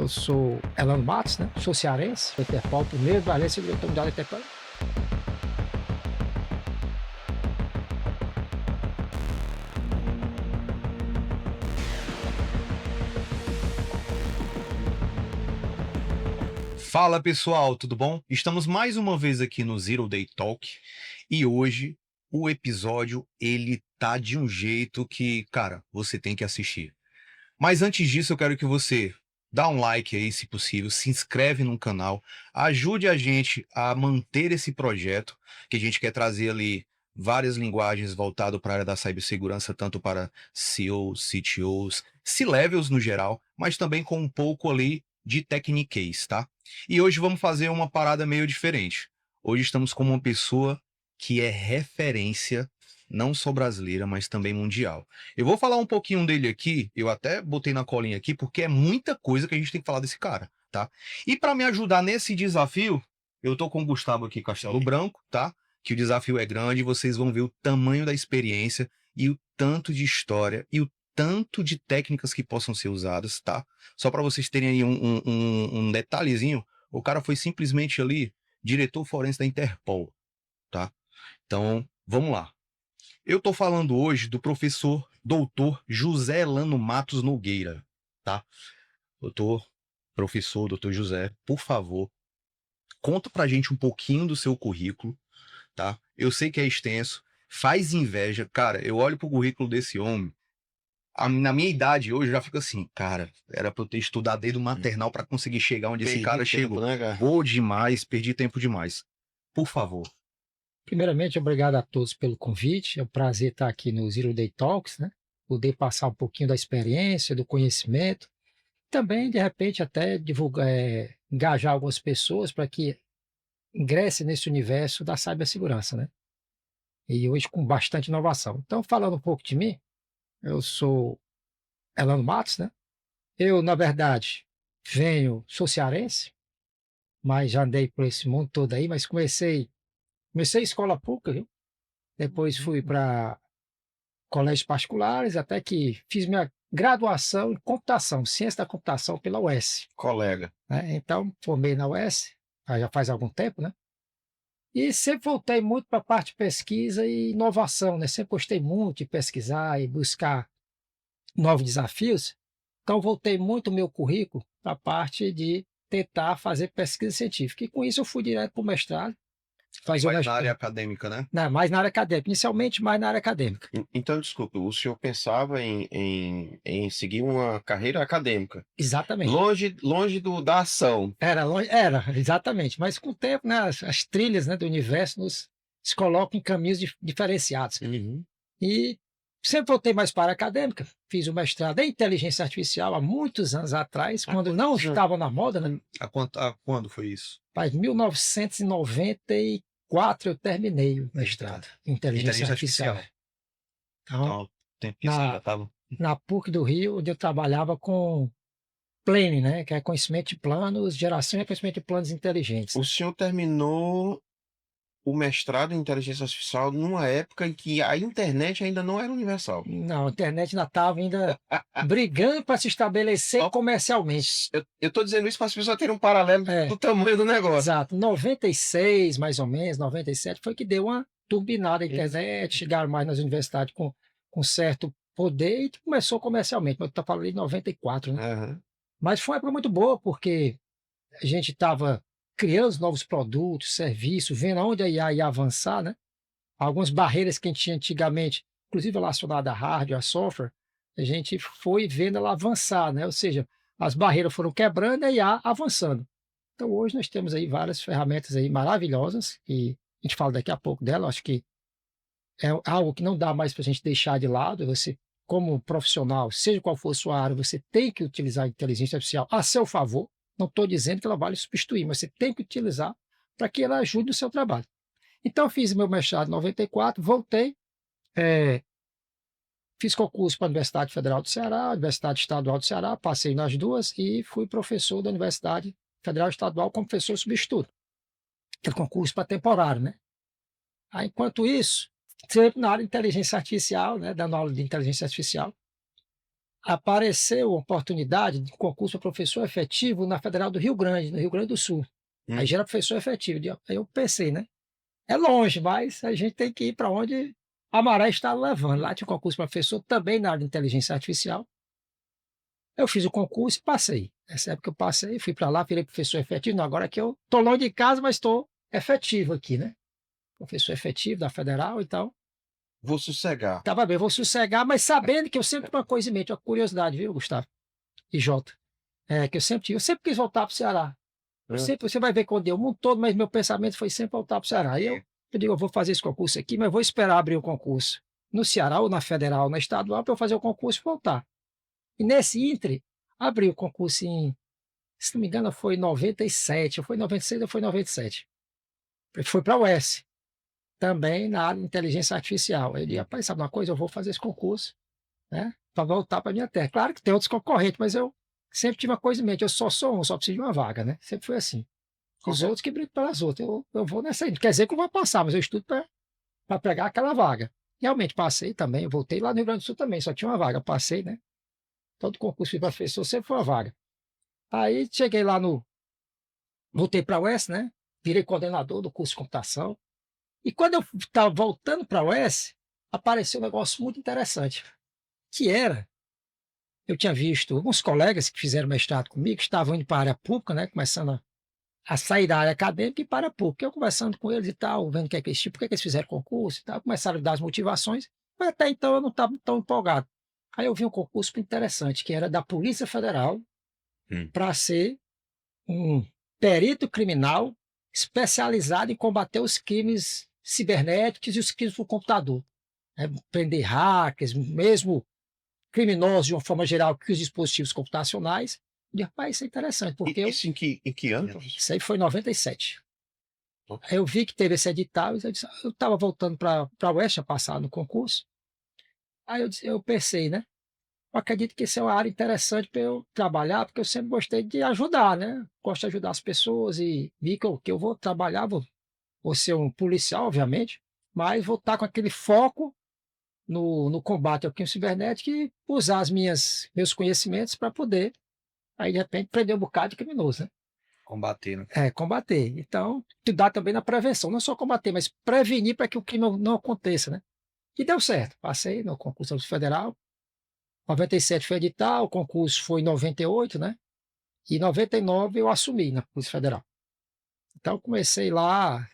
Eu sou Elano Matos, né? Sou cearense, sou Interpol, primeiro Valência, diretor mundial da Interpol. Fala pessoal, tudo bom? Estamos mais uma vez aqui no Zero Day Talk e hoje o episódio ele tá de um jeito que, cara, você tem que assistir. Mas antes disso eu quero que você dá um like aí, se possível, se inscreve no canal, ajude a gente a manter esse projeto que a gente quer trazer ali várias linguagens voltado para a área da cibersegurança, tanto para CEOs, CTOs, C-levels no geral, mas também com um pouco ali de techniquez, tá? E hoje vamos fazer uma parada meio diferente. Hoje estamos com uma pessoa que é referência não só brasileira, mas também mundial. Eu vou falar um pouquinho dele aqui, eu até botei na colinha aqui, porque é muita coisa que a gente tem que falar desse cara, tá? E para me ajudar nesse desafio, eu tô com o Gustavo aqui, Castelo Branco, tá? Que o desafio é grande, vocês vão ver o tamanho da experiência e o tanto de história e o tanto de técnicas que possam ser usadas, tá? Só para vocês terem aí um detalhezinho, o cara foi simplesmente ali diretor forense da Interpol, tá? Então, vamos lá. Eu tô falando hoje do professor doutor José Elano Matos Nogueira, tá? Professor José, por favor, conta pra gente um pouquinho do seu currículo, tá? Eu sei que é extenso, faz inveja. Cara, eu olho pro currículo desse homem, na minha idade hoje eu já fico assim, cara, era pra eu ter estudado desde o maternal pra conseguir chegar onde esse cara chegou. Né, cara? Vou demais, perdi tempo demais. Por favor. Primeiramente, obrigado a todos pelo convite. É um prazer estar aqui no Zero Day Talks, né? Poder passar um pouquinho da experiência, do conhecimento. Também, de repente, até divulgar, engajar algumas pessoas para que ingressem nesse universo da cibersegurança, né? E hoje com bastante inovação. Então, falando um pouco de mim, eu sou Elano Matos, né? Eu, na verdade, sou cearense, mas já andei por esse mundo todo aí, mas comecei escola pública, viu? Depois fui para colégios particulares, até que fiz minha graduação em computação, ciência da computação pela UES, Colega. né? Então, formei na UES, já faz algum tempo, né? E sempre voltei muito para a parte de pesquisa e inovação, né? Sempre gostei muito de pesquisar e buscar novos desafios. Então, voltei muito o meu currículo para a parte de tentar fazer pesquisa científica. E com isso eu fui direto para o mestrado. Fazer o Mais na mestrado. área acadêmica, né? Não, mais na área acadêmica, inicialmente mais na área acadêmica. Então, desculpe, o senhor pensava em seguir uma carreira acadêmica, Exatamente. longe da ação. Era longe, era, exatamente. Mas com o tempo, né, as trilhas, né, do universo se colocam em caminhos diferenciados. Uhum. E sempre voltei mais para a área acadêmica. Fiz o mestrado em inteligência artificial há muitos anos atrás, quando não estava na moda, né? Quando foi isso? Em 1994 eu terminei o mestrado em inteligência artificial. Então, Então, tempinho você já tava. na PUC do Rio, onde eu trabalhava com planning, né, que é conhecimento de planos, geração e conhecimento de planos inteligentes. O senhor terminou o mestrado em inteligência artificial numa época em que a internet ainda não era universal. Não, a internet ainda estava brigando para se estabelecer comercialmente. Eu tô dizendo isso para as pessoas terem um paralelo do tamanho do negócio. Exato. 96, mais ou menos, 97, foi que deu uma turbinada a internet, chegaram mais nas universidades com certo poder e começou comercialmente. Mas eu estou falando de 94, né? Uhum. Mas foi uma época muito boa, porque a gente estava criando novos produtos, serviços, vendo aonde a IA ia avançar, né? Algumas barreiras que a gente tinha antigamente, inclusive relacionadas a hardware, a software, a gente foi vendo ela avançar, né? Ou seja, as barreiras foram quebrando e a IA avançando. Então hoje nós temos aí várias ferramentas aí maravilhosas, e a gente fala daqui a pouco dela, acho que é algo que não dá mais para a gente deixar de lado. Você, como profissional, seja qual for a sua área, você tem que utilizar a inteligência artificial a seu favor. Não estou dizendo que ela vai lhe substituir, mas você tem que utilizar para que ela ajude no seu trabalho. Então, fiz meu mestrado em 94, voltei, fiz concurso para a Universidade Federal do Ceará, Universidade Estadual do Ceará, passei nas duas e fui professor da Universidade Federal Estadual como professor substituto. Aquele concurso para temporário, né? Aí, enquanto isso, sempre na área de inteligência artificial, né, dando aula de inteligência artificial. apareceu a oportunidade de concurso para professor efetivo na Federal do Rio Grande, no Rio Grande do Sul. Aí já era professor efetivo. Aí eu pensei, né? É longe, mas a gente tem que ir para onde a maré está levando. Lá tinha um concurso para professor também na área de inteligência artificial. Eu fiz o concurso e passei. Nessa época eu passei, fui para lá, virei professor efetivo. Não, agora que eu estou longe de casa, mas estou efetivo aqui, né? Professor efetivo da Federal e tal. Vou sossegar. Tava bem, vou sossegar, mas sabendo que eu sempre tenho uma coisa em mente, uma curiosidade, viu, Gustavo? E Jota? Que eu sempre tive. Eu sempre quis voltar para o Ceará. Você vai ver quando eu o mundo todo, mas meu pensamento foi sempre voltar para o Ceará. Aí eu digo, eu vou fazer esse concurso aqui, mas vou esperar abrir o concurso no Ceará, ou na Federal, ou na Estadual, para eu fazer o concurso e voltar. E nesse íntere, abri o concurso se não me engano, foi em 97, ou foi em 96, ou foi em 97. Foi para a UES, também na área de inteligência artificial. Aí eu disse, rapaz, sabe uma coisa? Eu vou fazer esse concurso, né, para voltar para minha terra. Claro que tem outros concorrentes, mas eu sempre tive uma coisa em mente, eu só sou um, só preciso de uma vaga, né? Sempre foi assim. Os outros que brigam pelas outras. Eu vou nessa aí. Não quer dizer que eu vou passar, mas eu estudo para pegar aquela vaga. Realmente passei também, eu voltei lá no Rio Grande do Sul também, só tinha uma vaga, passei, né? Todo concurso de professor sempre foi uma vaga. Aí cheguei lá voltei para a UES, né? Virei coordenador do curso de computação. E quando eu estava voltando para a UES, apareceu um negócio muito interessante, que era, eu tinha visto alguns colegas que fizeram mestrado comigo, que estavam indo para a área pública, né? Começando a sair da área acadêmica e para a PUC. Eu conversando com eles e tal, vendo o que é que eles, por que é que eles fizeram concurso e tal, começaram a dar as motivações, mas até então eu não estava tão empolgado. Aí eu vi um concurso muito interessante, que era da Polícia Federal, para ser um perito criminal especializado em combater os crimes cibernéticos e os crimes por computador. Né? Prender hackers, mesmo criminosos de uma forma geral, que os dispositivos computacionais. E, rapaz, isso é interessante, porque Isso em que ano, professor? isso aí foi em 97. Aí eu vi que teve esse edital, e eu estava voltando para a UEST a passar no concurso. Aí eu pensei, né? Eu acredito que isso é uma área interessante para eu trabalhar, porque eu sempre gostei de ajudar, né? Gosto de ajudar as pessoas e vi que eu vou trabalhar, vou ser um policial, obviamente, mas vou estar com aquele foco no combate ao crime cibernético e usar meus conhecimentos para poder, aí de repente, prender um bocado de criminoso, né? Combater, né? Combater. Então, ajudar também na prevenção, não só combater, mas prevenir para que o crime não aconteça, né? E deu certo. Passei no concurso federal. 97 foi edital, o concurso foi em 98, né? E em 99 eu assumi na Polícia Federal. Então, comecei lá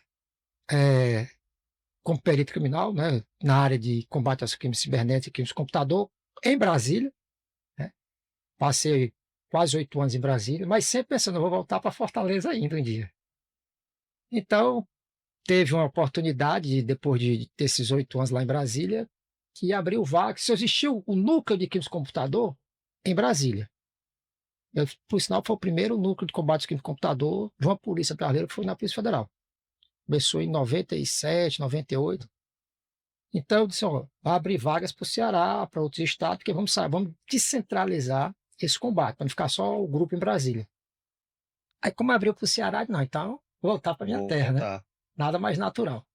como perito criminal, né? Na área de combate aos crimes cibernéticos e crimes de computador, em Brasília, né? Passei quase 8 anos em Brasília, mas sempre pensando, eu vou voltar para Fortaleza ainda um dia. Então, teve uma oportunidade, depois desses 8 anos lá em Brasília, que abriu vaga, se existiu um núcleo de crimes de computador em Brasília. Por sinal, foi o primeiro núcleo de combate aos crimes de computador de uma polícia brasileira, que foi na Polícia Federal. Começou em 97, 98. Então, eu disse, ó, vai abrir vagas para o Ceará, para outros estados, porque vamos descentralizar esse combate, para não ficar só o grupo em Brasília. Aí, como abriu para o Ceará, não, então, vou voltar para minha terra, né? Nada mais natural.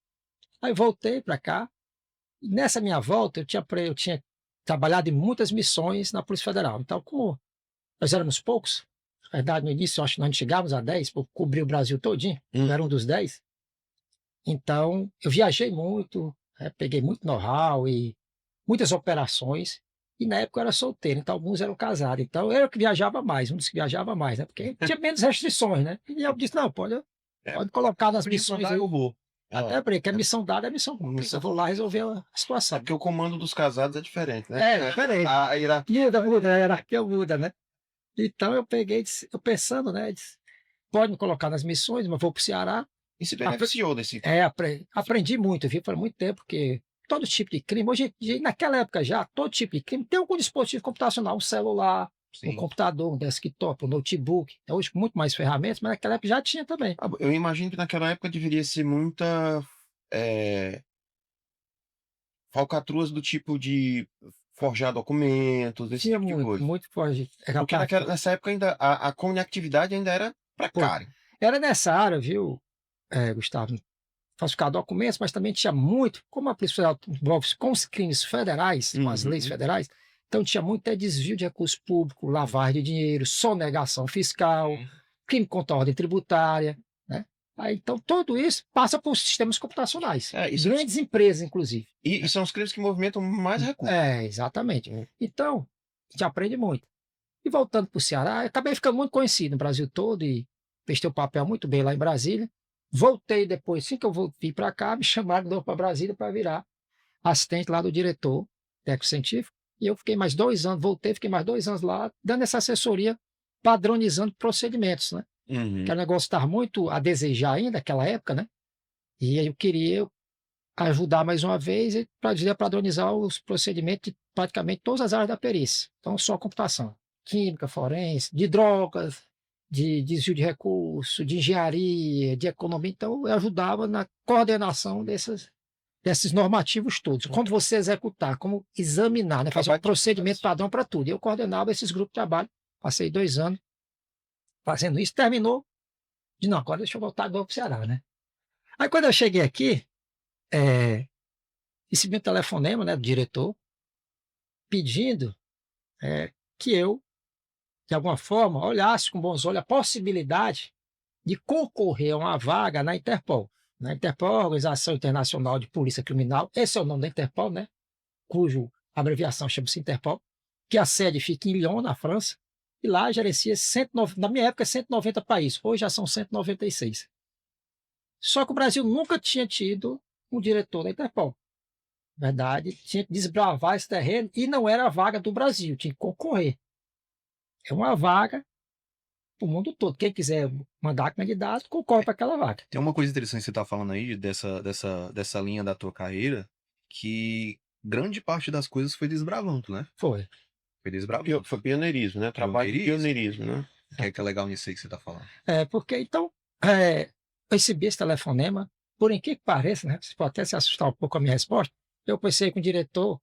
Aí voltei para cá, e nessa minha volta eu tinha trabalhado em muitas missões na Polícia Federal. Então, como nós éramos poucos, na verdade, no início, eu acho que nós não chegávamos a 10, por cobrir o Brasil todinho, eu era um dos 10. Então, eu viajei muito, peguei muito know-how e muitas operações, e na época eu era solteiro, então alguns eram casados. Então, eu que viajava mais, um dos que viajava mais, né? Porque tinha menos restrições, né? E eu disse, não, pode colocar nas missões aí. Eu vou. Até porque a missão dada é a missão cumprida. Eu vou lá resolver a situação. Porque o comando dos casados é diferente, né? É diferente. A hierarquia Muda, a hierarquia muda, né? Então eu peguei, eu pensando, né? Disse, pode me colocar nas missões, mas vou para o Ceará. E se beneficiou desse. Aprendi muito, viu? Por muito tempo, porque todo tipo de crime, hoje, naquela época já, todo tipo de crime tem algum dispositivo computacional, um celular, um computador, um desktop, um notebook. Hoje com muito mais ferramentas, mas naquela época já tinha também. Eu imagino que naquela época deveria ser muita falcatruas do tipo de forjar documentos, esse Tinha tipo de coisa. muito forte. Porque nessa época ainda a conectividade ainda era precária. Era nessa área, viu, Gustavo? Falsificar documentos, mas também tinha muito, como a Polícia Federal envolve com os crimes federais, com as leis federais, Então tinha muito desvio de recurso público, lavagem de dinheiro, sonegação fiscal, crime contra a ordem tributária, né? Aí, então tudo isso passa por sistemas computacionais, Isso, grandes empresas, inclusive. e são os crimes que movimentam mais recursos. Exatamente. Então, a gente aprende muito. E voltando para o Ceará, eu acabei ficando muito conhecido no Brasil todo e prestei o papel muito bem lá em Brasília. Voltei depois, assim que eu vim para cá, me chamaram de novo para Brasília para virar assistente lá do diretor técnico científico. E eu fiquei mais 2 anos, voltei, fiquei mais 2 anos lá, dando essa assessoria, padronizando procedimentos, né? Que o negócio estava muito a desejar ainda naquela época, né? E aí eu queria ajudar mais uma vez para padronizar os procedimentos de praticamente todas as áreas da perícia. Então, só computação, química, forense, de drogas, de desvio de recursos, de engenharia, de economia. Então, eu ajudava na coordenação desses normativos todos. Quando você executar, como examinar, né, fazer um procedimento padrão para tudo. Eu coordenava esses grupos de trabalho. Passei 2 anos fazendo isso. Terminou. De não, agora deixa eu voltar de novo para o Ceará, né? Aí, quando eu cheguei aqui, recebi um telefonema, né, do diretor, pedindo que eu, de alguma forma, olhasse com bons olhos a possibilidade de concorrer a uma vaga na Interpol. Na Interpol, a Organização Internacional de Polícia Criminal, esse é o nome da Interpol, né? Cujo abreviação chama-se Interpol, que a sede fica em Lyon, na França, e lá gerencia 190, na minha época, 190 países, hoje já são 196. Só que o Brasil nunca tinha tido um diretor da Interpol. Na verdade, tinha que desbravar esse terreno e não era a vaga do Brasil, tinha que concorrer. É uma vaga para o mundo todo. Quem quiser mandar candidato, concorre para aquela vaga. Tem uma coisa interessante que você está falando aí, dessa linha da tua carreira, que grande parte das coisas foi desbravando, né? Foi. Foi desbravando. Foi pioneirismo, né? Trabalho de pioneirismo, né? Que é legal nisso aí que você está falando. Porque então, eu recebi esse telefonema, por incrível que pareça, né? Você pode até se assustar um pouco com a minha resposta. Eu pensei com o diretor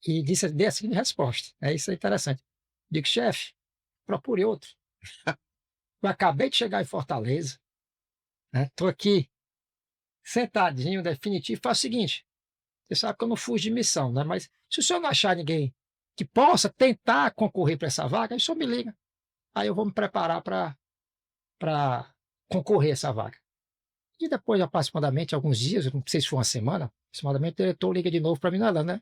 e dei a seguinte resposta. Isso é interessante. Digo, chefe, procure outro. Eu acabei de chegar em Fortaleza, estou aqui sentadinho, definitivo. Faz o seguinte: você sabe que eu não fujo de missão, né? Mas se o senhor não achar ninguém que possa tentar concorrer para essa vaga, aí o senhor me liga. Aí eu vou me preparar para concorrer a essa vaga. E depois de aproximadamente alguns dias, eu não sei se foi uma semana, aproximadamente o diretor liga de novo para mim, Nada, né?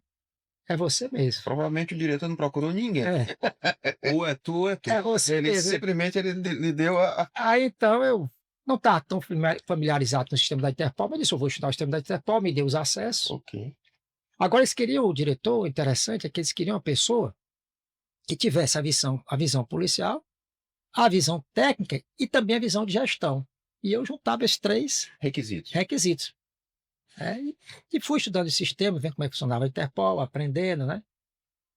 É você mesmo. Provavelmente o diretor não procurou ninguém. Ou é tu, ou é tu. É você Ele mesmo. simplesmente lhe deu a... Aí então eu não estava tão familiarizado com o sistema da Interpol, mas disse, eu vou estudar o sistema da Interpol, me deu os acessos. Ok. Agora eles queriam, o diretor, interessante é que eles queriam uma pessoa que tivesse a visão policial, a visão técnica e também a visão de gestão. E eu juntava esses 3 requisitos. E fui estudando o sistema, vendo como é que funcionava a Interpol, aprendendo, né?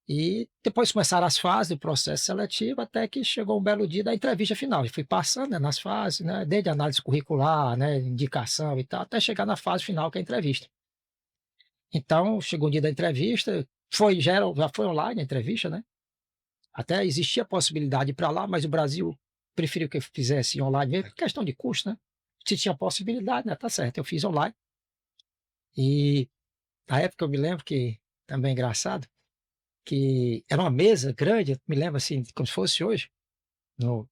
E depois começaram as fases do processo seletivo, até que chegou um belo dia da entrevista final. E fui passando, né, nas fases, né, desde análise curricular, né, indicação e tal, até chegar na fase final, que é a entrevista. Então, chegou o dia da entrevista, já foi online a entrevista, né? Até existia a possibilidade de ir para lá, mas o Brasil preferiu que eu fizesse online, mesmo por questão de custo, né? Se tinha possibilidade, né? Tá certo, eu fiz online. E na época eu me lembro que, também é engraçado, que era uma mesa grande, eu me lembro assim, como se fosse hoje, no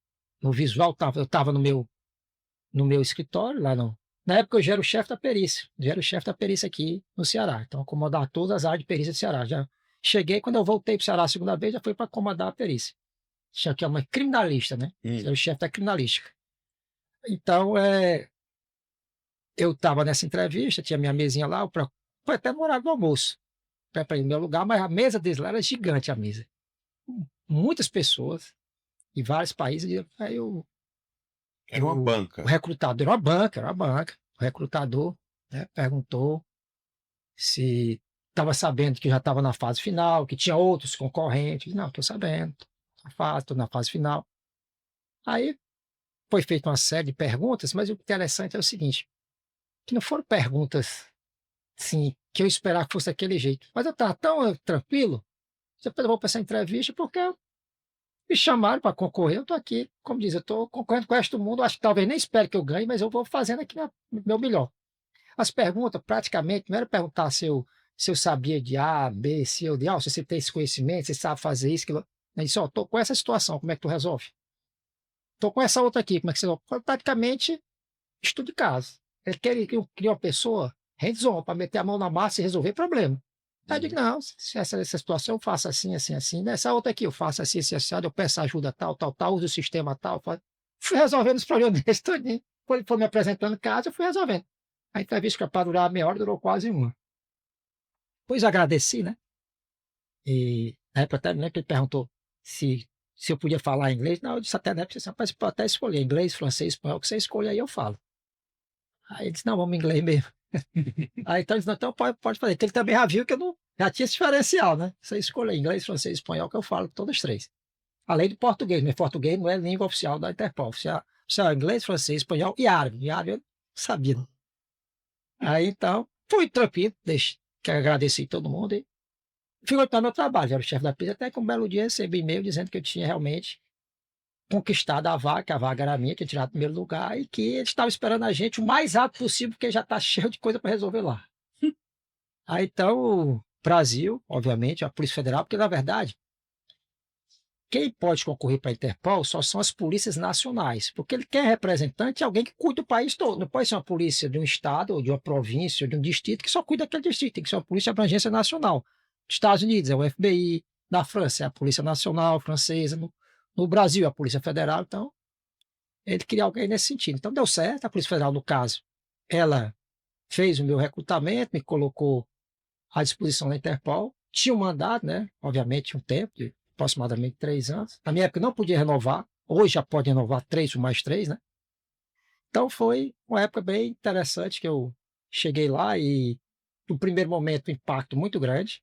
visual, eu estava no meu escritório, na época eu já era o chefe da perícia, aqui no Ceará, então acomodar todas as áreas de perícia do Ceará. Já cheguei, quando eu voltei para o Ceará a segunda vez, já foi para acomodar a perícia. Tinha que é uma criminalista, né? Era o chefe da criminalística. Então, eu estava nessa entrevista, tinha minha mesinha lá, foi até no horário do almoço, para ir no meu lugar, mas a mesa deles lá era gigante, a mesa. Muitas pessoas, de vários países, aí Era uma banca. o recrutador, era uma banca, o recrutador, né, perguntou se estava sabendo que já estava na fase final, que tinha outros concorrentes. Não, estou sabendo, estou na fase final. Aí foi feita uma série de perguntas, mas o interessante é o seguinte, que não foram perguntas assim, que eu esperava que fosse daquele jeito. Mas eu estava tão tranquilo, depois eu vou para essa entrevista porque me chamaram para concorrer, eu estou aqui, como diz, eu estou concorrendo com o resto do mundo, acho que talvez nem espere que eu ganhe, mas eu vou fazendo aqui o meu melhor. As perguntas, praticamente, não era perguntar se eu se eu sabia de A, B, C ou D, se você tem esse conhecimento, você sabe fazer isso, aquilo. Aí disse, tô com essa situação, como é que tu resolve? Tô com essa outra aqui, como é que você resolve? Praticamente, estudo de caso. Ele queria uma pessoa hands-on, para meter a mão na massa e resolver problema. Aí eu digo, não, se essa situação eu faço assim, assim, assim. Nessa outra aqui eu faço assim, assim, assim, eu peço ajuda tal, tal, tal, uso o sistema tal. Fui resolvendo os problemas desse todinho. Quando ele foi me apresentando caso, eu fui resolvendo. A entrevista que era para durar meia hora, durou quase uma. Pois agradeci, né? E na época até né, que ele perguntou se eu podia falar inglês. Não, eu disse até, né? Você pode até escolher inglês, francês, espanhol, o que você escolhe aí eu falo. Aí ele disse, não, vamos em inglês mesmo. Aí então ele disse, não, então pode fazer. Porque ele também já viu que eu não, já tinha esse diferencial, né? Você escolher inglês, francês, espanhol, que eu falo todos os três. Além do português, mas português não é língua oficial da Interpol. Oficial é inglês, francês, espanhol e árabe. E árabe eu sabia. Né? Aí então, fui tranquilo, que agradeci todo mundo e fui voltar ao meu trabalho. Era o chefe da pista, até que um belo dia recebi e-mail dizendo que eu tinha realmente conquistado a vaga, que a vaga era minha, tinha tirado o primeiro lugar e que eles estavam esperando a gente o mais rápido possível, porque já está cheio de coisa para resolver lá. Aí então, o Brasil, obviamente, a Polícia Federal, porque na verdade, quem pode concorrer para a Interpol só são as polícias nacionais, porque ele quer representante, alguém que cuida do país todo. Não pode ser uma polícia de um estado, ou de uma província, ou de um distrito que só cuida daquele distrito, tem que ser uma polícia de abrangência nacional. Nos Estados Unidos é o FBI, na França é a Polícia Nacional Francesa, no Brasil é a Polícia Federal, então ele queria alguém nesse sentido. Então deu certo, a Polícia Federal, no caso, ela fez o meu recrutamento, me colocou à disposição da Interpol, tinha um mandato, né? Obviamente, um tempo, de aproximadamente 3 anos. Na minha época não podia renovar, hoje já pode renovar 3 ou mais 3, né? Então foi uma época bem interessante que eu cheguei lá e, no primeiro momento, um impacto muito grande,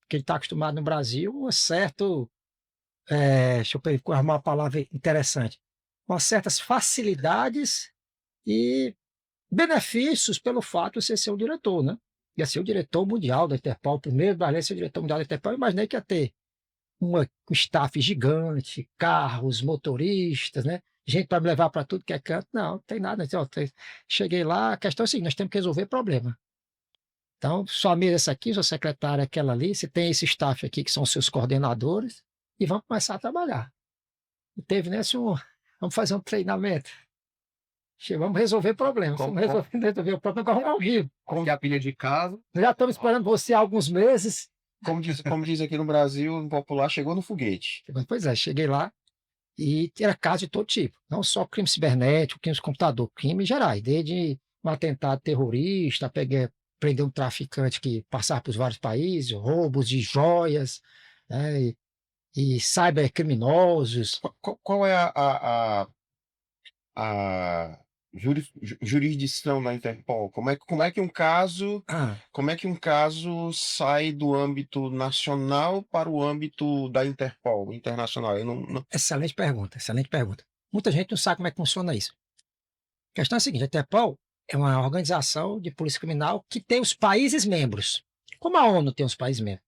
porque ele está acostumado no Brasil, um certo, deixa eu arrumar uma palavra interessante, com certas facilidades e benefícios pelo fato de você ser o diretor, né? Ia ser o diretor mundial da Interpol, o primeiro brasileiro a ser o diretor mundial da Interpol. Eu imaginei que ia ter um staff gigante, carros, motoristas, né? Gente para me levar para tudo que é canto. Não tem nada. Então, cheguei lá, a questão é a seguinte, nós temos que resolver problema. Então, sua mesa é essa aqui, sua secretária é aquela ali, você tem esse staff aqui que são os seus coordenadores e vamos começar a trabalhar. Não teve nesse vamos fazer um treinamento. Vamos resolver problemas. Vamos resolver o problema com o Rio. Como a pilha de casa. Já estamos esperando você há alguns meses. Como diz aqui no Brasil, no popular, chegou no foguete. Pois é, cheguei lá e era caso de todo tipo. Não só crime cibernético, crime de computador, crimes gerais. Desde um atentado terrorista, prender um traficante que passava por vários países, roubos de joias, né, e cybercriminosos. Qual é a jurisdição da Interpol? Como é que um caso, como é que um caso sai do âmbito nacional para o âmbito da Interpol, internacional? Excelente pergunta, excelente pergunta. Muita gente não sabe como é que funciona isso. A questão é a seguinte, a Interpol é uma organização de polícia criminal que tem os países membros, como a ONU tem os países membros.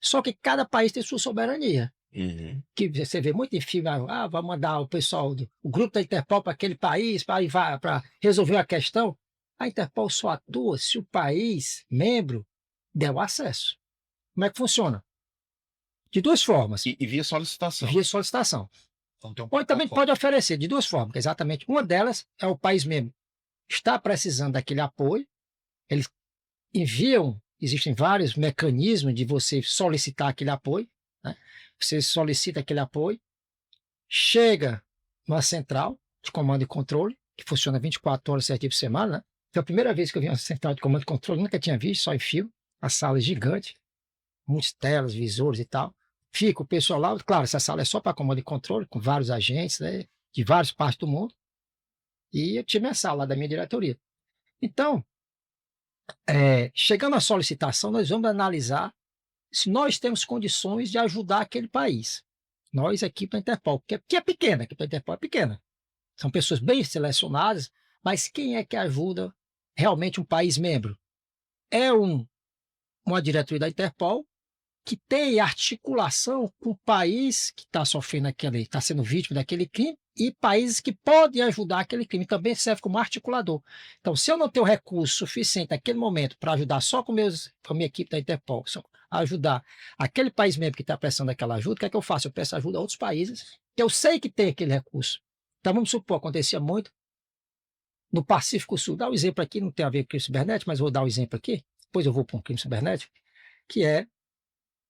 Só que cada país tem sua soberania. Uhum. Que você vê muito em filme, vai mandar o pessoal, o grupo da Interpol para aquele país para resolver a questão. A Interpol só atua se o país membro der o acesso. Como é que funciona? De duas formas. E via solicitação. Via solicitação. Então, Ou também pode oferecer de duas formas, exatamente. Uma delas é o país membro está precisando daquele apoio, eles enviam, existem vários mecanismos de você solicitar aquele apoio, né? Você solicita aquele apoio, chega numa central de comando e controle, que funciona 24 horas, 7 dias por semana, né? Foi a primeira vez que eu vi uma central de comando e controle, nunca tinha visto, só em filme, a sala é gigante, muitas telas, visores e tal. Fica o pessoal lá, claro, essa sala é só para comando e controle, com vários agentes, né, de várias partes do mundo, e eu tinha minha sala lá da minha diretoria. Então, chegando à solicitação, nós vamos analisar se nós temos condições de ajudar aquele país. Nós aqui para a Interpol, que é pequena, que a Interpol é pequena. São pessoas bem selecionadas, mas quem é que ajuda realmente um país membro? É uma diretoria da Interpol que tem articulação com o país que está sofrendo está sendo vítima daquele crime, e países que podem ajudar aquele crime, também serve como articulador. Então, se eu não tenho recurso suficiente naquele momento para ajudar só com a minha equipe da Interpol, só ajudar aquele país mesmo que está prestando aquela ajuda, o que é que eu faço? Eu peço ajuda a outros países que eu sei que tem aquele recurso. Então, vamos supor, acontecia muito no Pacífico Sul. Dá um exemplo aqui, não tem a ver com crime cibernético, mas vou dar um exemplo aqui, depois eu vou para um crime cibernético, que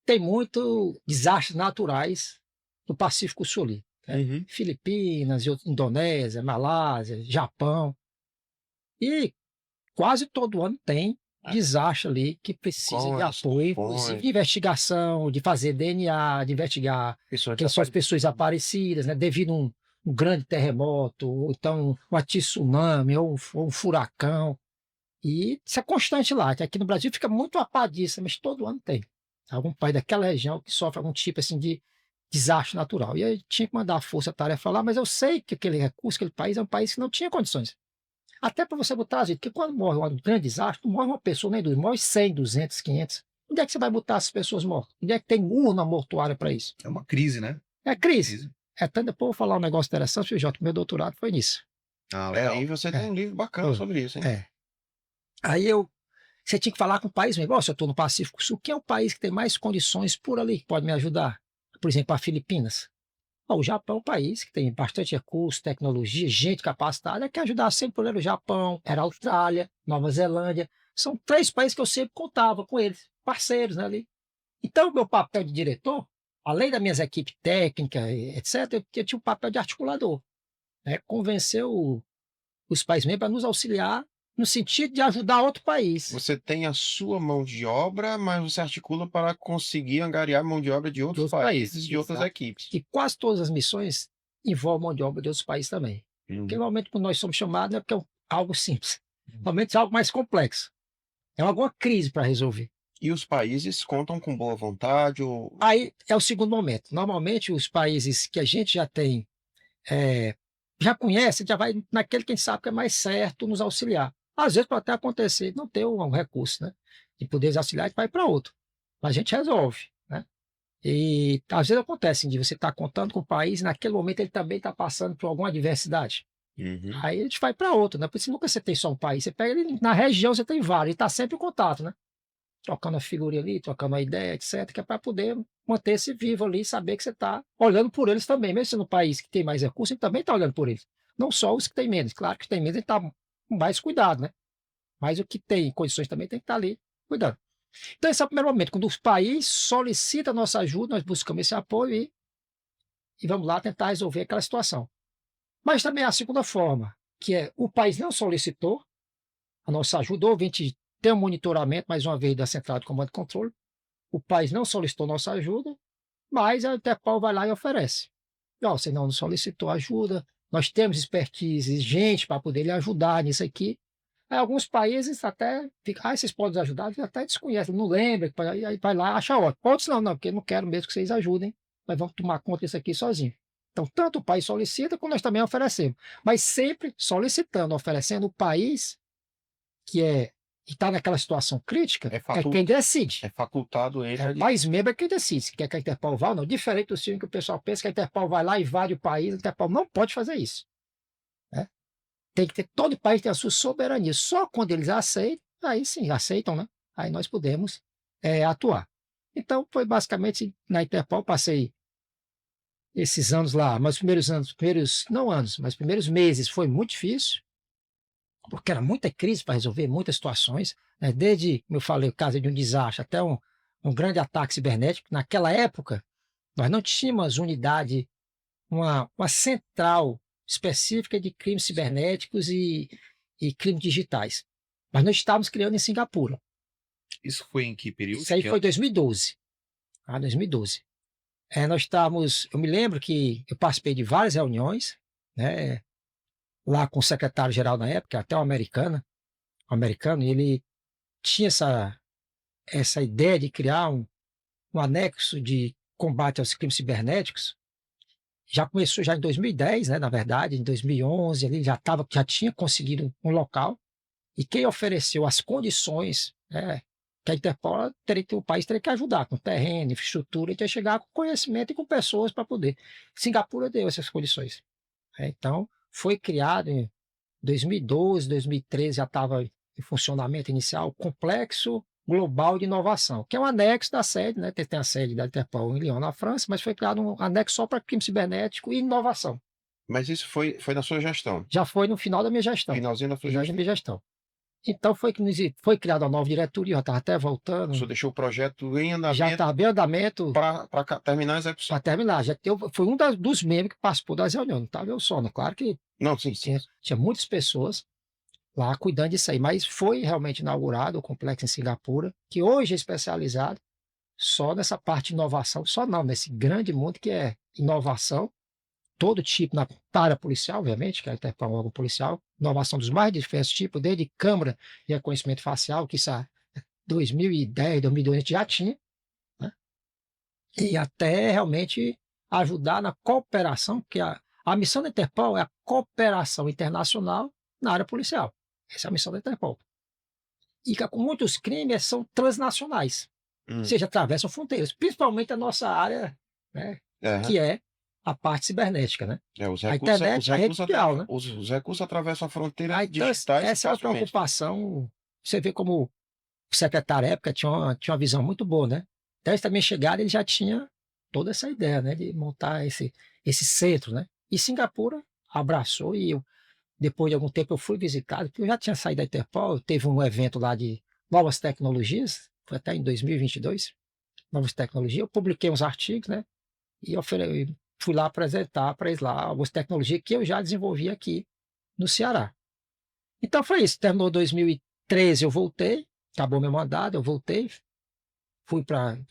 tem muito desastres naturais no Pacífico Sul ali, né? Uhum. Filipinas, Indonésia, Malásia, Japão. E quase todo ano tem desastre ali que precisa Qual de é apoio, inclusive foi? de investigação, de fazer DNA, de investigar Pessoas quem são as pessoas desaparecidas, né? Devido a um grande terremoto, ou então um tsunami, ou um furacão. E isso é constante lá, que aqui no Brasil fica muito apadíssimo, mas todo ano tem. Algum país daquela região que sofre algum tipo assim de desastre natural. E aí tinha que mandar a força-tarefa lá, mas eu sei que aquele recurso, aquele país é um país que não tinha condições. Até para você botar, gente, porque quando morre um grande desastre, não morre uma pessoa nem duas, morre 100, 200, 500. Onde é que você vai botar essas pessoas mortas? Onde é que tem urna mortuária para isso? É uma crise, né? É crise. Crise. Até depois eu vou falar um negócio interessante, Jota, meu doutorado foi nisso. Ah, Aí legal. você tem um livro bacana sobre isso, hein? É. Aí você tinha que falar com o país mesmo. Ó, se eu estou no Pacífico Sul, quem é o país que tem mais condições por ali que pode me ajudar? Por exemplo, a Filipinas. Ó, o Japão é um país que tem bastante recursos, tecnologia, gente capacitada, quer ajudar sempre por ele. O Japão, era a Austrália, Nova Zelândia. São 3 países que eu sempre contava com eles, parceiros, né, ali. Então, o meu papel de diretor, além das minhas equipes técnicas, etc., eu tinha um papel de articulador, né? Convencer os países membros a nos auxiliar no sentido de ajudar outro país. Você tem a sua mão de obra, mas você articula para conseguir angariar mão de obra de outros países, de outras exato. equipes. E quase todas as missões envolvem mão de obra de outros países também. Porque normalmente quando nós somos chamados não é porque é algo simples. Normalmente é algo mais complexo. É alguma crise para resolver. E os países contam com boa vontade ou Aí é o segundo momento. Normalmente os países que a gente já tem, já conhece, já vai naquele que a gente sabe que é mais certo nos auxiliar. Às vezes pode até acontecer de não ter um recurso, né? De poder nos auxiliar e vai para outro. Mas a gente resolve, né? E às vezes acontece de você estar contando com o país e naquele momento ele também está passando por alguma adversidade. Aí a gente vai para outro, né? Por isso nunca você tem só um país, você pega ele na região, você tem vários, e está sempre em contato, né? Trocando a figurinha ali, trocando a ideia, etc., que é para poder manter-se vivo ali, saber que você está olhando por eles também, mesmo sendo um país que tem mais recursos, ele também está olhando por eles. Não só os que têm menos, claro que os que têm menos, ele está com mais cuidado, né? Mas o que tem condições também tem que estar ali cuidando. Então, esse é o primeiro momento, quando os países solicitam a nossa ajuda, nós buscamos esse apoio e vamos lá tentar resolver aquela situação. Mas também há a segunda forma, que é o país não solicitou a nossa ajuda, ou a gente tem um monitoramento, mais uma vez, da central de comando e controle, o país não solicitou nossa ajuda, mas a Interpol vai lá e oferece. Ó, você não solicitou ajuda, nós temos expertise, gente para poder lhe ajudar nisso aqui. Aí alguns países até ficam, vocês podem nos ajudar, até desconhecem, não lembra, aí vai lá e acha ótimo. Outros não, porque eu não quero mesmo que vocês ajudem, mas vamos tomar conta disso aqui sozinho. Então, tanto o país solicita, como nós também oferecemos. Mas sempre solicitando, oferecendo o país que está naquela situação crítica, é quem decide. é facultado ele É o país membro é quem decide. Se quer que a Interpol vá ou não. Diferente do filme que o pessoal pensa que a Interpol vai lá e invade o país, a Interpol não pode fazer isso, né? Tem que ter, todo país tem a sua soberania. Só quando eles aceitam, aí sim, aceitam, né? Aí nós podemos atuar. Então, foi basicamente na Interpol, passei esses anos lá, mas os primeiros anos, não anos, mas os primeiros meses foi muito difícil, porque era muita crise para resolver, muitas situações, né? Desde, como eu falei, o caso de um desastre até um grande ataque cibernético. Naquela época, nós não tínhamos unidade, uma central específica de crimes cibernéticos e crimes digitais. Mas nós estávamos criando em Singapura. Isso foi em que período? Isso aí foi 2012. 2012. Eu me lembro que eu participei de várias reuniões, né, lá com o secretário-geral na época, até um americano, e ele tinha essa ideia de criar um anexo de combate aos crimes cibernéticos. Já começou já em 2010, né, na verdade, em 2011, ele já tinha conseguido um local, e quem ofereceu as condições, né, que a Interpol o país teria que ajudar com terreno, infraestrutura, e ter que chegar com conhecimento e com pessoas para poder. Singapura deu essas condições. Então, foi criado em 2012, 2013, já estava em funcionamento inicial, o Complexo Global de Inovação, que é um anexo da sede, né? Tem a sede da Interpol em Lyon, na França, mas foi criado um anexo só para crime cibernético e inovação. Mas isso foi na sua gestão, Já foi no final da minha gestão. finalzinho da sua Final da gestão. minha gestão. Então foi criada a nova diretoria, eu estava até O senhor voltando, deixou o projeto em já andamento estava bem em andamento para terminar a execução. para terminar. Foi um dos membros que participou das reuniões, não estava eu só, né? Claro que Não, sim, sim. tinha muitas pessoas lá cuidando disso aí, mas foi realmente inaugurado o complexo em Singapura, que hoje é especializado só nessa parte de inovação, só não, nesse grande mundo que é inovação, todo tipo, na área policial, obviamente, que é até para um órgão policial, inovação dos mais diversos tipos, desde câmera de reconhecimento facial, que isso 2010, 2012 a gente já tinha, né? E até realmente ajudar na cooperação, porque a missão da Interpol é a cooperação internacional na área policial. Essa é a missão da Interpol. E com muitos crimes são transnacionais, ou Hum, seja, atravessam fronteiras, principalmente a nossa área, né, aham. que é a parte cibernética, né? Os A recursos, internet, a rede social, né? os recursos atravessam a fronteira Então, digitais essa é uma facilmente. preocupação. Você vê como o secretário à época tinha uma visão muito boa, né? Então, eles também chegaram, ele já tinha toda essa ideia, né, de montar esse centro, né? E Singapura abraçou e depois de algum tempo eu fui visitado, porque eu já tinha saído da Interpol, teve um evento lá de novas tecnologias, foi até em 2022, novas tecnologias, eu publiquei uns artigos, né? E fui lá apresentar para eles lá algumas tecnologias que eu já desenvolvi aqui no Ceará. Então foi isso, terminou 2013, eu voltei, acabou meu mandado, eu voltei,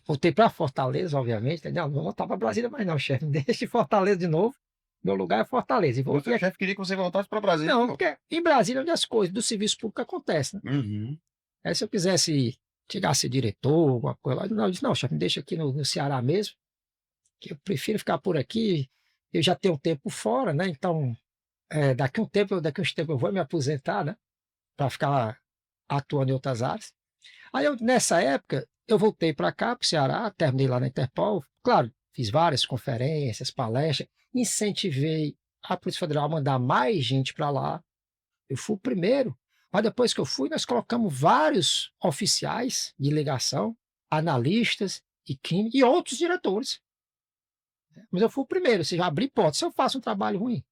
voltei para Fortaleza, obviamente, entendeu? Não vou voltar para Brasília mais não, chefe, me deixa em Fortaleza de novo, meu lugar é Fortaleza. O seu chefe queria que você voltasse para Brasília de Não, novo. porque em Brasília é onde as coisas do serviço público acontecem, né? Uhum. Aí se eu quisesse chegar a ser diretor, alguma coisa lá, não, eu disse, não, chefe, me deixa aqui no Ceará mesmo, que eu prefiro ficar por aqui, eu já tenho um tempo fora, né? Então, daqui uns tempos eu vou me aposentar, né? Para ficar lá atuando em outras áreas. Aí nessa época, eu voltei para cá, para o Ceará, terminei lá na Interpol. Claro, fiz várias conferências, palestras, incentivei a Polícia Federal a mandar mais gente para lá. Eu fui o primeiro. Mas depois que eu fui, nós colocamos vários oficiais de ligação, analistas e crime e outros diretores. Mas eu fui o primeiro, ou seja, abri portas. Se eu faço um trabalho ruim,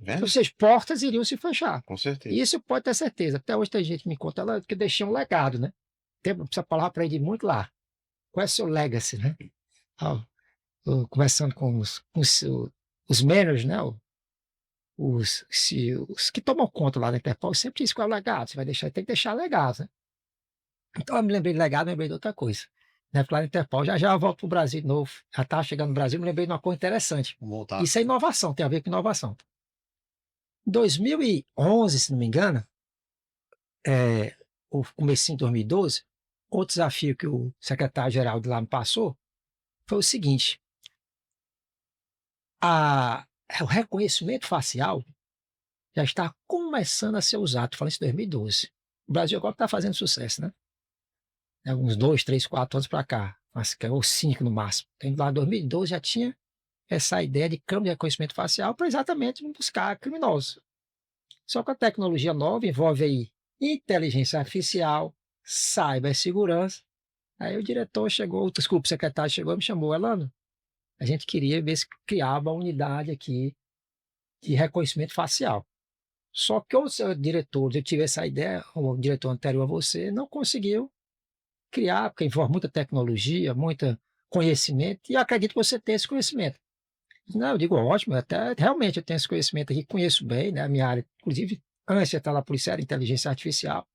ou Vendo? seja, portas iriam se fechar. Com certeza. Isso pode ter certeza. Até hoje tem gente que me conta lá que eu deixei um legado, né? Essa palavra aprendi muito lá. Qual é o seu legacy, né? Ah, conversando com os managers, né? Os que tomam conta lá da Interpol, sempre diz qual é o legado. Você vai deixar, tem que deixar legado, né? Então eu me lembrei de legado, me lembrei de outra coisa. Né? Lá na Interpol, já já eu volto para o Brasil de novo. Já estava chegando no Brasil, me lembrei de uma coisa interessante. Vamos voltar. Isso é inovação, tem a ver com inovação. Em 2011, se não me engano, o comecinho de 2012, outro desafio que o secretário-geral de lá me passou foi o seguinte: o reconhecimento facial já está começando a ser usado. Estou falando isso em 2012. O Brasil agora está fazendo sucesso, né? Uns 2, 3, 4 anos para cá, ou 5 no máximo. Então, lá em 2012 já tinha essa ideia de câmera de reconhecimento facial para exatamente buscar criminosos. Só que a tecnologia nova envolve aí inteligência artificial, cibersegurança. Aí o diretor chegou, desculpa, o secretário chegou e me chamou, Elano, a gente queria ver se criava uma unidade aqui de reconhecimento facial. Só que o seu diretor, eu tive essa ideia, o diretor anterior a você, não conseguiu criar, porque envolve muita tecnologia, muito conhecimento, e eu acredito que você tem esse conhecimento. Não, eu digo, ótimo, até realmente eu tenho esse conhecimento aqui, conheço bem, né, a minha área, inclusive, antes de estar na polícia, era inteligência artificial,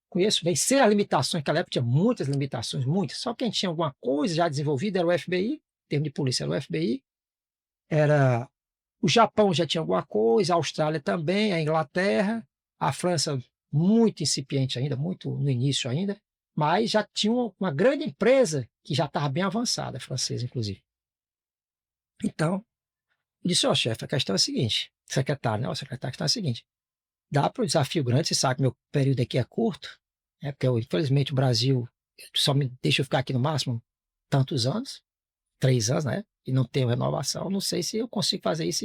conheço bem, sei as limitações, naquela época tinha muitas limitações, muitas, só quem tinha alguma coisa já desenvolvida era o FBI, em termos de polícia era o FBI, era o Japão já tinha alguma coisa, a Austrália também, a Inglaterra, a França muito incipiente ainda, muito no início ainda, mas já tinha uma grande empresa que já estava bem avançada, francesa inclusive. Então, eu disse, ó chefe, a questão é a seguinte, secretário, né, o secretário, a questão é a seguinte, dá para o desafio grande, você sabe que meu período aqui é curto, né, porque infelizmente o Brasil só me deixa eu ficar aqui no máximo tantos anos, 3 anos, né, e não tenho renovação, não sei se eu consigo fazer isso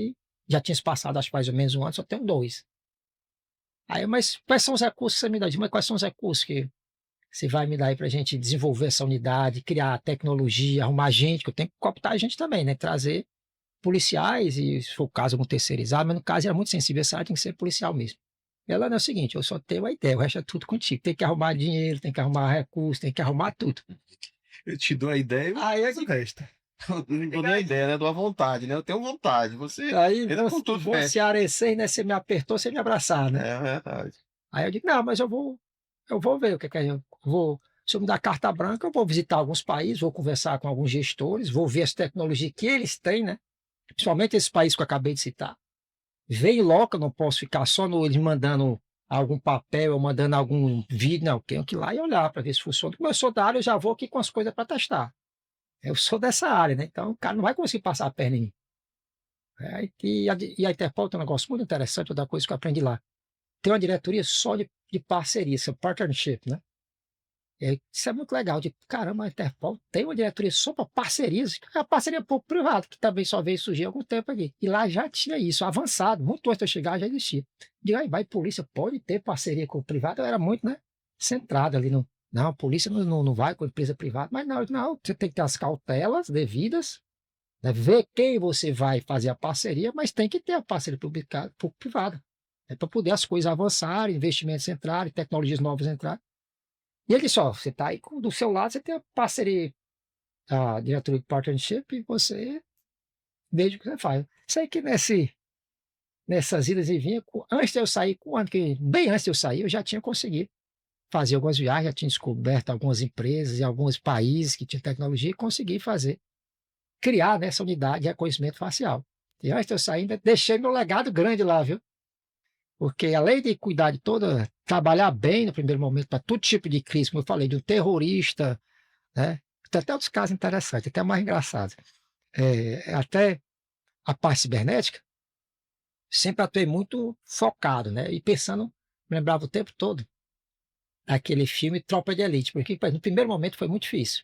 já tinha se passado, acho que mais ou menos um ano, só tenho 2. Aí, mas quais são os recursos que você me dá? Mas quais são os recursos que você vai me dar aí para a gente desenvolver essa unidade, criar tecnologia, arrumar gente, que eu tenho que cooptar a gente também, né? Trazer policiais, e se for o caso, algum terceirizado, mas no caso era muito sensível, essa área tem que ser policial mesmo. Ela não é o seguinte, eu só tenho a ideia, o resto é tudo contigo. Tem que arrumar dinheiro, tem que arrumar recursos, tem que arrumar tudo. Eu te dou a ideia e Aí, faz o resto. Eu não dou nem a ideia, né? Dou a vontade, né? Eu tenho vontade. Você aí entra com tudo, você arecei, né? Você me apertou, você me abraçar, né? É verdade. Aí eu digo, não, mas eu vou ver o que eu vou. Se eu me dar carta branca, eu vou visitar alguns países, vou conversar com alguns gestores, vou ver as tecnologias que eles têm, né? Principalmente esses países que eu acabei de citar. Veio logo, eu não posso ficar só no, eles mandando algum papel ou mandando algum vídeo, não. Eu tenho que ir lá e olhar para ver se funciona. Como eu sou da área, eu já vou aqui com as coisas para testar. Eu sou dessa área, né? Então o cara não vai conseguir passar a perna em mim. E a Interpol tem um negócio muito interessante, outra coisa que eu aprendi lá. Tem uma diretoria só de parceria, isso é partnership, né? Isso é muito legal. De caramba, a Interpol tem uma diretoria só para parcerias, é a parceria público-privado, que também só veio surgir há algum tempo aqui. E lá já tinha isso, avançado, muito antes de eu chegar já existia. Digo, aí vai, polícia pode ter parceria com o privado? Eu era muito, né? Centrado ali no. Não, a polícia não vai com a empresa privada, mas não, você tem que ter as cautelas devidas, né? Ver quem você vai fazer a parceria, mas tem que ter a parceria público-privada. Para poder as coisas avançarem, investimentos entrarem, tecnologias novas entrarem. E ele só, você está aí do seu lado, você tem a parceria, a diretoria de partnership, e você veja o que você faz. Sei que nessas idas e vindas, antes de eu sair, bem antes de eu sair, eu já tinha conseguido fazer algumas viagens, já tinha descoberto algumas empresas e alguns países que tinham tecnologia e consegui criar nessa unidade de reconhecimento facial. E antes de eu sair, ainda deixei meu legado grande lá, viu? Porque além de cuidar de toda, trabalhar bem no primeiro momento para todo tipo de crise, como eu falei, de um terrorista, né? Tem até outros casos interessantes, até mais engraçados. Até a parte cibernética, sempre atuei muito focado, né? E pensando, me lembrava o tempo todo daquele filme Tropa de Elite, porque no primeiro momento foi muito difícil.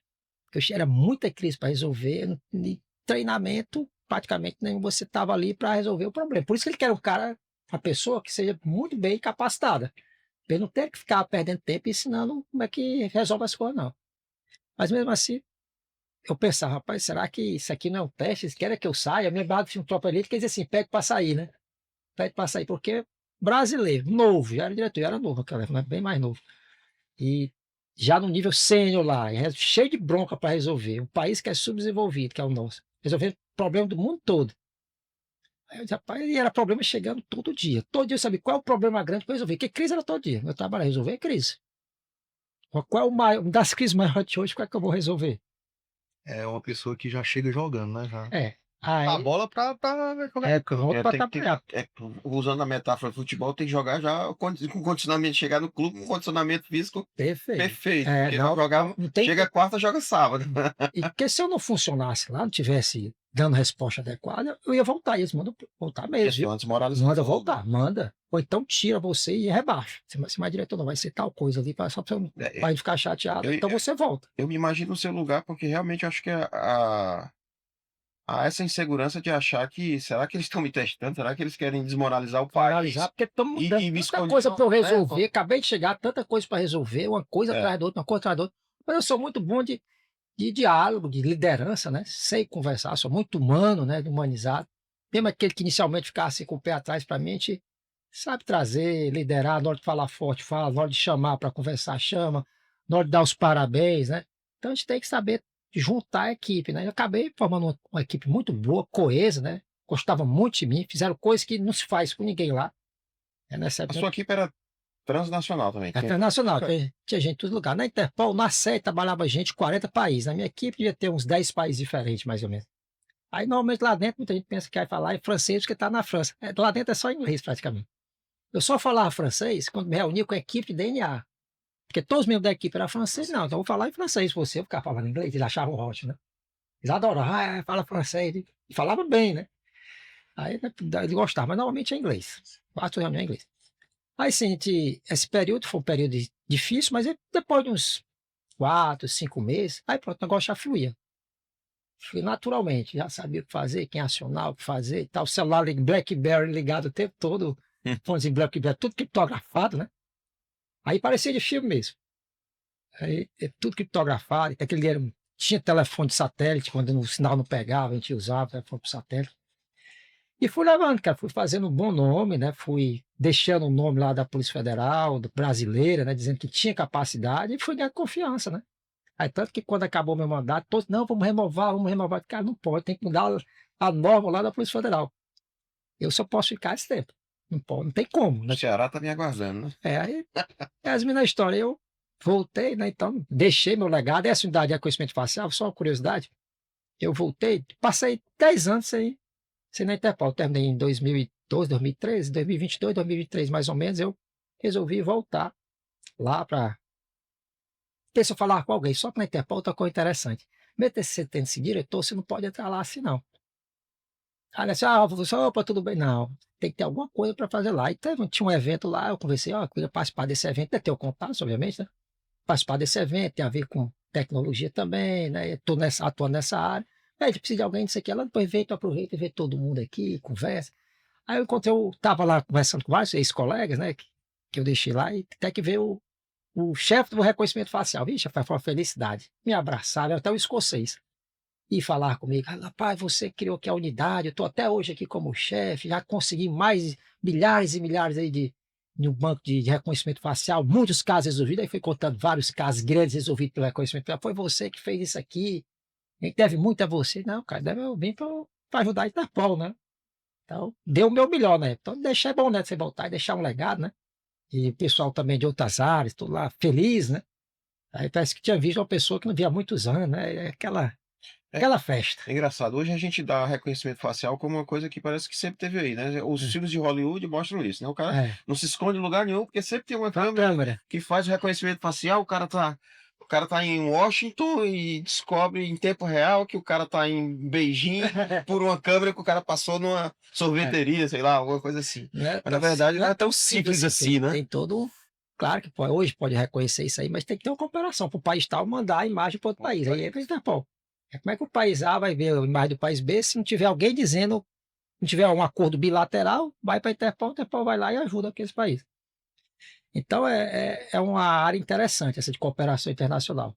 Porque era muita crise para resolver, e treinamento, praticamente nenhum, você estava ali para resolver o problema. Por isso que ele quer um cara, uma pessoa que seja muito bem capacitada. Ele não tem que ficar perdendo tempo ensinando como é que resolve as coisas, não. Mas mesmo assim, eu pensava, rapaz, será que isso aqui não é um teste? Eles querem que eu saia? Eu me lembrava do filme Tropa Elite, que diz assim, pede para sair, né? Pede para sair, porque brasileiro, novo, já era diretor, eu era novo naquela época, mas bem mais novo. E já no nível sênior lá, cheio de bronca para resolver. Um país que é subdesenvolvido, que é o nosso. Resolver problema do mundo todo. Aí eu disse, rapaz, e era problema chegando todo dia. Todo dia eu sabia qual é o problema grande para resolver. Porque crise era todo dia. Meu trabalho é resolver crise. Qual é o maior, das crises maiores de hoje, qual é que eu vou resolver? É uma pessoa que já chega jogando, né? Já. É. A Aí bola pra jogar no campo. pronto para Tem que trabalhar. usando a metáfora do futebol, tem que jogar já com condicionamento, chegar no clube com condicionamento físico Perfeito. perfeito. Porque Não, não tem. chega quarta, joga sábado. E porque se eu não funcionasse lá, não tivesse dando resposta adequada, eu ia voltar. E eles mandam voltar mesmo, viu? Questão desmoralizante. Manda voltar, manda. Ou então tira você e rebaixa. Se mais diretor não vai ser tal coisa ali, só para você não ficar chateado. Então você volta. Eu me imagino no seu lugar, porque realmente eu acho que há essa insegurança de achar que, será que eles estão me testando? Será que eles querem desmoralizar o país? Analisar, porque estamos E mudando me tanta esconder, coisa para eu né? resolver. Acabei de chegar, tanta coisa para resolver, uma coisa É. atrás da outra, uma coisa atrás da outra. Mas eu sou muito bom de diálogo, de liderança, né? Sei conversar, sou muito humano, né? Humanizado. Mesmo aquele que inicialmente ficasse com o pé atrás para mim, a gente sabe trazer, liderar, na hora de falar forte, fala, na hora de chamar para conversar, chama, na hora de dar os parabéns, né? Então a gente tem que saber juntar a equipe, né? Eu acabei formando uma equipe muito boa, coesa, né? Gostavam muito de mim, fizeram coisas que não se faz com ninguém lá. Nessa A época, sua equipe era transnacional também. é internacional, tinha gente em todo lugar. Na Interpol, na sede, trabalhava gente de 40 países. Na minha equipe devia ter uns 10 países diferentes, mais ou menos. Aí, normalmente, lá dentro, muita gente pensa que vai falar em francês porque está na França. Lá dentro é só inglês, praticamente. Eu só falava francês quando me reunia com a equipe de DNA. Porque todos os membros da equipe eram franceses. Não, então eu vou falar em francês com você. Eu ficava falando inglês, eles achavam ótimo, né? Eles adoravam, fala francês. E falava bem, né? Aí eles gostavam, mas normalmente é inglês. 4 reuniões em inglês. Aí, sim, esse período foi um período difícil, mas depois de uns 4, 5 meses, aí pronto, o negócio já fluía. fui naturalmente, já sabia o que fazer, quem acionar, o que fazer e tal. O celular BlackBerry ligado o tempo todo, fonezinho BlackBerry, tudo criptografado, né? Aí parecia de filme mesmo. Aí tudo criptografado, até aquele era, tinha telefone de satélite, quando o sinal não pegava, a gente usava telefone por satélite. E fui levando, cara, fui fazendo um bom nome, né? Fui deixando o nome lá da Polícia Federal, brasileira, né? Dizendo que tinha capacidade e fui ganhando confiança, né? Aí tanto que quando acabou meu mandato, todos, não, vamos renovar, vamos renovar. Cara, não pode, tem que mudar a norma lá da Polícia Federal. Eu só posso ficar esse tempo. Não pode, não tem como, O né? Ceará tá me aguardando, né? Aí, resumindo a história, eu voltei, né? Então, deixei meu legado. Essa unidade de reconhecimento facial, só uma curiosidade, eu voltei, passei 10 anos sem na Interpol. Eu terminei em 2012, 2013, 2022, 2023, mais ou menos, eu resolvi voltar lá para se eu falar com alguém, só que na Interpol outra coisa interessante. Mesmo você tendo esse diretor, você não pode entrar lá assim, não. Aí assim, você, opa, tudo bem? Não, tem que ter alguma coisa para fazer lá. E tinha um evento lá, eu conversei, ó, eu queria participar desse evento, ter o contato, obviamente, né? Participar desse evento, tem a ver com tecnologia também, né? Estou atuando nessa área. Aí a gente precisa de alguém disso aqui, ela depois vem, tu aproveita e vê todo mundo aqui, conversa. Aí eu encontrei, eu estava lá conversando com vários ex-colegas, né? Que eu deixei lá, e até que veio o chefe do reconhecimento facial. Vixe, foi uma felicidade. Me abraçaram, até o escocês. E falar comigo, rapaz, você criou aqui a unidade, eu estou até hoje aqui como chefe, já consegui mais milhares e milhares aí de um banco de reconhecimento facial, muitos casos resolvidos, aí foi contando vários casos grandes resolvidos pelo reconhecimento facial. Foi você que fez isso aqui, a gente deve muito a você. Não, cara, deve eu vim para ajudar a Interpol, né? Então, deu o meu melhor, né? Então, deixar é bom, né? Você voltar e deixar um legado, né? E o pessoal também de outras áreas, tudo lá feliz, né? Aí parece que tinha visto uma pessoa que não via há muitos anos, né? É É, aquela festa. é engraçado. Hoje a gente dá reconhecimento facial como uma coisa que parece que sempre teve aí, né? Os filmes de Hollywood mostram isso, né? O cara É, não se esconde em lugar nenhum, porque sempre tem uma com a câmera câmera. que faz o reconhecimento facial, o cara tá em Washington e descobre em tempo real que o cara tá em Beijing por uma câmera que o cara passou numa É, sorveteria, sei lá, alguma coisa assim. né? Mas na verdade não Não é é tão simples simples assim, assim, né? tem todo. Claro que hoje pode reconhecer isso aí, mas tem que ter uma cooperação para o país tal mandar a imagem para outro país. Aí entra a Interpol. Como é que o país A vai ver a imagem do país B se não tiver alguém dizendo, não tiver um acordo bilateral, vai para a Interpol vai lá e ajuda aqueles países. Então é uma área interessante essa de cooperação internacional.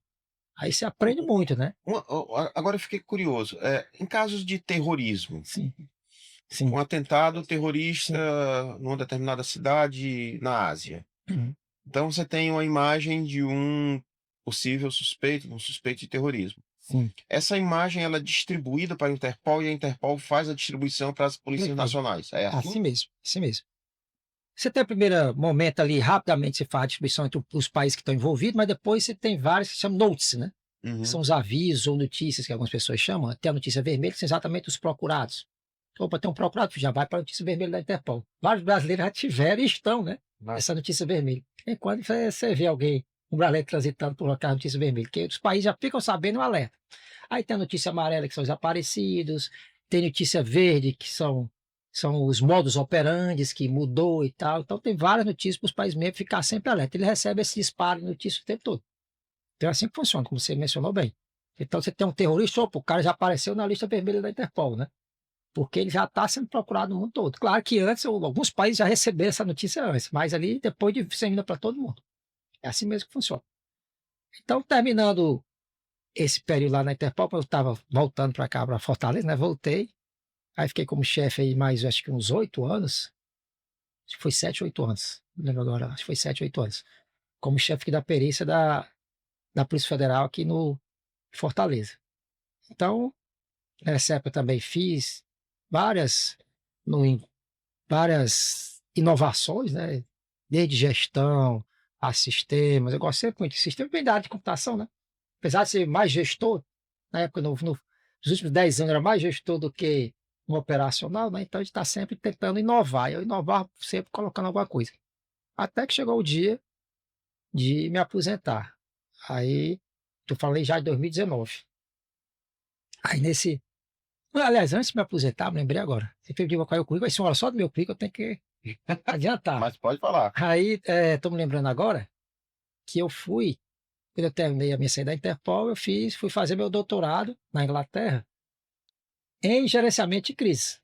Aí você aprende muito, né? Agora eu fiquei curioso. Em casos de terrorismo, Sim, sim, um atentado terrorista sim. numa determinada cidade na Ásia. Uhum. Então você tem uma imagem de um possível suspeito, um suspeito de terrorismo. Sim. Essa imagem ela é distribuída para a Interpol e a Interpol faz a distribuição para as polícias Perfeito. nacionais. É assim? Assim mesmo, assim mesmo. Você tem o primeiro momento ali, rapidamente você faz a distribuição entre os países que estão envolvidos, mas depois você tem vários que se chamam notes, né? Que Uhum. são os avisos ou notícias que algumas pessoas chamam. Tem a notícia vermelha, que são exatamente os procurados. Opa, tem um procurado, já vai para a notícia vermelha da Interpol. Vários brasileiros já tiveram e estão, né? Essa notícia vermelha. E quando você vê alguém, um brasileiro transitando por aquela notícia vermelha, que os países já ficam sabendo o alerta. Aí tem a notícia amarela, que são os desaparecidos, tem notícia verde, que são os modus operandes, que mudou e tal. Então tem várias notícias para os países mesmo ficar sempre alerta. Ele recebe esse disparo de notícias o tempo todo. Então é assim que funciona, como você mencionou bem. Então você tem um terrorista, opa, o cara já apareceu na lista vermelha da Interpol, né? Porque ele já está sendo procurado no mundo todo. Claro que antes, alguns países já receberam essa notícia antes, mas ali depois de ser ainda para todo mundo. É assim mesmo que funciona. Então, terminando esse período lá na Interpol, eu estava voltando para cá, para Fortaleza, né? Voltei. Aí fiquei como chefe aí mais, acho que uns 8 anos. Acho que foi 7, 8 anos. Não lembro agora, acho que foi 7, 8 anos. Como chefe aqui da perícia da Polícia Federal aqui no Fortaleza. Então, nessa época eu também fiz várias, no, várias inovações, né? Desde gestão a sistemas. Eu gosto sempre muito de sistema, bem da área de computação, né? Apesar de ser mais gestor, na época, nos últimos 10 anos, era mais gestor do que um operacional, né? Então a gente está sempre tentando inovar. Eu inovar sempre colocando alguma coisa. Até que chegou o dia de me aposentar. Aí, eu falei já em 2019. Aí nesse. Aliás, antes de me aposentar, me lembrei agora. Você pediu qual é o currículo, vai ser uma hora só do meu currículo, eu tenho que adiantar. Mas pode falar. Aí, estou me lembrando agora que quando eu terminei a minha saída da Interpol, fui fazer meu doutorado na Inglaterra, em gerenciamento de crise.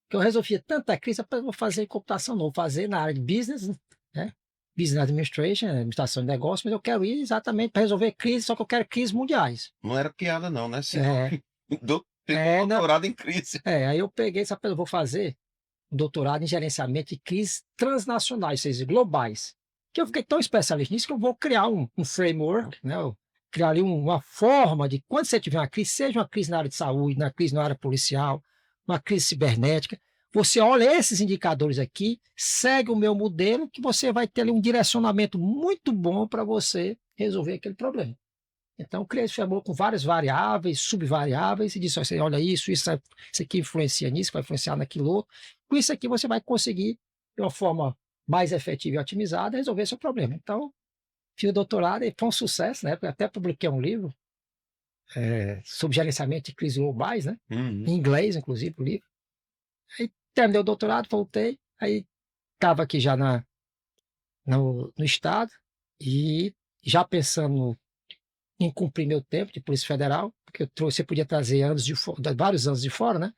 Que eu resolvia tanta crise, rapaz, eu vou fazer em computação, não vou fazer na área de business, né? Business Administration, administração de negócios, mas eu quero ir exatamente para resolver crise, só que eu quero crises mundiais. Não era piada não, né? É, Fez é, não, doutorado em crise. aí eu peguei, sabe, eu vou fazer um doutorado em gerenciamento de crises transnacionais, ou seja, globais. Que eu fiquei tão especialista nisso que eu vou criar um framework, né? Eu criar ali uma forma de, quando você tiver uma crise, seja uma crise na área de saúde, uma crise na área policial, uma crise cibernética, você olha esses indicadores aqui, segue o meu modelo, que você vai ter ali um direcionamento muito bom para você resolver aquele problema. Então, eu criei esse framework com várias variáveis, subvariáveis, e disse: "Ó, você olha isso aqui influencia nisso, vai influenciar naquilo outro. Com isso aqui, você vai conseguir, de uma forma mais efetiva e otimizada, resolver seu problema." Então, fiz o doutorado e foi um sucesso, né? Porque até publiquei um livro sobre gerenciamento de crises globais, né? Uhum. Em inglês, inclusive, o livro. Aí terminei o doutorado, voltei, aí estava aqui já no estado e já pensando em cumprir meu tempo de Polícia Federal, porque você podia trazer vários anos de fora, né?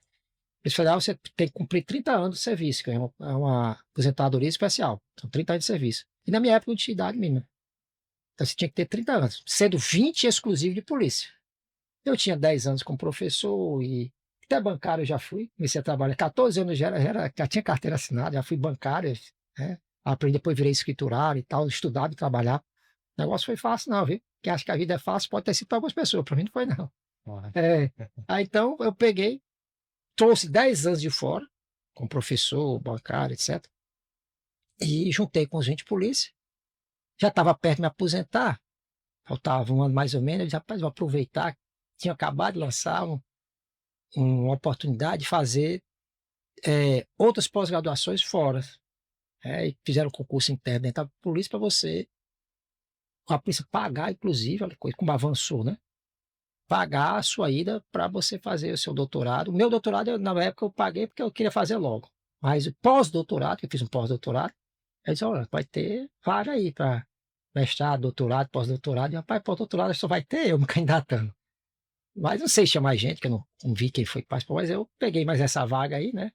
Polícia Federal você tem que cumprir 30 anos de serviço, que é uma aposentadoria especial. São 30 anos de serviço. E na minha época não tinha idade mínima. Então você tinha que ter 30 anos, sendo 20 exclusivo de polícia. Eu tinha 10 anos como professor e até bancário eu já fui. Comecei a trabalhar. 14 anos já tinha carteira assinada, já fui bancário, né? Aprendi, depois virei escriturário e tal, estudava e trabalhar. O negócio foi fácil, não, viu? Quem acha que a vida é fácil pode ter sido para algumas pessoas, para mim não foi, não. É, aí então eu peguei, trouxe 10 anos de fora, como professor, bancário, etc. E juntei com os 20 polícia. Já estava perto de me aposentar, faltava um ano mais ou menos. Eu disse: "Rapaz, vou aproveitar." Tinha acabado de lançar uma oportunidade de fazer outras pós-graduações fora. E fizeram um concurso interno dentro da polícia para você, a polícia pagar, inclusive, olha como avançou, né? Pagar a sua ida para você fazer o seu doutorado. O meu doutorado, na época, eu paguei porque eu queria fazer logo. Mas o pós-doutorado, que eu fiz um pós-doutorado, eu disse: "Olha, vai ter vaga aí para mestrado, doutorado, pós-doutorado." E, rapaz, pós-doutorado só vai ter eu me candidatando. Mas não sei se tinha mais gente, que eu não vi quem foi que participou, mas eu peguei mais essa vaga aí, né?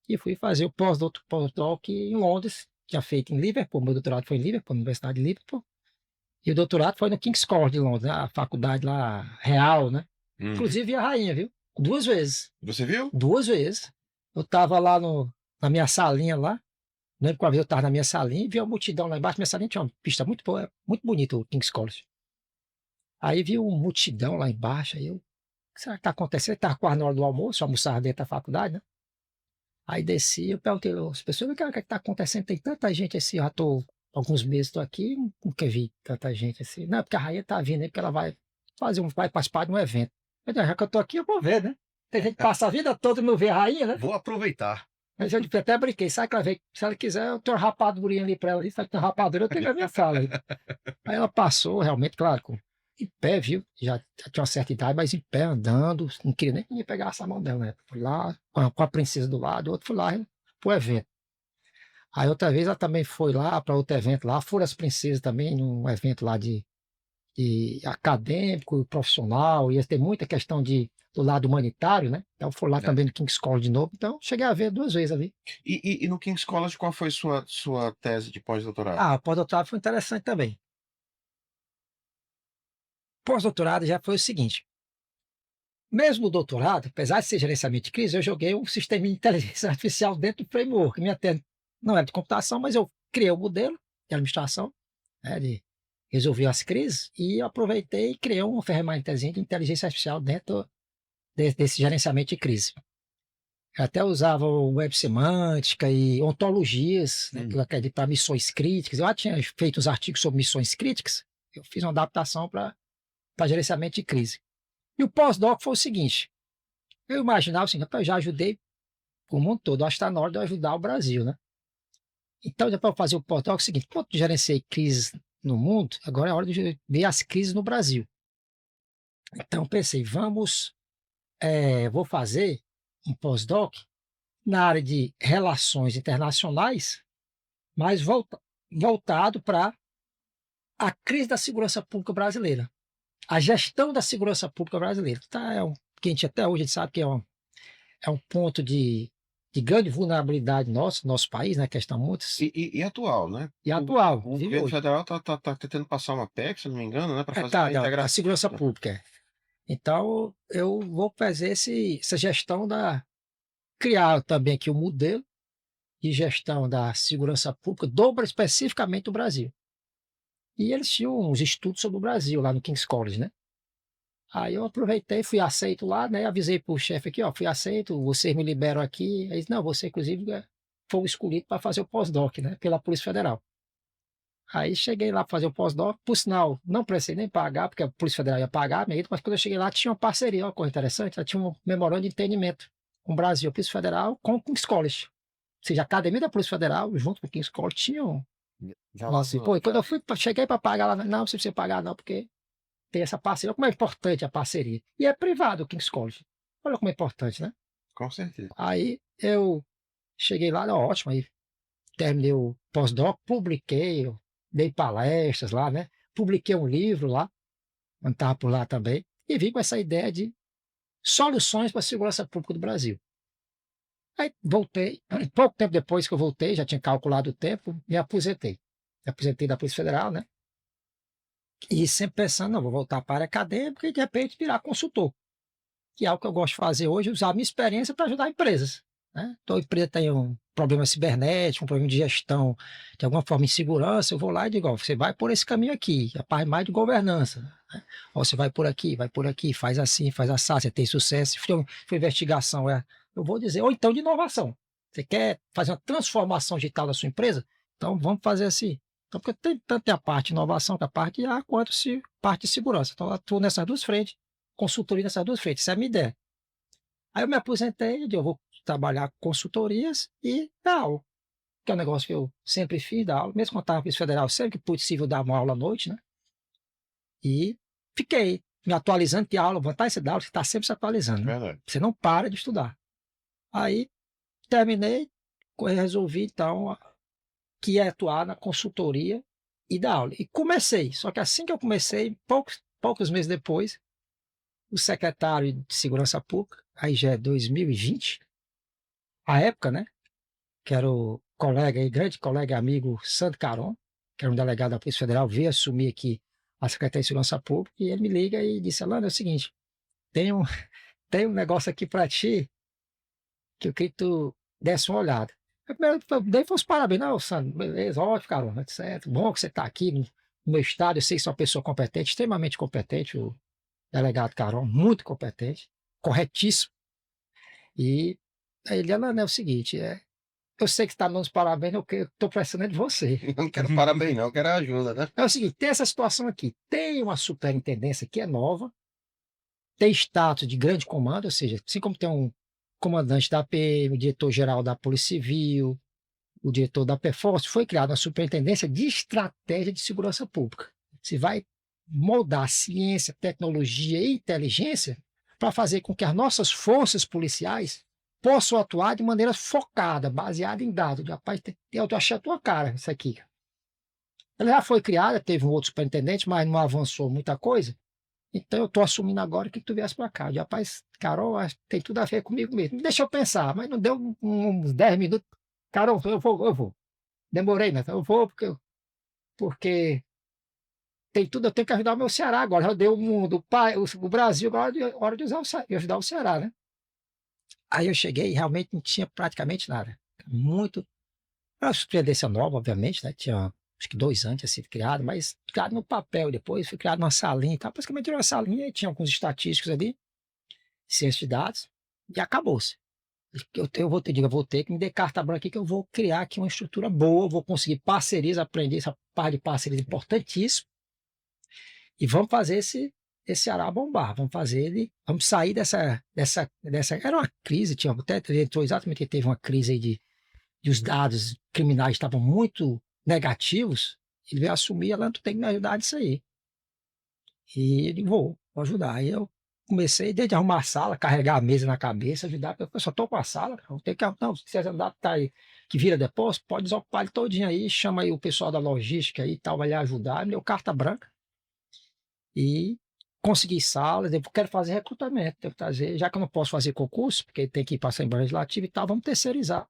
E fui fazer o pós-doc em Londres, tinha feito em Liverpool. Meu doutorado foi em Liverpool, na Universidade de Liverpool. E o doutorado foi no King's College de Londres, né? A faculdade lá real, né? Uhum. Inclusive a rainha, viu? 2 vezes. Você viu? 2 vezes. Eu estava lá na minha salinha lá. Lembro que uma vez eu estava na minha salinha e vi uma multidão lá embaixo. Minha salinha tinha uma pista muito boa, muito bonita, o King's College. Aí vi uma multidão lá embaixo. Aí eu: "O que será que está acontecendo?" Estava quase na hora do almoço, eu almoçava dentro da faculdade, né? Aí desci, eu perguntei às pessoas: "O que é que está acontecendo? Tem tanta gente assim." Eu já estou alguns meses, estou aqui, nunca vi tanta gente assim. "Não, porque a rainha está vindo aí, porque ela vai participar de um evento." Eu disse: "Já que eu estou aqui, eu vou ver, né?" Tem gente que passa a vida toda e não vê a rainha, né? Vou aproveitar. Mas eu até brinquei: "Sabe que ela veio, se ela quiser, eu tenho uma rapadurinha ali para ela, ali, sabe que tem uma rapadura, eu tenho na minha sala." Aí ela passou, realmente, claro, em pé, viu? Já tinha uma certa idade, mas em pé, andando, não queria nem que ninguém pegasse a mão dela, né? Fui lá, com a princesa do lado, o outro fui lá pro evento. Aí outra vez ela também foi lá para outro evento lá, foram as princesas também, num evento lá de acadêmico, profissional, ia ter muita questão do lado humanitário, né? Então foi lá É. também no King's College de novo, então cheguei a ver 2 vezes ali. E no King's College, qual foi sua tese de pós-doutorado? Ah, o pós-doutorado foi interessante também. Pós-doutorado já foi o seguinte: mesmo o doutorado, apesar de ser gerenciamento de crise, eu joguei um sistema de inteligência artificial dentro do framework. Minha tese não era de computação, mas eu criei o modelo de administração, né, de resolver as crises, e eu aproveitei e criei uma ferramentazinha de inteligência artificial dentro desse gerenciamento de crise. Eu até usava o web semântica e ontologias, né, que eu acredito para missões críticas. Eu já tinha feito os artigos sobre missões críticas, eu fiz uma adaptação para gerenciamento de crise. E o pós-doc foi o seguinte: eu imaginava assim: "Rapaz, eu já ajudei o mundo todo, acho que está na hora de eu ajudar o Brasil, né?" Então, para eu fazer o pós-doc, é o seguinte: quando eu gerenciei crises no mundo, agora é hora de ver as crises no Brasil. Então, pensei, vou fazer um pós-doc na área de relações internacionais, mas voltado para a crise da segurança pública brasileira, a gestão da segurança pública brasileira. Tá, que a gente até hoje a gente sabe que é um ponto de grande vulnerabilidade nosso país, né, questão muitas, E atual, né? e O, atual, o vive governo hoje. federal tá tentando passar uma PEC, se eu não me engano, né? Para fazer Tá, a da integração. segurança pública. Então, eu vou fazer essa gestão criar também aqui o modelo de gestão da segurança pública especificamente do Brasil. E eles tinham uns estudos sobre o Brasil lá no King's College, né? Aí eu aproveitei, fui aceito lá, né? Avisei pro chefe aqui, ó, fui aceito, vocês me liberam aqui. Aí, não, você inclusive foi o escolhido para fazer o pós-doc, né? Pela Polícia Federal. Aí cheguei lá para fazer o pós-doc, por sinal, não precisei nem pagar, porque a Polícia Federal ia pagar, mas quando eu cheguei lá tinha uma parceria, uma coisa interessante, ela tinha um memorando de entendimento com o Brasil, a Polícia Federal, com o King's College. Ou seja, a Academia da Polícia Federal, junto com o King's College, tinham Já um lá assim. Pô, e quando eu cheguei para pagar lá, não precisa pagar não, porque tem essa parceria. Como é importante a parceria. E é privado o King's College. Olha como é importante, né? com certeza. Aí eu cheguei lá, ótimo, aí terminei o pós-doc, publiquei, eu dei palestras lá, né? Publiquei um livro lá, quando estava por lá também, e vim com essa ideia de soluções para a segurança pública do Brasil. Aí voltei, pouco tempo depois que eu voltei, já tinha calculado o tempo, me aposentei. Me aposentei da Polícia Federal, né? E sempre pensando, não, vou voltar para a área acadêmica e de repente virar consultor, que é o que eu gosto de fazer hoje, usar a minha experiência para ajudar empresas, né? Então, a empresa tem um problema cibernético, um problema de gestão, de alguma forma, insegurança, eu vou lá e digo, ó, você vai por esse caminho aqui, a parte mais de governança, né? Ó, você vai por aqui, faz assim, faz assado, você tem sucesso, foi investigação, eu vou dizer, ou então de inovação. Você quer fazer uma transformação digital da sua empresa? Então, vamos fazer assim. Então, porque tem tanto a parte de inovação, que a parte de A, quanto parte de segurança. Então, eu atuo nessas duas frentes, consultoria nessas duas frentes, essa é a minha ideia. Aí eu me aposentei, eu vou trabalhar com consultorias e dar aula, que é um negócio que eu sempre fiz, dar aula, mesmo quando estava na Polícia Federal, sempre que possível dar uma aula à noite, né? E fiquei me atualizando de aula, vantagem de dar aula, você está sempre se atualizando, né? Verdade. Você não para de estudar. Aí terminei, resolvi então que é atuar na consultoria e dar aula. E comecei, só que assim que eu comecei, poucos meses depois, o secretário de Segurança Pública, aí já é 2020, a época, né, que era o colega, grande colega e amigo Sandro Caron, que era um delegado da Polícia Federal, veio assumir aqui a Secretaria de Segurança Pública, e ele me liga e disse, Alano, é o seguinte, tem um, tem um negócio aqui para ti, que eu queria que tu desse uma olhada. Eu primeiro dei os parabéns, não, Sandro, beleza, ótimo, Caron, certo, bom que você está aqui no meu estado, eu sei que você é uma pessoa competente, extremamente competente, o delegado Caron, muito competente, corretíssimo. E aí ele, Alan, é o seguinte, eu sei que você está dando os parabéns, eu estou precisando de você. Eu não quero parabéns, não, eu quero ajuda, né? É o seguinte, tem essa situação aqui, tem uma superintendência que é nova, tem status de grande comando, ou seja, assim como tem um comandante da PM, o diretor-geral da Polícia Civil, o diretor da Perforce, foi criada uma superintendência de estratégia de segurança pública. Você vai moldar ciência, tecnologia e inteligência para fazer com que as nossas forças policiais possam atuar de maneira focada, baseada em dados. Rapaz, eu achei a tua cara isso aqui. Ela já foi criada, teve um outro superintendente, mas não avançou muita coisa. Então eu estou assumindo agora que tu viesse para cá. Eu, rapaz, Carol, tem tudo a ver comigo mesmo. Deixa eu pensar, mas não deu uns 10 minutos. Carol, eu vou. Demorei, né? Eu vou porque tem tudo, eu tenho que ajudar o meu Ceará agora. Já deu o mundo, o Brasil, agora é hora de ajudar o Ceará, né? Aí eu cheguei e realmente não tinha praticamente nada. Muito. Era uma surpreendência nova, obviamente, né? Tinha acho que 2 anos tinha sido criado, mas criado no papel depois, foi criado numa salinha e tal. Basicamente era uma salinha e tinha alguns estatísticos ali, ciência de dados, e acabou-se. Eu vou ter que me dar carta branca aqui que eu vou criar aqui uma estrutura boa, vou conseguir parcerias, aprender essa parte de parcerias importantíssima, e vamos fazer esse Ará bombar, vamos fazer ele, vamos sair dessa. Era uma crise, tinha até entrou exatamente que teve uma crise aí de os dados criminais estavam muito negativos, ele veio assumir, ela tu tem que me ajudar nisso aí. E ele, vou ajudar. Aí eu comecei desde arrumar a sala, carregar a mesa na cabeça, ajudar, eu só estou com a sala, eu tenho que, não, se quiser andar, tá aí, que vira depósito, pode desocupar ele todinho aí, chama aí o pessoal da logística aí e tal, vai lhe ajudar, me deu carta branca. E conseguir salas, eu quero fazer recrutamento, tenho que trazer, já que eu não posso fazer concurso, porque tem que ir para a Assembleia Legislativa e tal, vamos terceirizar.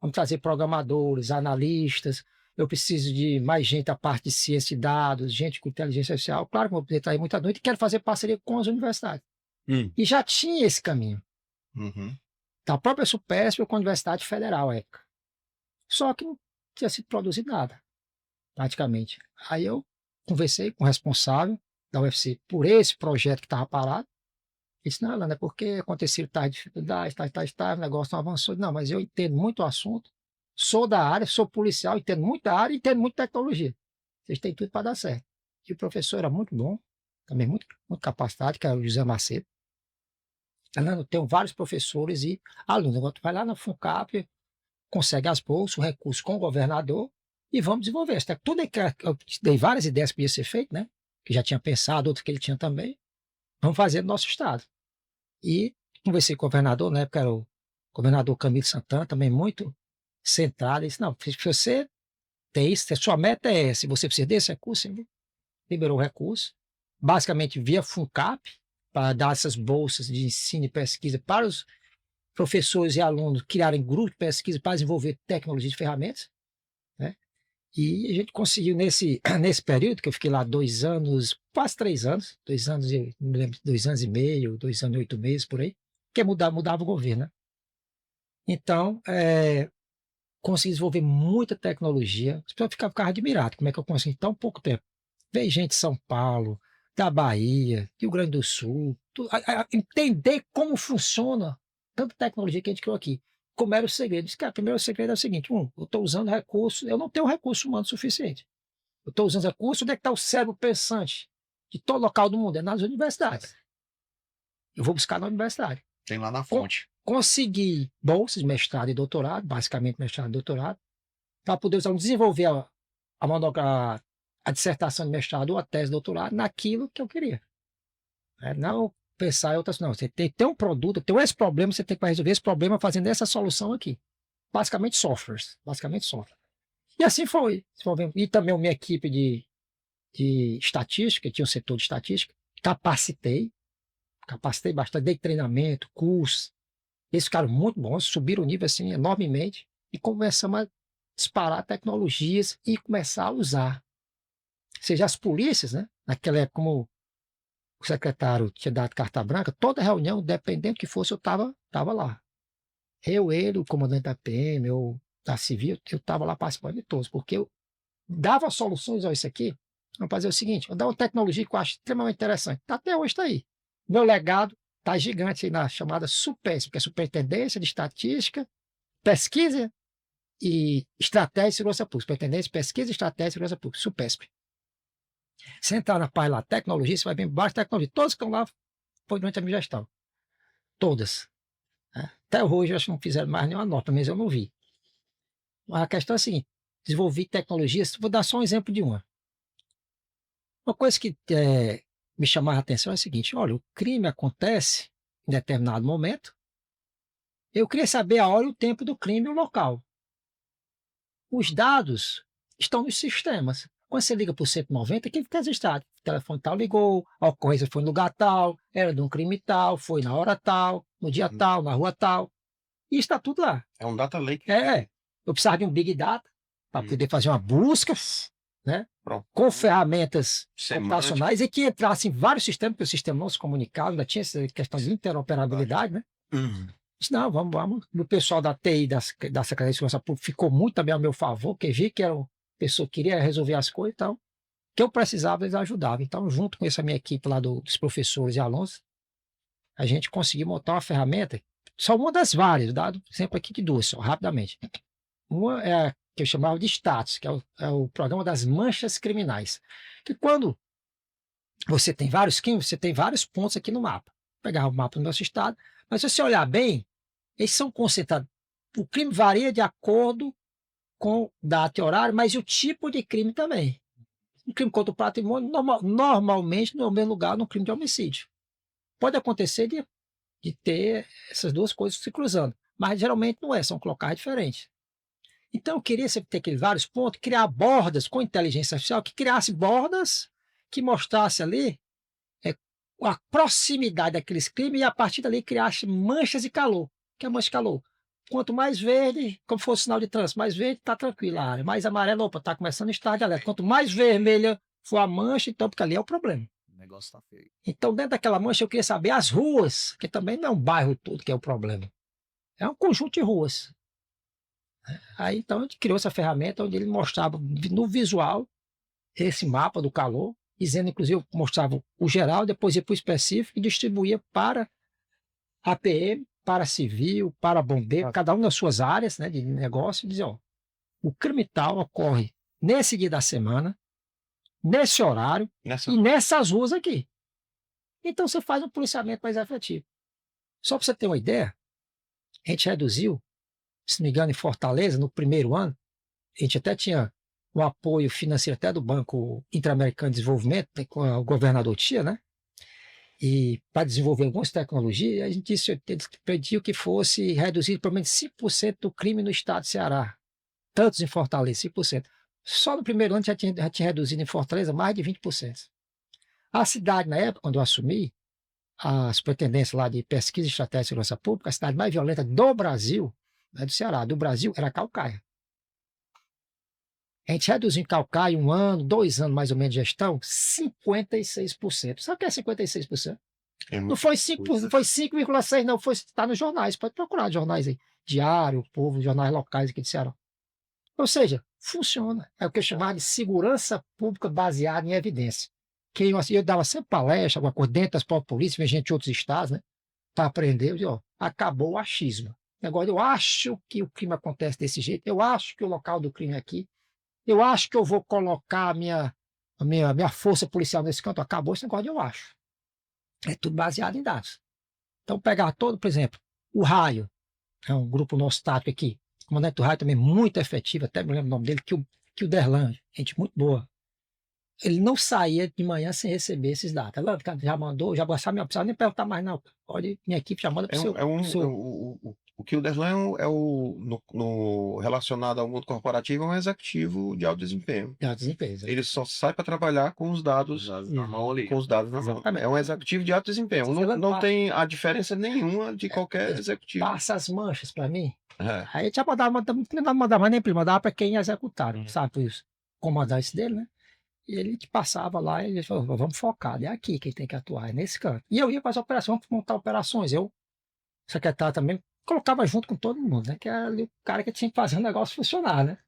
Vamos trazer programadores, analistas, eu preciso de mais gente da parte de ciência de dados, gente com inteligência artificial. Claro que eu vou poder trazer muita noite e quero fazer parceria com as universidades. E já tinha esse caminho, Uhum. da própria Supesp com a Universidade Federal, à época. Só que não tinha sido produzido nada, praticamente. Aí eu conversei com o responsável da UFC por esse projeto que estava parado. Ele disse, não, Alana, é porque aconteceram tais dificuldades, tais, o negócio não avançou. Não, mas eu entendo muito o assunto, sou da área, sou policial, entendo muito da área e entendo muito tecnologia. Vocês têm tudo para dar certo. E o professor era muito bom, também muito capacitado, que era o José Macedo. Alana, eu tenho vários professores e alunos. Agora tu vai lá na FUNCAP, consegue as bolsas, o recurso com o governador e vamos desenvolver. Isso. Tudo é que eu te dei várias ideias que podia ser feito, né? Que já tinha pensado, outras que ele tinha também. Vamos fazer no nosso estado. E conversei com o governador, na época era o governador Camilo Santana, também muito centrado. Ele disse, não, se você tem isso, se a sua meta é essa, se você precisa desse recurso, ele liberou o recurso, basicamente via FUNCAP, para dar essas bolsas de ensino e pesquisa para os professores e alunos criarem grupos de pesquisa para desenvolver tecnologia de ferramentas, né? E a gente conseguiu nesse período, que eu fiquei lá 2 anos, quase 3 anos, 2 anos, não me lembro, 2 anos e meio, 2 anos e 8 meses, por aí, porque mudava o governo, né? Então, consegui desenvolver muita tecnologia, as pessoas ficavam admiradas, como é que eu consegui em tão pouco tempo. Veio gente de São Paulo, da Bahia, Rio Grande do Sul, entender como funciona tanta tecnologia que a gente criou aqui. Como era o segredo? Disse, cara, primeiro o segredo é o seguinte, eu estou usando recursos, eu não tenho recurso humano suficiente. Eu estou usando recursos, onde é que está o cérebro pensante de todo local do mundo? É nas universidades. Eu vou buscar na universidade. Tem lá na fonte. Consegui bolsas de mestrado e doutorado, basicamente mestrado e doutorado, para poder desenvolver a dissertação de mestrado ou a tese de doutorado naquilo que eu queria. Não pensar em outras, não. Você tem um produto, tem esse problema, você tem que resolver esse problema fazendo essa solução aqui. Basicamente softwares. Basicamente software. E assim foi. E também a minha equipe de estatística, tinha um setor de estatística, capacitei bastante, dei treinamento, curso. Eles ficaram muito bons, subiram o nível assim enormemente e começamos a disparar tecnologias e começar a usar. Ou seja, as polícias, né? Naquela época, como o secretário tinha dado carta branca, toda reunião, dependendo do que fosse, eu estava lá. Ele, o comandante da PM, ou da Civil, eu estava lá participando de todos, porque eu dava soluções a isso aqui. Vamos fazer o seguinte, vou dar uma tecnologia que eu acho extremamente interessante. Até hoje está aí. Meu legado está gigante aí na chamada SUPESP, que é Superintendência de Estatística, Pesquisa e Estratégia e Segurança Pública. Superintendência, Pesquisa, Estratégia e Segurança Pública, SUPESP. Se entrar na página lá, tecnologia, você vai ver várias tecnologias. Todas que estão lá foi durante a minha gestão. Todas. Né? Até hoje, eu acho que não fizeram mais nenhuma nota, mas eu não vi. A questão é a seguinte, desenvolvi tecnologias, vou dar só um exemplo de uma. Uma coisa que me chamava a atenção é o seguinte, olha, o crime acontece em determinado momento, eu queria saber a hora e o tempo do crime e o local. Os dados estão nos sistemas. Quando você liga para o 190, quem fica registrado? O telefone tal ligou, a ocorrência foi no lugar tal, era de um crime tal, foi na hora tal, no dia tal, na rua tal. E está tudo lá. É um data lake. Eu precisava de um Big Data para poder fazer uma busca, né? Com ferramentas computacionais e que entrasse em vários sistemas, porque o sistema não se comunicava, ainda tinha essa questão de interoperabilidade, né? Disse, não, vamos. O pessoal da TI, da Secretaria de Segurança Pública, ficou muito também ao meu favor, porque vi que era uma pessoa que queria resolver as coisas e tal. Que eu precisava, eles ajudavam. Então, junto com essa minha equipe lá dos professores e alunos, a gente conseguiu montar uma ferramenta, só uma das várias, dado exemplo aqui de duas, só, rapidamente. Uma é a que eu chamava de status, que é o programa das manchas criminais. Que quando você tem vários crimes, você tem vários pontos aqui no mapa. Vou pegar o mapa do nosso estado, mas se você olhar bem, eles são concentrados. O crime varia de acordo com data e horário, mas o tipo de crime também. Um crime contra o patrimônio, normalmente no mesmo lugar, no crime de homicídio. Pode acontecer de ter essas duas coisas se cruzando, mas geralmente não é, são locais diferentes. Então eu queria sempre ter aqueles vários pontos, criar bordas com inteligência artificial, que criasse bordas que mostrasse ali a proximidade daqueles crimes e a partir dali criar manchas de calor. O que é mancha de calor? Quanto mais verde, como fosse sinal de trânsito, mais verde, está tranquila a área. Mais amarelo, opa, está começando a estar de alerta. Quanto mais vermelha for a mancha, então, porque ali é o problema. O negócio tá feio. Então, dentro daquela mancha, eu queria saber as ruas, que também não é um bairro todo que é o problema. É um conjunto de ruas. Aí, então, a gente criou essa ferramenta onde ele mostrava no visual esse mapa do calor, dizendo, inclusive, mostrava o geral, depois ia para o específico e distribuía para a PM, para civil, para bombeiro, cada um nas suas áreas, né, de negócio, e dizia, ó, o crime tal ocorre nesse dia da semana, nesse horário Nessa... e nessas ruas aqui. Então você faz um policiamento mais efetivo. Só para você ter uma ideia, a gente reduziu, se não me engano, em Fortaleza, no primeiro ano, a gente até tinha um apoio financeiro até do Banco Interamericano de Desenvolvimento, com o governador tinha, né? E para desenvolver algumas tecnologias, a gente disse, eles pediu que fosse reduzido pelo menos 5% do crime no estado de Ceará. Tantos em Fortaleza, 5%. Só no primeiro ano já tinha reduzido em Fortaleza mais de 20%. A cidade, na época, quando eu assumi, a superintendência lá de pesquisa e estratégia de segurança pública, a cidade mais violenta do Brasil, não é do Ceará, do Brasil, era Calcaia. A gente reduziu em Calcaia 1 ano, 2 anos mais ou menos de gestão, 56%. Sabe o que é 56%? Não foi 5%, não foi 5,6%, não, está nos jornais, pode procurar jornais aí, Diário, Povo, jornais locais aqui de Ceará. Ou seja, funciona. É o que eu chamava de segurança pública baseada em evidência. Que eu dava sempre palestra, alguma coisa dentro das próprias polícias, vinha gente de outros estados, né? Para aprender, eu digo, ó, acabou o achismo. Agora, eu acho que o crime acontece desse jeito, eu acho que o local do crime é aqui, eu acho que eu vou colocar a minha força policial nesse canto, acabou esse negócio de eu acho. É tudo baseado em dados. Então, pegar todo, por exemplo, o Raio, é um grupo nosso tático aqui, o comandante do Raio também muito efetivo, até me lembro o nome dele, que o Derlan, gente muito boa. Ele não saía de manhã sem receber esses dados. Ela já mandou, já gostava, não precisava nem perguntar mais, não. Pode, minha equipe já manda para o seu. O que o Deslan no relacionado ao mundo corporativo é um executivo de alto desempenho. De alto desempenho. Ele só sai para trabalhar com os dados Na mão ali. com os dados na mão. Exatamente. É um executivo de alto desempenho. Não tem a diferença nenhuma de qualquer executivo. Passa as manchas para mim. É. Aí ele já não mandava mais nem para ele, mandava para quem executaram, sabe? Os comandantes dele, né? E ele te passava lá e ele falou, vamos focar, é aqui que tem que atuar, é nesse canto. E eu ia para as operações, vamos montar operações. Eu, secretário também, colocava junto com todo mundo, né? Que era ali o cara que tinha que fazer o negócio funcionar, né?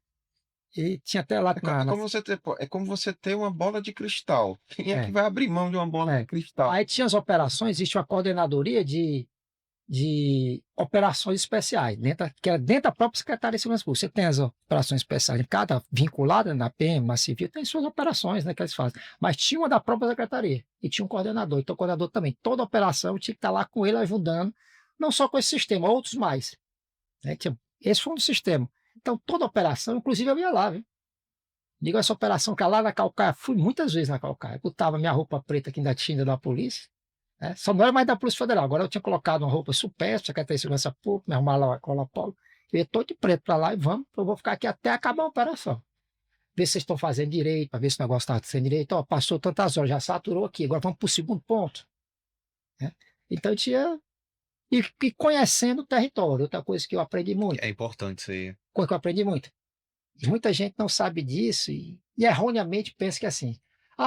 E tinha até lá... É como você ter uma bola de cristal. Quem é que vai abrir mão de uma bola de cristal? Aí tinha as operações, existe uma coordenadoria de operações especiais, que era dentro da própria Secretaria de Segurança Pública. Você tem as operações especiais, em cada vinculada na PM, na Civil, tem suas operações, né, que eles fazem. Mas tinha uma da própria Secretaria e tinha um coordenador. Então, o coordenador também, toda operação tinha que estar lá com ele ajudando, não só com esse sistema, outros mais. Né? Esse foi um sistema. Então, toda operação, inclusive eu ia lá, viu? Digo essa operação que lá na Calcaia, fui muitas vezes na Calcaia, botava minha roupa preta que ainda tinha da polícia, né? Só não era mais da Polícia Federal, agora eu tinha colocado uma roupa supérflua, Secretaria de Segurança Pública, me arrumar lá a cola polo, eu ia todo de preto para lá e eu vou ficar aqui até acabar a operação. Ver se vocês estão fazendo direito, para ver se o negócio está sendo direito. Ó, passou tantas horas, já saturou aqui, agora vamos para o segundo ponto. Né? Então eu tinha... E conhecendo o território, outra coisa que eu aprendi muito. É importante isso aí. Coisa que eu aprendi muito. Muita gente não sabe disso e erroneamente pensa que é assim,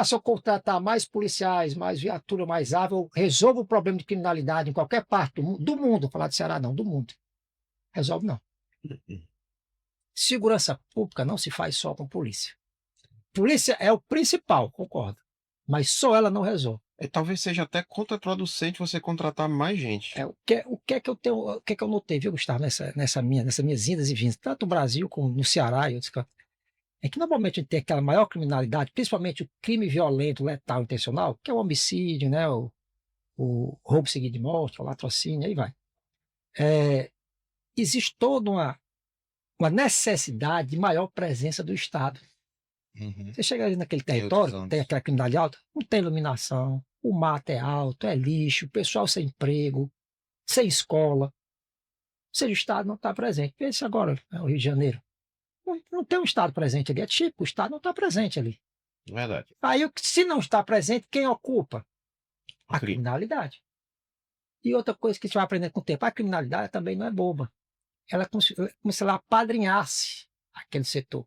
se eu contratar mais policiais, mais viatura, mais árvore, eu resolvo o problema de criminalidade em qualquer parte do mundo, vou falar de Ceará não, do mundo. Resolve não. Segurança pública não se faz só com polícia. Polícia é o principal, concordo, mas só ela não resolve. Talvez seja até contraproducente você contratar mais gente. O que é que eu tenho, o que é que eu notei, viu, Gustavo, nessas minhas indas e vindas, tanto no Brasil como no Ceará e outros cantos, é que normalmente a gente tem aquela maior criminalidade, principalmente o crime violento, letal, intencional, que é o homicídio, né, o roubo seguido de morte, o latrocínio, aí vai. Existe toda uma necessidade de maior presença do Estado. Uhum. Você chega ali naquele território, tem aquela criminalidade alta, não tem iluminação, o mato é alto, é lixo, o pessoal sem emprego, sem escola. Ou seja, o Estado não está presente. Pense agora, o Rio de Janeiro. Não tem um Estado presente ali, é tipo, o Estado não está presente ali. Verdade. Aí, se não está presente, quem ocupa? A criminalidade. E outra coisa que a gente vai aprender com o tempo, a criminalidade também não é boba. Ela é como se ela apadrinhasse aquele setor.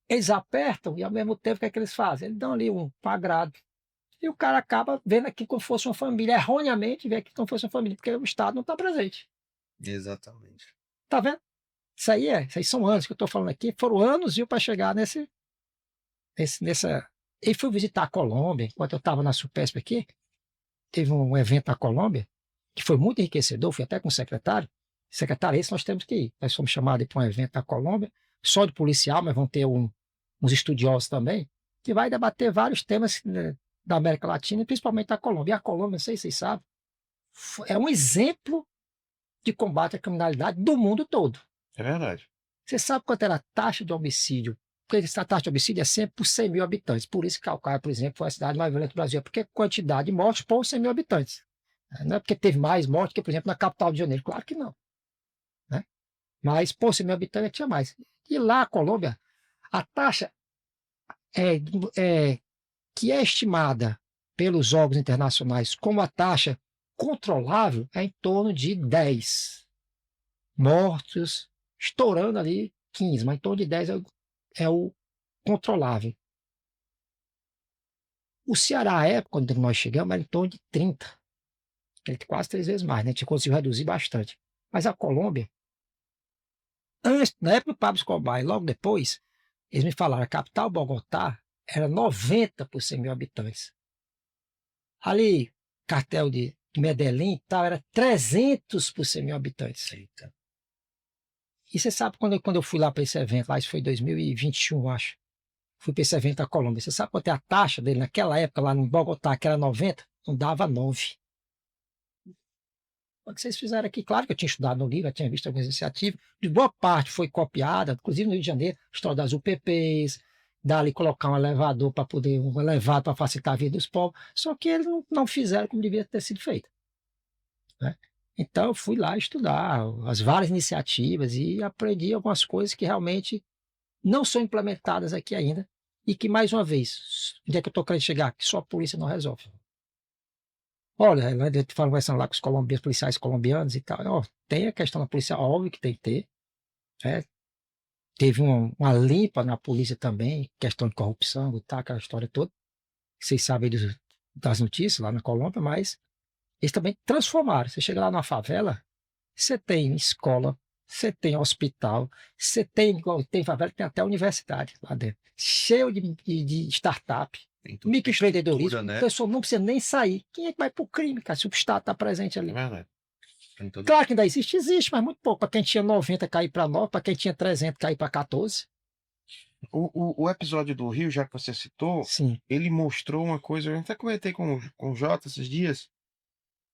Eles apertam e, ao mesmo tempo, o que é que eles fazem? Eles dão ali um agrado. E o cara acaba vendo aqui como fosse uma família, erroneamente vê aqui como fosse uma família, porque o Estado não está presente. Exatamente. Tá vendo? Isso aí são anos que eu estou falando aqui, foram anos, viu, para chegar nessa. E fui visitar a Colômbia, enquanto eu estava na Supesp aqui, teve um evento na Colômbia, que foi muito enriquecedor, fui até com o secretário. Secretário, esse nós temos que ir. Nós fomos chamados para um evento na Colômbia, só de policial, mas vão ter uns estudiosos também, que vai debater vários temas, né, da América Latina, e principalmente da Colômbia. E a Colômbia, não sei se vocês sabem, é um exemplo de combate à criminalidade do mundo todo. É verdade. Você sabe quanto era a taxa de homicídio? Porque a taxa de homicídio é sempre por 100 mil habitantes. Por isso que Calcaia, por exemplo, foi a cidade mais violenta do Brasil. É porque a quantidade de mortes por 100 mil habitantes. Não é porque teve mais mortes que, por exemplo, na capital de Janeiro. Claro que não. Né? Mas por 100 mil habitantes tinha mais. E lá, a Colômbia, a taxa que é estimada pelos órgãos internacionais como a taxa controlável é em torno de 10 mortos, estourando ali 15, mas em torno de 10 é o controlável. O Ceará, à época, quando nós chegamos, era em torno de 30. Quase 3 vezes mais, né? A gente conseguiu reduzir bastante. Mas a Colômbia, na época do Pablo Escobar e logo depois, eles me falaram, a capital, Bogotá, era 90 por 100 mil habitantes. Ali, cartel de Medellín e tal, era 300 por 100 mil habitantes. Eita. E você sabe, quando eu fui lá para esse evento, lá isso foi em 2021, acho. Fui para esse evento da Colômbia. Você sabe quanto é a taxa dele naquela época, lá no Bogotá, que era 90? Não dava 9. O que vocês fizeram aqui? Claro que eu tinha estudado no livro, eu tinha visto algumas iniciativas. De boa parte foi copiada, inclusive no Rio de Janeiro, a história das UPPs, dali colocar um elevador para poder, um elevado para facilitar a vida dos povos. Só que eles não fizeram como devia ter sido feito. Né? Então eu fui lá estudar as várias iniciativas e aprendi algumas coisas que realmente não são implementadas aqui ainda e que, mais uma vez, onde é que eu estou querendo chegar? Que só a polícia não resolve. Olha, eu estou conversando lá com os policiais colombianos e tal. Ó, tem a questão da polícia, óbvio que tem que ter. Né? Teve uma limpa na polícia também, questão de corrupção e tal, aquela história toda. Vocês sabem das notícias lá na Colômbia, mas eles também transformaram. Você chega lá na favela, você tem escola, você tem hospital, você tem favela que tem até universidade lá dentro, cheio de startup, microempreendedorismo, né? a pessoa não precisa nem sair. Quem é que vai pro crime, cara, se o Estado está presente ali? É verdade. Claro que ainda existe, mas muito pouco. Para quem tinha 90 cair para 9, para quem tinha 300 cair para 14. O episódio do Rio, já que você citou, Sim. ele mostrou uma coisa, eu até comentei com o Jota esses dias,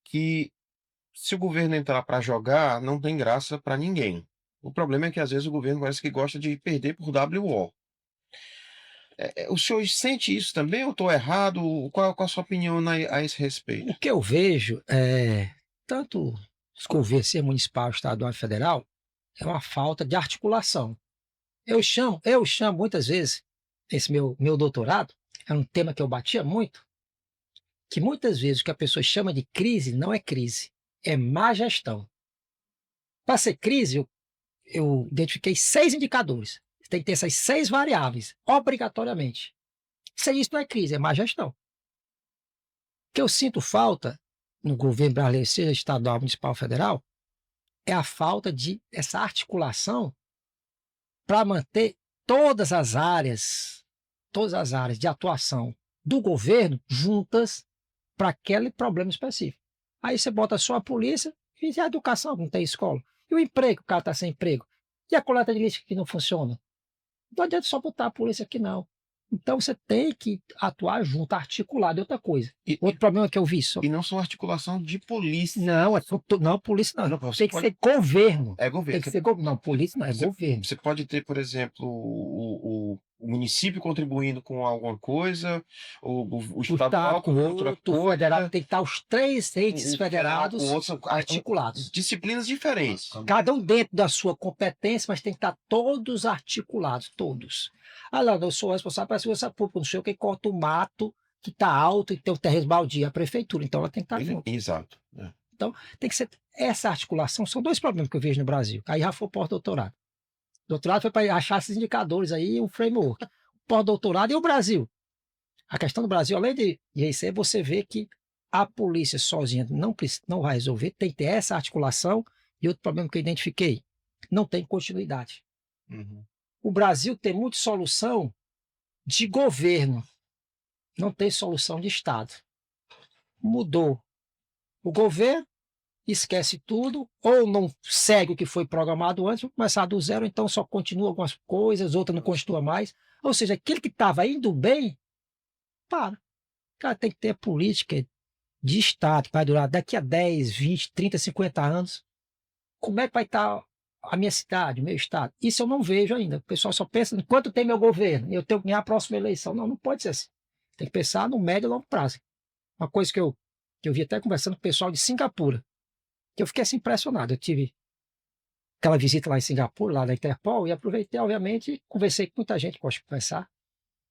que se o governo entrar para jogar, não tem graça para ninguém. O problema é que às vezes o governo parece que gosta de perder por WO. O senhor sente isso também ou estou errado? Qual a sua opinião a esse respeito? O que eu vejo tanto os governos, seja municipal, estadual e federal, é uma falta de articulação. Eu chamo muitas vezes, esse meu doutorado, é um tema que eu batia muito, que muitas vezes o que a pessoa chama de crise não é crise, é má gestão. Para ser crise, eu identifiquei 6 indicadores. Você tem que ter essas 6 variáveis, obrigatoriamente. Se isso não é crise, é má gestão. O que eu sinto falta no governo brasileiro, seja estadual, municipal, federal, é a falta dessa articulação para manter todas as áreas de atuação do governo juntas para aquele problema específico. Aí você bota só a polícia e a educação, não tem escola. E o emprego, o cara está sem emprego. E a coleta de lixo que não funciona. Não adianta só botar a polícia aqui, não. Então você tem que atuar junto, articulado. E outra coisa. Outro problema que eu vi. E não são articulação de polícia. Não, polícia não. Tem que ser governo. É governo. Tem que ser governo. Não, polícia não, é governo. Você pode ter, por exemplo, o município contribuindo com alguma coisa, o estadual com outra coisa, o federal, tem que estar os 3 entes federados articulados. Disciplinas diferentes. Cada um dentro da sua competência, mas tem que estar todos articulados, todos. Ah, não, eu sou responsável pela segurança pública, não sei o que, corta o mato que está alto e tem o terreno baldio, a prefeitura, então ela tem que estar junto. Exato. É. Então, tem que ser essa articulação. São dois problemas que eu vejo no Brasil. Aí já foi o pós-doutorado. Doutorado foi para achar esses indicadores aí, um framework. Pós-doutorado e o Brasil. A questão do Brasil, além de isso, aí você vê que a polícia sozinha não vai resolver, tem que ter essa articulação. E outro problema que eu identifiquei, não tem continuidade. Uhum. O Brasil tem muita solução de governo, não tem solução de Estado. Mudou o governo, esquece tudo, ou não segue o que foi programado antes, vai começar do zero, então só continua algumas coisas, outras não continua mais. Ou seja, aquele que estava indo bem, para. Cara, tem que ter política de Estado que vai durar daqui a 10, 20, 30, 50 anos. Como é que vai estar a minha cidade, o meu estado? Isso eu não vejo ainda. O pessoal só pensa em quanto tem meu governo, eu tenho que ganhar a próxima eleição. Não, não pode ser assim. Tem que pensar no médio e longo prazo. Uma coisa que eu vi até conversando com o pessoal de Singapura, que eu fiquei assim impressionado. Eu tive aquela visita lá em Singapura, lá na Interpol, e aproveitei, obviamente, conversei com muita gente que gosta de conversar,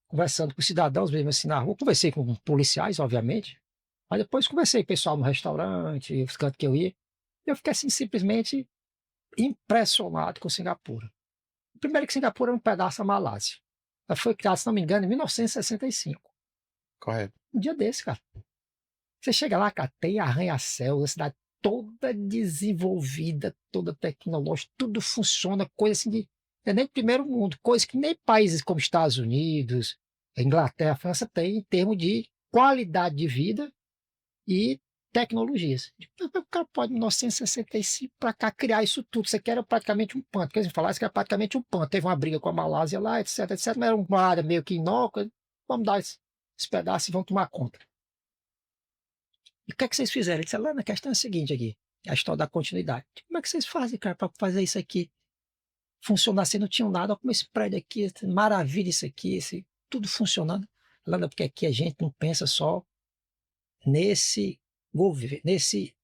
conversando com cidadãos mesmo assim na rua, conversei com policiais, obviamente, mas depois conversei com o pessoal no restaurante, os cantos que eu ia, e eu fiquei assim simplesmente impressionado com Singapura. Primeiro que Singapura é um pedaço da Malásia. Ela foi criada, se não me engano, em 1965. Correto. Um dia desse, cara. Você chega lá, cara, tem arranha-céu, a cidade toda desenvolvida, toda tecnológica, tudo funciona, coisa assim de. É nem do primeiro mundo, coisa que nem países como Estados Unidos, Inglaterra, França tem em termos de qualidade de vida e tecnologias. O cara pode, em 1965, para cá, criar isso tudo. Você quer praticamente um panto. Quer dizer, falar isso que era praticamente um panto. Teve uma briga com a Malásia lá, etc, etc. Mas era uma área meio que inócua. Vamos dar esse pedaço e vamos tomar conta. E o que é que vocês fizeram? Ele disse, lá na questão é a seguinte aqui, a história da continuidade. Como é que vocês fazem, cara, para fazer isso aqui funcionar? Vocês não tinham nada, olha como esse prédio aqui, maravilha isso aqui, tudo funcionando. Lá, porque aqui a gente não pensa só nesse governo, nesse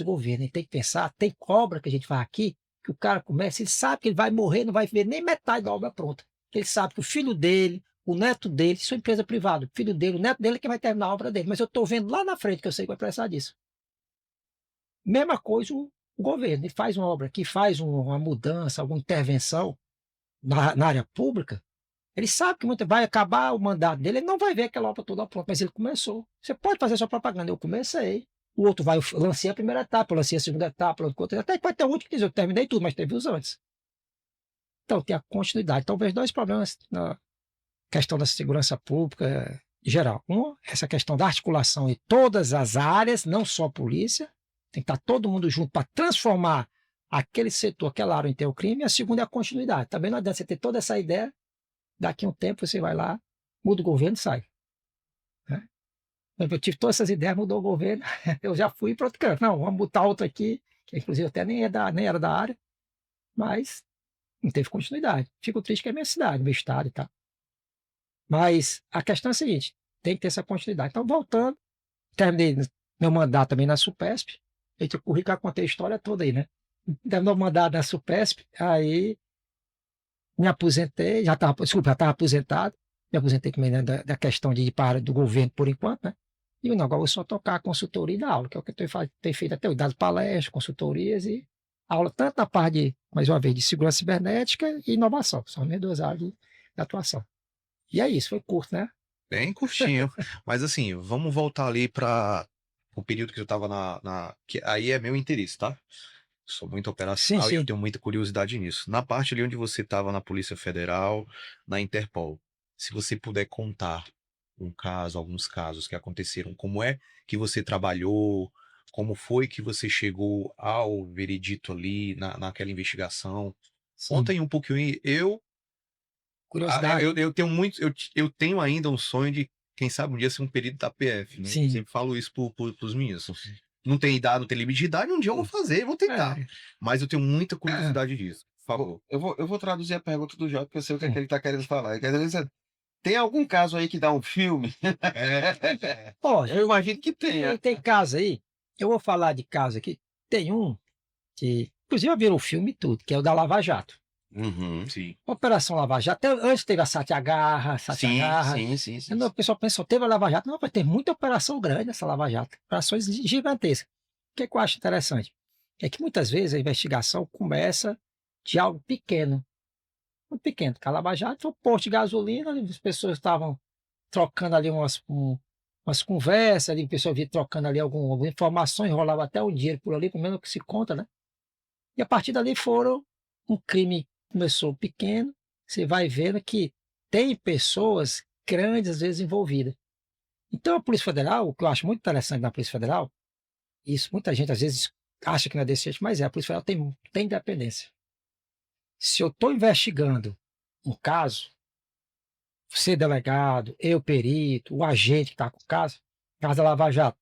governo. A gente tem que pensar, tem obra que a gente faz aqui, que o cara começa, ele sabe que ele vai morrer, não vai ver nem metade da obra pronta. Ele sabe que o filho dele, o neto dele, isso é empresa privada, o filho dele, o neto dele é que vai terminar a obra dele, mas eu estou vendo lá na frente que eu sei que vai precisar disso. Mesma coisa o governo, ele faz uma obra aqui, faz uma mudança, alguma intervenção na área pública, ele sabe que vai acabar o mandato dele, ele não vai ver aquela obra toda pronta, mas ele começou. Você pode fazer sua propaganda, eu comecei. O outro vai, eu lancei a primeira etapa, eu lancei a segunda etapa, até que vai ter um outro que diz, eu terminei tudo, mas teve os antes. Então, tem a continuidade. Então, vejo dois problemas na questão da segurança pública em geral. Um, essa questão da articulação em todas as áreas, não só a polícia, tem que estar todo mundo junto para transformar aquele setor, aquela área em ter o crime. E a segunda é a continuidade. Também não adianta você ter toda essa ideia, daqui a um tempo você vai lá, muda o governo e sai. Né? Eu tive todas essas ideias, mudou o governo, eu já fui para outro canto. Não, vamos botar outro aqui, que inclusive até nem era da área, mas não teve continuidade. Fico triste que é minha cidade, meu estado e tal. Mas a questão é a seguinte, tem que ter essa continuidade. Então, voltando, terminei meu mandato também na SUPESP, o Ricardo contei a história toda aí, né? Terminou o mandato na SUPESP, aí me aposentei, já estava aposentado, me aposentei também, né, da questão de ir para do governo por enquanto, né? E agora eu vou só tocar a consultoria e dar aula, que é o que eu tenho feito até hoje, dado palestras, consultorias e aula tanto na parte de, mais uma vez, de segurança cibernética e inovação. São as minhas duas áreas de atuação. E é isso, foi curto, né? Bem curtinho. Mas assim, vamos voltar ali para o período que eu estava que aí é meu interesse, tá? Sou muito operacional Sim, e eu sim. tenho muita curiosidade nisso. Na parte ali onde você estava na Polícia Federal, na Interpol, se você puder contar um caso, alguns casos que aconteceram, como é que você trabalhou, como foi que você chegou ao veredito ali naquela investigação. Conta Sim. aí um pouquinho. Curiosidade. Eu tenho muito, eu tenho ainda um sonho de, quem sabe, um dia ser um perito da PF, né? Sim. Sempre falo isso pros meninos. Não tem idade, não tem limite de idade, um dia eu vou fazer, vou tentar. É. Mas eu tenho muita curiosidade disso. Por favor. Eu vou traduzir a pergunta do Jota, porque eu sei o que, é que ele está querendo falar. Ele quer dizer, tem algum caso aí que dá um filme? Pode. Eu imagino que tenha. Tem caso aí, eu vou falar de caso aqui. Tem um que, inclusive, virou filme e tudo, que é o da Lava Jato. Sim. Operação Lava Jato, até antes teve a Satyagraha, Sim. o pessoal pensou, teve a Lava Jato, não, vai ter muita operação grande nessa Lava Jato, operações gigantescas. O que eu acho interessante? É que muitas vezes a investigação começa de algo pequeno, muito pequeno, porque a Lava Jato foi um posto de gasolina, as pessoas estavam trocando ali umas conversas, ali, o pessoal via trocando ali algumas informações, rolava até um dinheiro por ali, pelo menos o que se conta, né? E a partir dali foram, um crime começou pequeno, você vai vendo que tem pessoas grandes às vezes envolvidas. Então a Polícia Federal, o que eu acho muito interessante na Polícia Federal, isso muita gente às vezes acha que não é desse jeito, mas a Polícia Federal tem independência. Se eu estou investigando um caso, você delegado, eu perito, o agente que está com o caso da Lava Jato,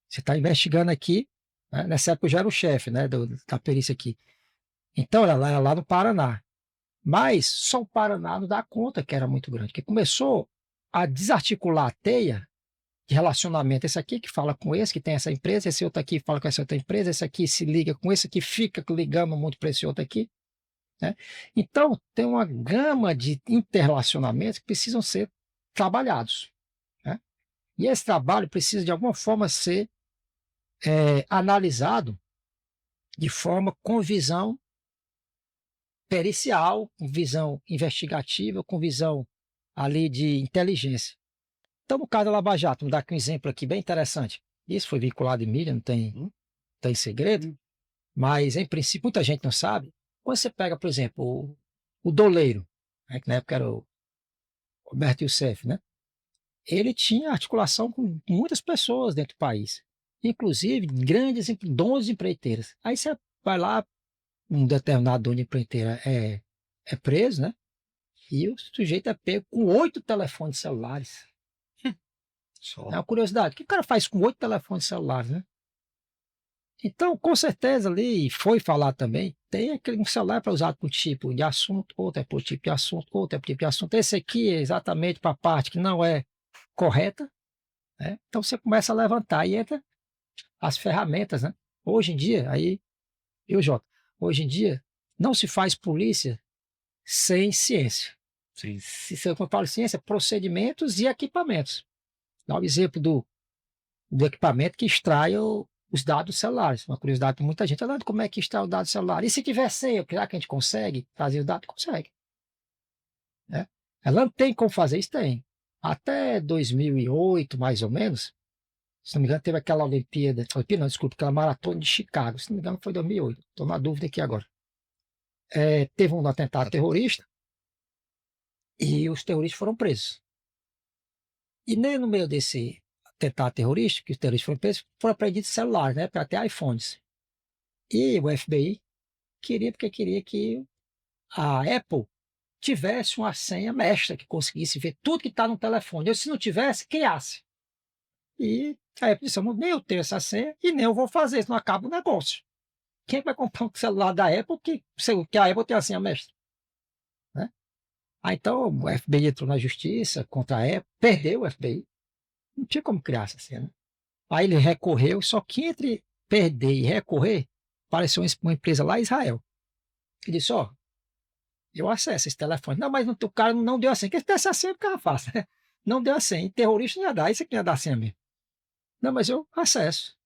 você está investigando aqui, né? Nessa época eu já era o chefe, né, da perícia aqui. Então era lá no Paraná. Mas só o Paraná não dá conta que era muito grande, que começou a desarticular a teia de relacionamento. Esse aqui que fala com esse, que tem essa empresa, esse outro aqui fala com essa outra empresa, esse aqui se liga com esse aqui, fica ligando muito para esse outro aqui, né? Então, tem uma gama de interrelacionamentos que precisam ser trabalhados, né? E esse trabalho precisa, de alguma forma, ser analisado de forma com visão pericial, com visão investigativa, com visão ali de inteligência. Então, no caso da Lava Jato, vou dar aqui um exemplo aqui bem interessante. Isso foi vinculado em mídia, não tem segredo, mas em princípio muita gente não sabe. Quando você pega, por exemplo, o Doleiro, né, que na época era o Roberto Youssef, né? Ele tinha articulação com muitas pessoas dentro do país, inclusive grandes donos de empreiteiras. Aí você vai lá, um determinado dono de empreiteira é preso, né? E o sujeito é pego com 8 telefones celulares. Só. É uma curiosidade. O que o cara faz com 8 telefones celulares, né? Então, com certeza ali, foi falar também, tem aquele um celular para usar por tipo de assunto, outro é por tipo de assunto, outro é por tipo de assunto. Esse aqui é exatamente para a parte que não é correta, né? Então você começa a levantar e entra as ferramentas, né? Hoje em dia, aí, viu, Jota? Hoje em dia, não se faz polícia sem ciência. Sim. Se eu falo ciência, procedimentos e equipamentos. Dá o exemplo do equipamento que extrai os dados celulares. Uma curiosidade de muita gente. Como é que extrai o dado celular? E se tiver senha, será que a gente consegue trazer o dado? Consegue, né? Ela não tem como fazer isso? Tem. Até 2008, mais ou menos, se não me engano, teve aquela Olimpíada não, desculpa, aquela maratona de Chicago. Se não me engano, foi 2008. Estou na dúvida aqui agora. Teve um atentado terrorista e os terroristas foram presos. E nem no meio desse atentado terrorista, que os terroristas foram presos, foram apreendidos celulares, né, até iPhones. E o FBI porque queria que a Apple tivesse uma senha mestra, que conseguisse ver tudo que está no telefone. Se não tivesse, criasse. E a Apple disse, nem eu tenho essa senha e nem eu vou fazer, senão acaba o negócio. Quem vai comprar um celular da Apple que a Apple tem a senha mestra? Né? Então o FBI entrou na justiça contra a Apple, perdeu o FBI. Não tinha como criar essa senha, né? Aí ele recorreu, só que entre perder e recorrer, apareceu uma empresa lá em Israel, que disse, eu acesso esse telefone. Não, mas o cara não deu a senha. Quem desse a senha, o cara faz, né? Não deu a senha. E terrorista não ia dar, isso aqui não ia dar a senha mesmo. Não, mas eu acesso.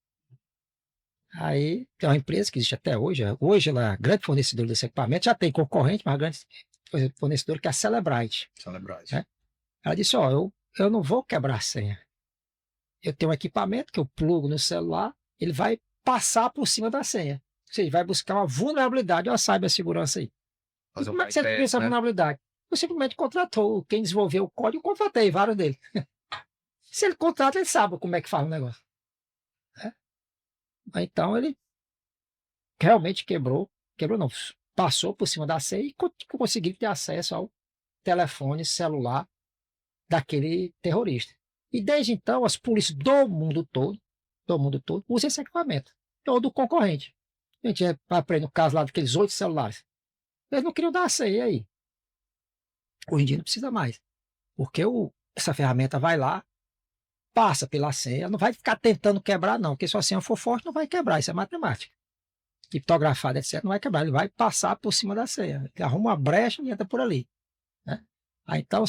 Aí tem uma empresa que existe até hoje. Hoje ela é grande fornecedora desse equipamento, já tem concorrente, mas grande fornecedora que é a Celebrite. Né? Ela disse, eu não vou quebrar a senha. Eu tenho um equipamento que eu plugo no celular, ele vai passar por cima da senha. Ou seja, vai buscar uma vulnerabilidade, uma cibersegurança aí. E como é que você cria essa vulnerabilidade? Eu simplesmente contratou quem desenvolveu o código, eu contratei vários deles. Se ele contrata, ele sabe como é que faz o negócio. Né? Então ele realmente quebrou não, passou por cima da senha e conseguiu ter acesso ao telefone celular daquele terrorista. E desde então, as polícias do mundo todo, usam esse equipamento. Ou do concorrente. A gente aprende no caso lá daqueles 8 celulares. Eles não queriam dar a senha aí. Hoje em dia não precisa mais. Porque essa ferramenta vai lá, passa pela senha, não vai ficar tentando quebrar, não. Porque se a senha for forte, não vai quebrar. Isso é matemática. criptografado, etc., não vai quebrar, ele vai passar por cima da senha. Ele arruma uma brecha e entra por ali, né? Aí, então,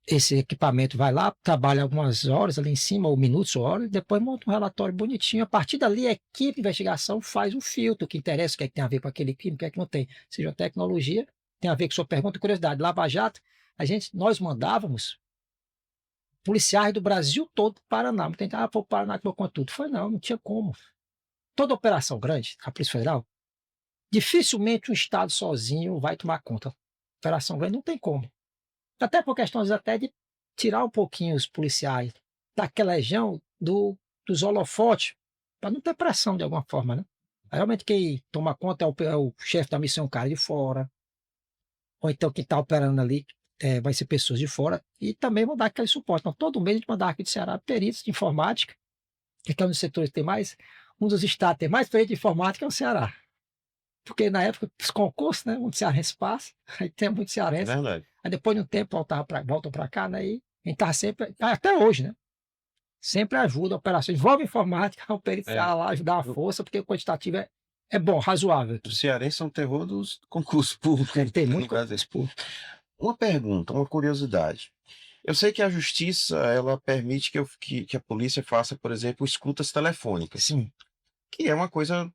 esse equipamento vai lá, trabalha algumas horas ali em cima, ou minutos ou horas, e depois monta um relatório bonitinho. A partir dali, a equipe de investigação faz um filtro que interessa, o que é que tem a ver com aquele crime, o que é que não tem. Seja tecnologia, tem a ver com sua pergunta e curiosidade. Lava Jato, nós mandávamos policiais do Brasil todo para o Paraná. Tentar, para o Paraná que com tudo. Foi não tinha como. Toda operação grande, a Polícia Federal, dificilmente um Estado sozinho vai tomar conta. Operação grande não tem como. Até por questões até de tirar um pouquinho os policiais daquela região dos holofotes, para não ter pressão de alguma forma, né? Realmente quem toma conta é o chefe da missão, um cara de fora, ou então quem está operando ali vai ser pessoas de fora, e também vão dar aquele suporte. Então, todo mês a gente mandava aqui do Ceará peritos de informática, que é um dos setores que tem mais, um dos estados que tem mais peritos de informática é o Ceará. Porque na época, os concursos, né? Um cearense passa, aí tem muito É cearense. verdade. Aí depois de um tempo voltam para cá, né? E a gente tá sempre, até hoje, né? Sempre ajuda a operação. Envolve informática, o perito tá lá ajudar a força, porque o quantitativo é bom, razoável. Os cearenses são o terror dos concursos públicos Tem no muito Brasil. concurso público. Uma pergunta, uma curiosidade. Eu sei que a justiça, ela permite que a polícia faça, por exemplo, escutas telefônicas, Sim, que é uma coisa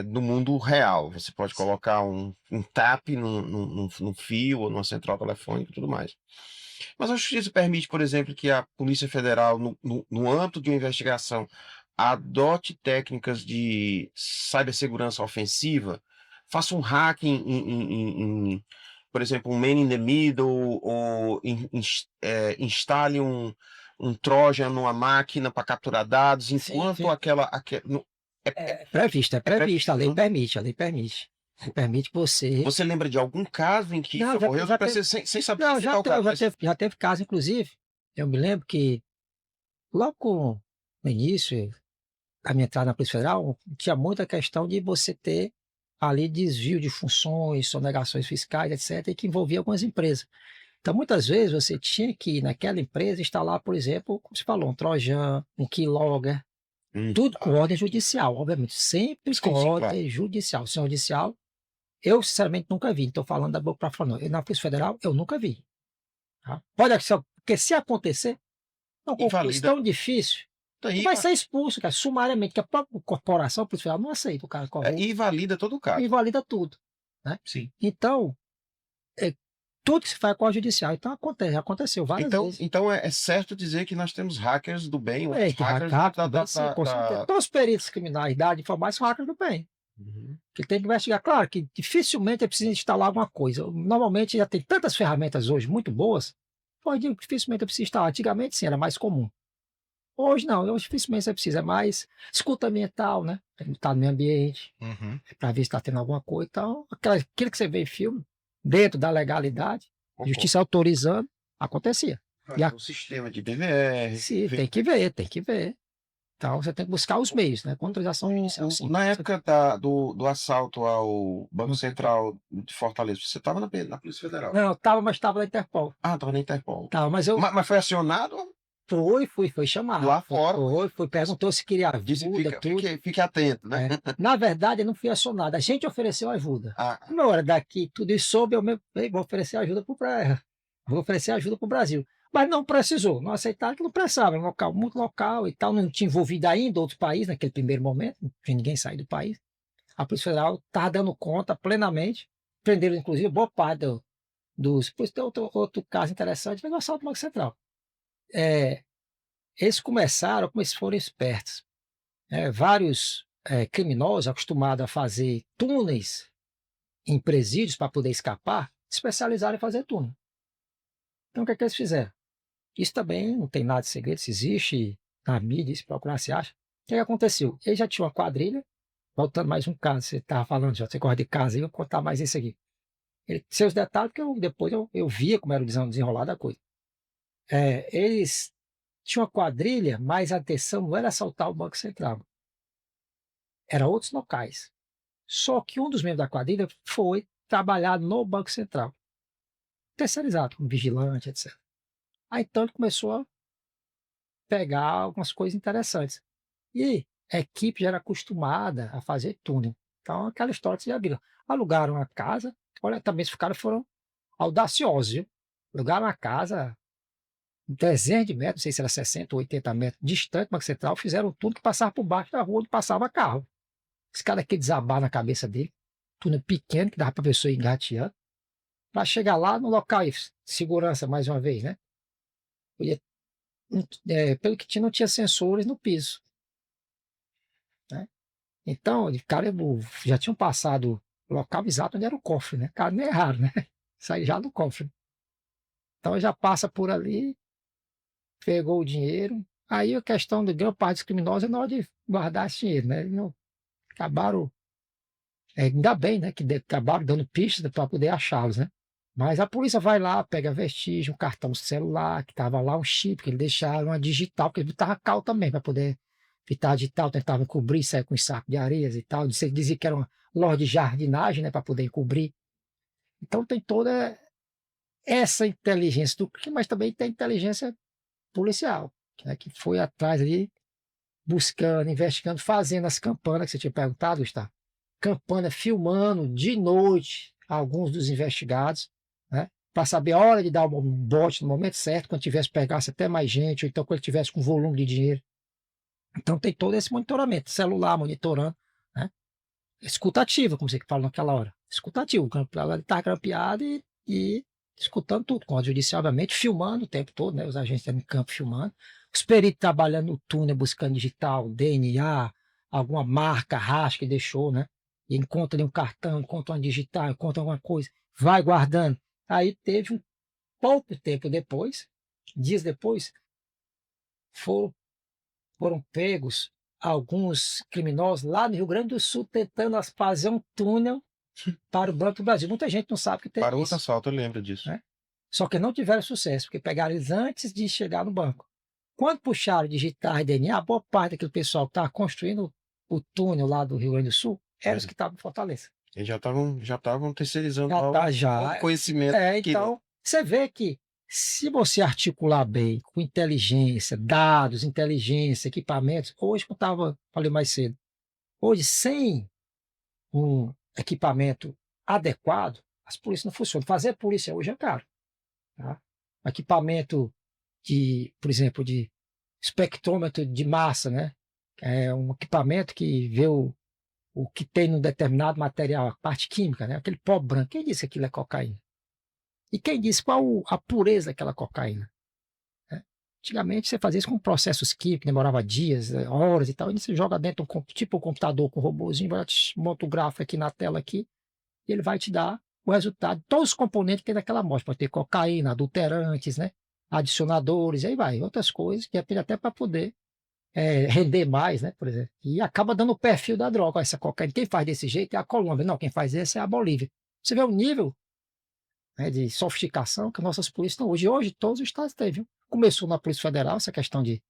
do mundo real. Você pode colocar um tap num fio ou numa central telefônica e tudo mais. Mas a justiça permite, por exemplo, que a Polícia Federal, no âmbito de uma investigação, adote técnicas de cibersegurança ofensiva, faça um hacking por exemplo, um man in the middle, ou instale um Trojan numa máquina para capturar dados, sim, enquanto sim. É previsto, a lei permite, a lei permite. Permite que você. Você lembra de algum caso em que isso Não, ocorreu? já teve, Sem saber não, citar o caso, mas já teve caso, inclusive. Eu me lembro que logo no início da minha entrada na Polícia Federal, tinha muita questão de você ter ali desvio de funções, sonegações fiscais, etc., e que envolvia algumas empresas. Então, muitas vezes, você tinha que ir naquela empresa instalar, por exemplo, como você falou, um Trojan, um keylogger, tudo com ordem judicial, obviamente, sempre com sim, claro. ordem judicial. Senhor judicial, eu, sinceramente, nunca vi. Estou falando da boca para fora, não. Na Polícia Federal, eu nunca vi. Tá? Pode acontecer, porque se acontecer, é um concurso Invalida. tão difícil, Daí, vai ser expulso, cara, sumariamente, que a própria corporação, a Polícia Federal, não aceita o cara corrupto, invalida todo o caso. invalida tudo, né? Sim. Então, tudo que se faz com a judicial. Então, aconteceu várias vezes. Então é certo dizer que nós temos hackers do bem, É, outros que hackers sim, com certeza. Todos os peritos criminais da área de informática são hackers do bem. Uhum. Que tem que investigar. Claro que dificilmente é preciso instalar alguma coisa. Normalmente já tem tantas ferramentas hoje muito boas, hoje dificilmente é preciso instalar. Antigamente sim, era mais comum. Hoje não, hoje dificilmente você precisa. É mais escuta ambiental, né? Está no meio ambiente, Uhum. para ver se está tendo alguma coisa. Então, aquilo que você vê em filme, dentro da legalidade, a justiça autorizando, acontecia. E O sistema de DVR. sim, tem que ver, tem que ver. Então você tem que buscar os meios, né? Com autorização judicial, sim. Na época do assalto ao Banco Central de Fortaleza, você estava na Polícia Federal? Não, mas estava na Interpol. Ah, estava na Interpol. Tava, mas eu Mas foi acionado? foi chamado. Lá fora. Perguntou se queria Disse, ajuda, tudo. fique atento, né? Na verdade, eu não fui acionado. A gente ofereceu ajuda. Ah, Na hora daqui, tudo isso soube, vou oferecer ajuda vou oferecer ajuda para o Brasil. Mas não precisou, não aceitaram que não precisava, era um local muito local e tal, não tinha envolvido ainda outros países naquele primeiro momento, não tinha ninguém sair do país. A Polícia Federal estava dando conta plenamente, prenderam inclusive boa parte dos. Depois tem outro caso interessante, foi o assalto do Banco Central. Eles começaram, como eles foram espertos. Vários criminosos acostumados a fazer túneis em presídios para poder escapar, se especializaram em fazer túnel. Então, o que é que eles fizeram? Isso também não tem nada de segredo, isso existe na mídia, se procurar, se acha. O que aconteceu? Ele já tinha uma quadrilha, voltando mais um caso, você estava falando, já você gosta de casa, eu vou contar mais isso aqui. Seus detalhes, porque depois eu via como era o desenrolar da coisa. Eles tinham uma quadrilha, mas a intenção não era assaltar o Banco Central. Era outros locais. Só que um dos membros da quadrilha foi trabalhar no Banco Central, terceirizado, como vigilante, etc. Aí então ele começou a pegar algumas coisas interessantes. E a equipe já era acostumada a fazer túnel. Então, aquela história que vocês já viram. Alugaram a casa, olha, também esses caras foram audaciosos, viu? Alugaram a casa, dezenas de metros, não sei se era 60 ou 80 metros, distante do Banco Central, fizeram um túnel que passava por baixo da rua onde passava carro. Esse cara aqui desabar na cabeça dele, túnel pequeno, que dava para a pessoa ir engateando, para chegar lá no local, e segurança mais uma vez, né? Podia, pelo que tinha, não tinha sensores no piso, né? Então, o cara já tinham passado o local exato onde era o cofre, né? Cara, não é raro, né? Sai já do cofre. Então já passa por ali, pegou o dinheiro. Aí a questão do grande parte dos criminosos é na hora de guardar esse dinheiro, né? Eles não acabaram, ainda bem, né? Que acabaram dando pistas para poder achá-los, né? Mas a polícia vai lá, pega vestígio, um cartão celular, que estava lá, um chip, que eles deixaram, uma digital, porque ele estava cal também, para poder evitar digital, tentava encobrir, sair com um saco de areias e tal. Dizia que era uma loja de jardinagem, né? Para poder encobrir. Então tem toda essa inteligência do crime, mas também tem inteligência policial, né, que foi atrás ali, buscando, investigando, fazendo as campanas que você tinha perguntado, Gustavo. Campana filmando de noite alguns dos investigados, né, para saber a hora de dar um bote no momento certo, quando tivesse pegasse até mais gente, ou então quando ele tivesse com volume de dinheiro. Então tem todo esse monitoramento, celular monitorando, né? Escutativa, como você fala naquela hora. Escutativo, ela está grampeada e escutando tudo, com a judicial, obviamente, filmando o tempo todo, né? Os agentes em campo filmando. Os peritos trabalhando no túnel, buscando digital, DNA, alguma marca, rastro que deixou, né? E encontra ali um cartão, encontra uma digital, encontra alguma coisa, vai guardando. Aí teve um pouco tempo depois, dias depois, foram pegos alguns criminosos lá no Rio Grande do Sul tentando fazer um túnel para o Banco do Brasil. Muita gente não sabe que tem Para outro isso, assalto, eu lembro disso. né? Só que não tiveram sucesso, porque pegaram eles antes de chegar no banco. Quando puxaram digitais DNA, a boa parte daquele pessoal que estava construindo o túnel lá do Rio Grande do Sul eram os que estavam em Fortaleza. Eles já estavam terceirizando Já lá tá, o já. conhecimento. Então, você vê que se você articular bem, com inteligência, dados, inteligência, equipamentos, hoje, como falei mais cedo, hoje, sem um equipamento adequado, as polícias não funcionam. Fazer polícia hoje é caro. Tá? Um equipamento por exemplo, de espectrômetro de massa, né? É um equipamento que vê o que tem num determinado material, a parte química, né? Aquele pó branco. Quem disse que aquilo é cocaína? E quem disse qual a pureza daquela cocaína? Né? Antigamente você fazia isso com processos químicos, demorava dias, horas e tal, e você joga dentro tipo um computador com um robôzinho, monta o gráfico aqui na tela aqui, e ele vai te dar o resultado, todos os componentes que tem naquela amostra. Pode ter cocaína, adulterantes, né? Adicionadores, e aí vai, outras coisas, que depende até para poder render mais, né? Por exemplo. E acaba dando o perfil da droga. Essa cocaína, quem faz desse jeito é a Colômbia. Não, quem faz esse é a Bolívia. Você vê o nível, né, de sofisticação que nossas polícias estão hoje. Hoje todos os estados têm, viu? Começou na Polícia Federal essa questão de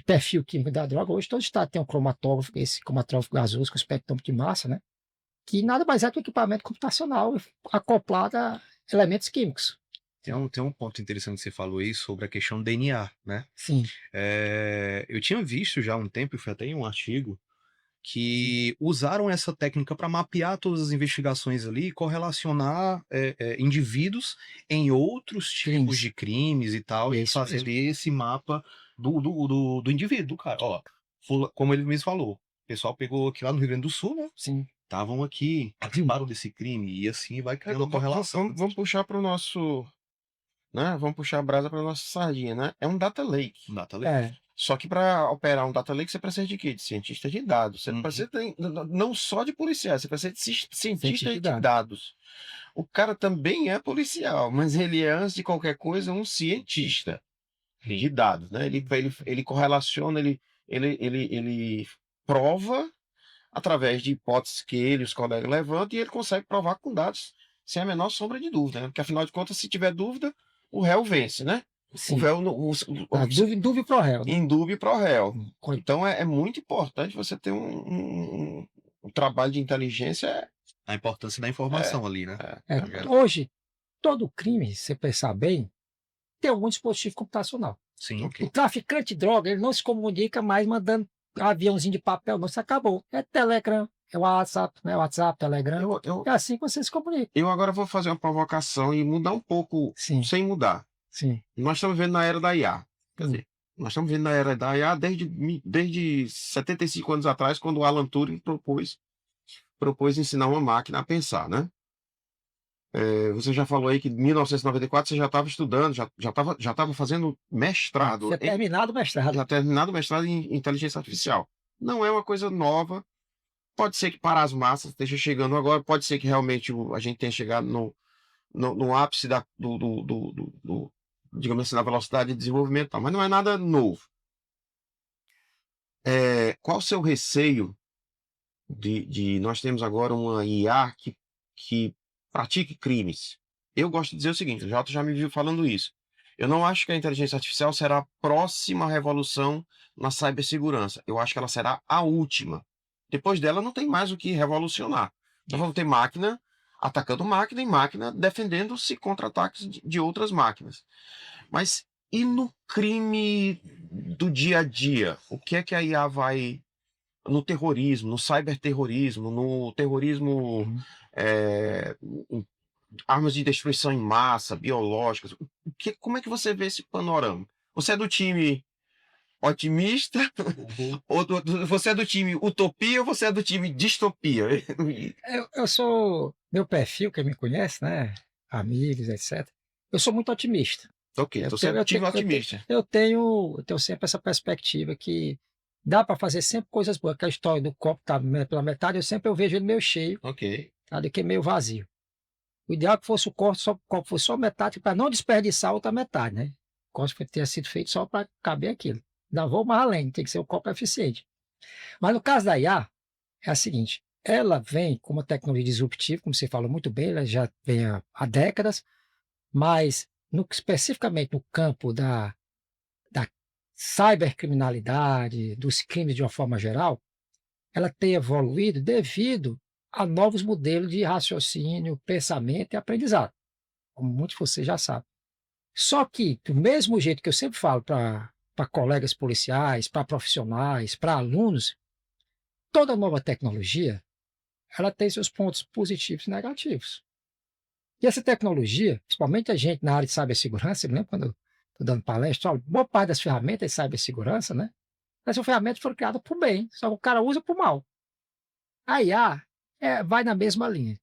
perfil químico da droga. Hoje todos os estados têm um cromatógrafo, esse cromatógrafo gasoso com espectrômetro de massa, né? Que nada mais é que um equipamento computacional acoplado a elementos químicos. Tem um ponto interessante que você falou aí sobre a questão do DNA, né? Sim. Eu tinha visto já há um tempo, e foi até em um artigo, que usaram essa técnica para mapear todas as investigações ali e correlacionar indivíduos em outros tipos de crimes e tal, e fazer esse mapa do indivíduo, do cara. Ó, como ele mesmo falou, o pessoal pegou aqui lá no Rio Grande do Sul, né? Sim. Estavam aqui, participaram desse crime, e assim vai criando uma correlação. Vamos puxar para o nosso, né? Vamos puxar a brasa para nossa sardinha, né? É um data lake. Um data lake. Só que para operar um data lake você precisa de quê? De cientista de dados. Você não precisa não só de policial, você precisa de cientista de dados. O cara também é policial, mas ele é, antes de qualquer coisa, um cientista de dados, né? Ele correlaciona, ele prova através de hipóteses que ele e os colegas levantam, e ele consegue provar com dados sem a menor sombra de dúvida, né? Porque afinal de contas, se tiver dúvida, o réu vence, né? Sim. O réu, dúvida pro réu. Né? Indúbio pro réu. Então é muito importante você ter um trabalho de inteligência. A importância da informação ali, né? Hoje, todo crime, se você pensar bem, tem algum dispositivo computacional. Sim. O traficante de droga, ele não se comunica mais mandando aviãozinho de papel, não, isso acabou. É Telegram, é WhatsApp, né? WhatsApp, Telegram. É assim que você se comunica. Eu agora vou fazer uma provocação e mudar um pouco, Sim, sem mudar. sim. Nós estamos vendo na era da IA. Quer Hum. dizer, nós estamos vendo na era da IA desde 75 anos atrás, quando o Alan Turing propôs ensinar uma máquina a pensar, né? Você já falou aí que em 1994 você já estava estudando, já estava fazendo mestrado, Tinha terminado o mestrado. já terminado o mestrado em inteligência artificial. Não é uma coisa nova. Pode ser que para as massas esteja chegando agora, pode ser que realmente a gente tenha chegado no ápice digamos assim, da velocidade de desenvolvimento, e tal, mas não é nada novo. Qual o seu receio nós temos agora uma IA que pratique crimes? Eu gosto de dizer o seguinte, o Jota já me viu falando isso. Eu não acho que a inteligência artificial será a próxima revolução na cibersegurança. Eu acho que ela será a última. Depois dela não tem mais o que revolucionar. Nós vamos ter máquina atacando máquina e máquina defendendo-se contra ataques de outras máquinas. Mas e no crime do dia a dia? O que é que a IA vai... No terrorismo, no cyberterrorismo, no terrorismo, é, armas de destruição em massa, biológicas. Como é que você vê esse panorama? Você é do time otimista? Ou você é do time utopia ou você é do time distopia? Eu sou, meu perfil, quem me conhece, né? Amigos, etc. Eu sou muito otimista. Ok, então você é do time otimista. Eu tenho sempre essa perspectiva que dá para fazer sempre coisas boas. Aquela história do copo tá pela metade, eu vejo ele meio cheio, Ok. tá, do que meio vazio. O ideal é que fosse o copo fosse só metade, para não desperdiçar a outra metade, né? O copo tenha sido feito só para caber aquilo. Ainda vou mais além, tem que ser um copo eficiente. Mas no caso da IA, é a seguinte, ela vem com uma tecnologia disruptiva, como você falou muito bem, ela já vem há décadas, mas especificamente no campo da cybercriminalidade, dos crimes de uma forma geral, ela tem evoluído devido a novos modelos de raciocínio, pensamento e aprendizado, como muitos de vocês já sabem. Só que, do mesmo jeito que eu sempre falo para colegas policiais, para profissionais, para alunos, toda nova tecnologia ela tem seus pontos positivos e negativos. E essa tecnologia, principalmente a gente na área de cibersegurança, eu lembro quando eu estou dando palestra, boa parte das ferramentas de cibersegurança, né? Essas ferramentas foram criadas para o bem, só que o cara usa para o mal. A IA vai na mesma linha.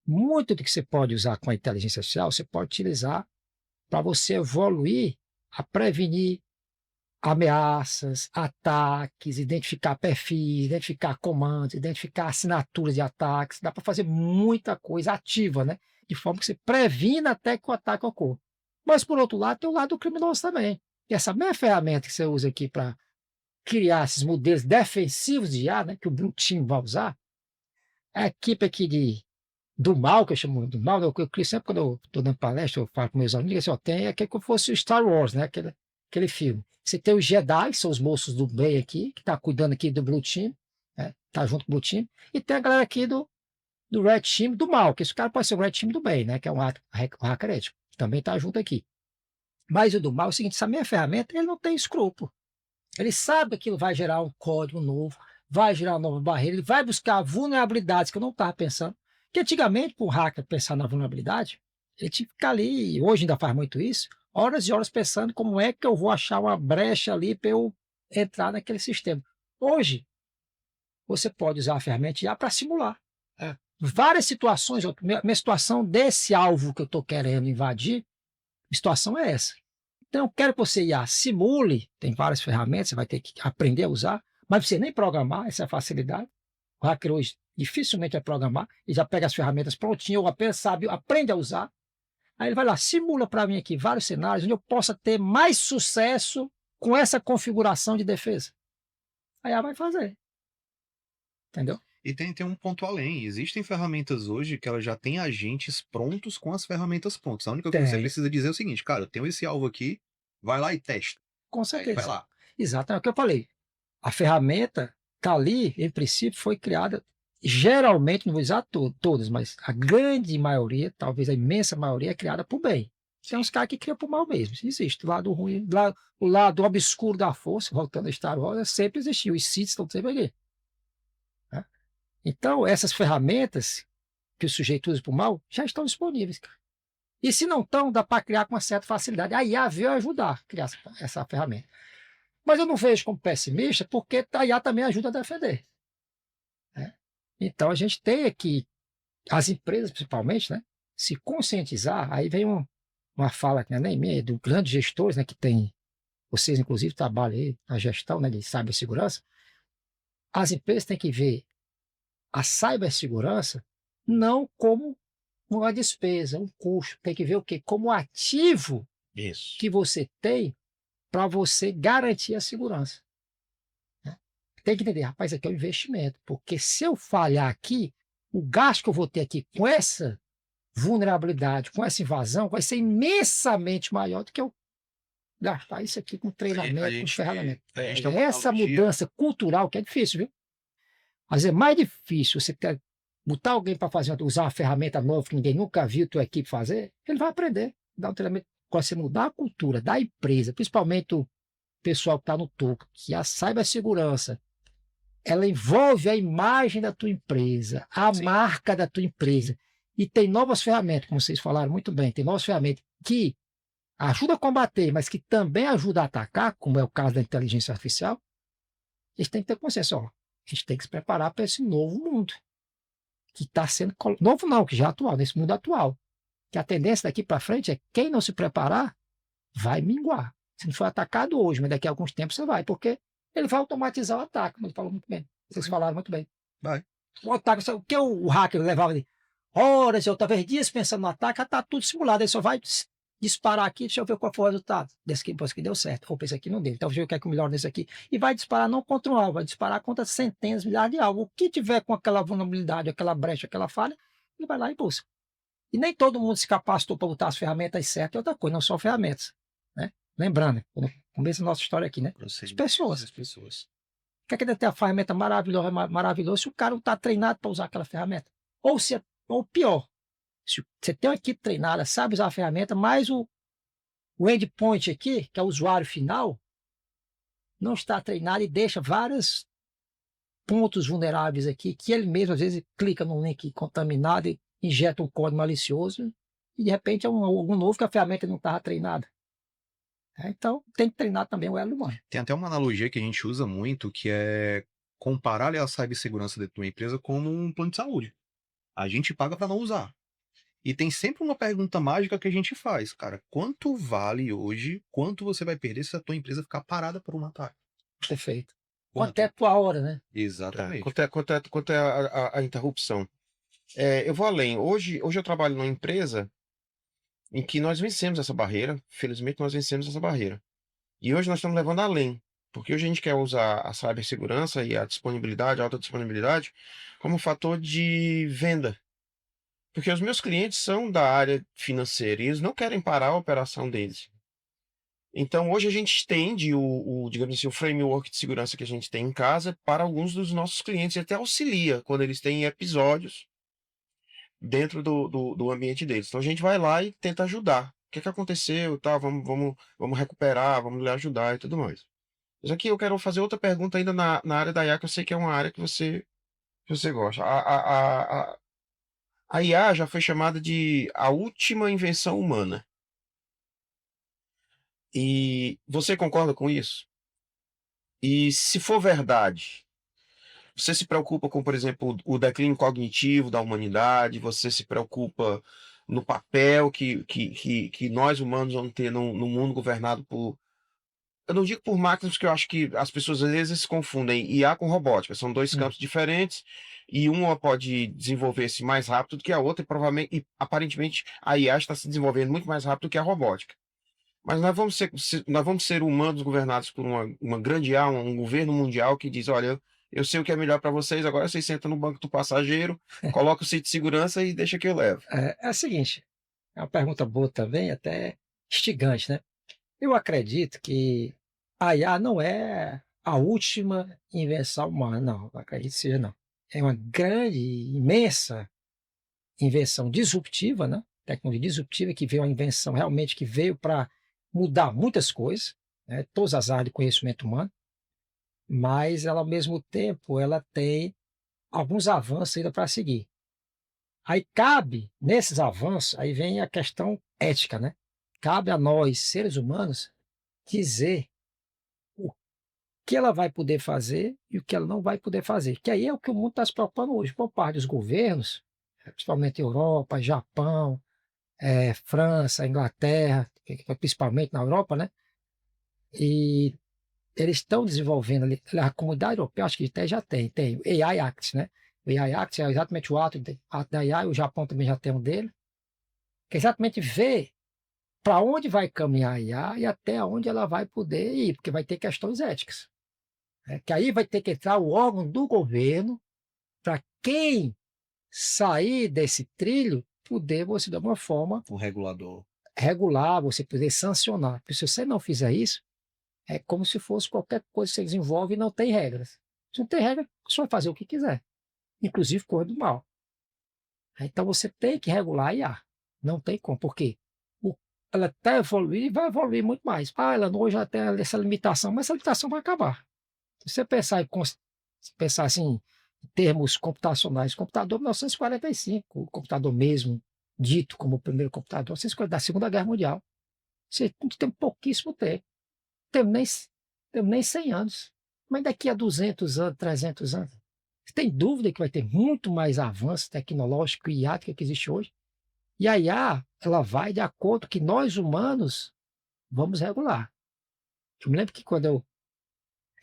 Muito do que você pode usar com a inteligência artificial, você pode utilizar para você evoluir a prevenir ameaças, ataques, identificar perfis, identificar comandos, identificar assinaturas de ataques. Dá para fazer muita coisa ativa, né? De forma que você previna até que o ataque ocorra. Mas, por outro lado, tem o lado do criminoso também. E essa mesma ferramenta que você usa aqui para criar esses modelos defensivos de IA, né, que o Blue Team vai usar, a equipe aqui do mal, que eu chamo do mal, eu crio sempre quando eu estou dando palestra, eu falo com meus amigos, assim, ó, tem aquele como fosse o Star Wars, né, aquele filme. Você tem os Jedi, que são os moços do bem aqui, que está cuidando aqui do Blue Team, né, tá junto com o Blue Team, e tem a galera aqui do Red Team do mal, que esse cara pode ser o Red Team do bem, né, que é um hacker ético, que também está junto aqui. Mas o do mal é o seguinte, essa minha ferramenta, ele não tem escrúpulo. Ele sabe que aquilo vai gerar um código novo, vai gerar uma nova barreira, ele vai buscar vulnerabilidades que eu não estava pensando. Que antigamente, para o hacker pensar na vulnerabilidade, ele tinha que ficar ali, hoje ainda faz muito isso, horas e horas pensando como é que eu vou achar uma brecha ali para eu entrar naquele sistema. Hoje, você pode usar a ferramenta já para simular. Várias situações, minha situação desse alvo que eu estou querendo invadir, a situação é essa. Então, eu quero que você simule, tem várias ferramentas, você vai ter que aprender a usar, mas você nem programar, essa é a facilidade. O hacker hoje dificilmente vai programar, ele já pega as ferramentas prontinhas, ou apenas sabe, aprende a usar. Aí ele vai lá, simula para mim aqui vários cenários onde eu possa ter mais sucesso com essa configuração de defesa. Aí ela vai fazer. Entendeu? E tem um ponto além. Existem ferramentas hoje que elas já têm agentes prontos com as ferramentas prontas. A única coisa que você precisa dizer é o seguinte, cara, eu tenho esse alvo aqui, vai lá e testa. Com certeza. Vai lá. Exato, é o que eu falei. A ferramenta está ali, em princípio, foi criada, geralmente, não vou usar todas, mas a grande maioria, talvez a imensa maioria, é criada por bem. Tem uns caras que criam pro mal mesmo, isso existe. O lado ruim, o lado obscuro da força, voltando a Star Wars, sempre existiu. Os Sith estão sempre ali. Né? Então, essas ferramentas que o sujeito usa pro mal já estão disponíveis, cara. E se não estão, dá para criar com uma certa facilidade. A IA veio ajudar a criar essa ferramenta. Mas eu não vejo como pessimista, porque a IA também ajuda a defender. Né? Então, a gente tem aqui, as empresas principalmente, né, se conscientizar. Aí vem uma fala que não é nem minha, é do grandes gestores, né, que tem, vocês inclusive trabalham aí na gestão, né, de cibersegurança. As empresas têm que ver a cibersegurança não como uma despesa, um custo. Tem que ver o quê? Como ativo Isso. que você tem para você garantir a segurança. Né? Tem que entender, rapaz, isso aqui é um investimento, porque se eu falhar aqui, o gasto que eu vou ter aqui com essa vulnerabilidade, com essa invasão, vai ser imensamente maior do que eu gastar isso aqui com treinamento, com ferramenta. a gente tem uma Essa analogia. mudança cultural que é difícil, viu? Mas é mais difícil você botar alguém para usar uma ferramenta nova que ninguém nunca viu tua equipe fazer, ele vai aprender, dar um treinamento. Quando você mudar a cultura da empresa, principalmente o pessoal que está no topo, que a cibersegurança, ela envolve a imagem da tua empresa, a Sim. marca da tua empresa. E tem novas ferramentas, como vocês falaram muito bem, tem novas ferramentas que ajudam a combater, mas que também ajudam a atacar, como é o caso da inteligência artificial. A gente tem que ter consciência, ó, a gente tem que se preparar para esse novo mundo, que está sendo... Novo não, que já é atual, nesse mundo atual. Que a tendência daqui para frente é quem não se preparar vai minguar. Se não for atacado hoje, mas daqui a alguns tempos você vai, porque ele vai automatizar o ataque, como ele falou muito bem. Vocês falaram muito bem. Vai. O ataque, o que o hacker levava de horas, ou talvez dias pensando no ataque, já está tudo simulado. Ele só vai disparar aqui, deixa eu ver qual foi o resultado. Desse aqui deu certo. Opa, esse aqui não deu. Então, deixa eu ver o que é que melhor nesse aqui. E vai disparar não contra um alvo, vai disparar contra centenas, milhares de alvos. O que tiver com aquela vulnerabilidade, aquela brecha, aquela falha, ele vai lá e busca. E nem todo mundo se capacitou para botar as ferramentas certas, é outra coisa, não só ferramentas. Né? Lembrando, no começo da nossa história aqui, né? As pessoas. As pessoas. Quer que ter a ferramenta maravilhosa se o cara não está treinado para usar aquela ferramenta? Ou pior, se você tem uma equipe treinada, sabe usar a ferramenta, mas o endpoint aqui, que é o usuário final, não está treinado e deixa vários pontos vulneráveis aqui, que ele mesmo às vezes clica num link contaminado e injeta um código malicioso, e de repente é algo novo que a ferramenta não estava treinada. Então, tem que treinar também o elo humano. Tem até uma analogia que a gente usa muito, que é comparar a cibersegurança dentro de uma empresa como um plano de saúde. A gente paga para não usar. E tem sempre uma pergunta mágica que a gente faz, cara. Quanto vale hoje, quanto você vai perder se a tua empresa ficar parada por um ataque? Perfeito. Quanto? Quanto é a tua hora, né? Exatamente. Quanto é a interrupção? Eu vou além. Hoje eu trabalho numa empresa em que nós vencemos essa barreira. Felizmente, nós vencemos essa barreira. E hoje nós estamos levando além. Porque hoje a gente quer usar a cibersegurança e a disponibilidade, a alta disponibilidade, como fator de venda. Porque os meus clientes são da área financeira e eles não querem parar a operação deles. Então, hoje a gente estende digamos assim, o framework de segurança que a gente tem em casa para alguns dos nossos clientes e até auxilia quando eles têm episódios dentro do ambiente deles. Então, a gente vai lá e tenta ajudar. O que é que aconteceu? Tá, vamos recuperar, vamos lhe ajudar e tudo mais. Mas aqui eu quero fazer outra pergunta ainda na área da IA, que eu sei que é uma área que você gosta. A IA já foi chamada de a última invenção humana. E você concorda com isso? E se for verdade, você se preocupa com, por exemplo, o declínio cognitivo da humanidade? Você se preocupa no papel que nós humanos vamos ter no mundo governado por... Eu não digo por máquinas, porque eu acho que as pessoas às vezes se confundem IA com robótica. São dois campos diferentes e uma pode desenvolver-se mais rápido do que a outra e provavelmente, e aparentemente, a IA está se desenvolvendo muito mais rápido que a robótica. Mas nós vamos ser humanos governados por uma grande IA, um governo mundial que diz, olha, eu sei o que é melhor para vocês, agora vocês sentam no banco do passageiro, coloca o cinto de segurança e deixa que eu levo. É o seguinte, é uma pergunta boa também, até instigante, né? Eu acredito que a IA não é a última invenção humana, não, eu acredito que seja não. É uma grande, imensa invenção disruptiva, né? tecnologia disruptiva, que veio uma invenção realmente que veio para mudar muitas coisas, né, todas as áreas de conhecimento humano, mas ela, ao mesmo tempo, ela tem alguns avanços ainda para seguir. Aí cabe, nesses avanços, aí vem a questão ética, né? Cabe a nós, seres humanos, dizer o que ela vai poder fazer e o que ela não vai poder fazer. Que aí é o que o mundo está se preocupando hoje. Por parte dos governos, principalmente Europa, Japão, França, Inglaterra, principalmente na Europa, né? E eles estão desenvolvendo ali, a comunidade europeia, acho que até já tem o AI Act, né? O AI Act é exatamente o ato da AI, o Japão também já tem um dele, que é exatamente ver para onde vai caminhar a IA e até onde ela vai poder ir, porque vai ter questões éticas, né? Que aí vai ter que entrar o órgão do governo para quem sair desse trilho poder você, de alguma forma, O regulador. regular, você poder sancionar. Porque se você não fizer isso, é como se fosse qualquer coisa que você desenvolve e não tem regras. Se não tem regra, você vai fazer o que quiser, inclusive coisa do mal. Então você tem que regular a IA. Não tem como. Por quê? Ela está evoluindo e vai evoluir muito mais. Ela hoje já tem essa limitação, mas essa limitação vai acabar. Se você pensar assim, em termos computacionais, o computador de 1945, o computador mesmo, dito como o primeiro computador, 1940, da Segunda Guerra Mundial, você tem pouquíssimo tempo. Tem nem 100 anos. Mas daqui a 200 anos, 300 anos, você tem dúvida que vai ter muito mais avanço tecnológico e IA do que existe hoje? E a IA, ela vai de acordo que nós humanos vamos regular. Eu me lembro que quando eu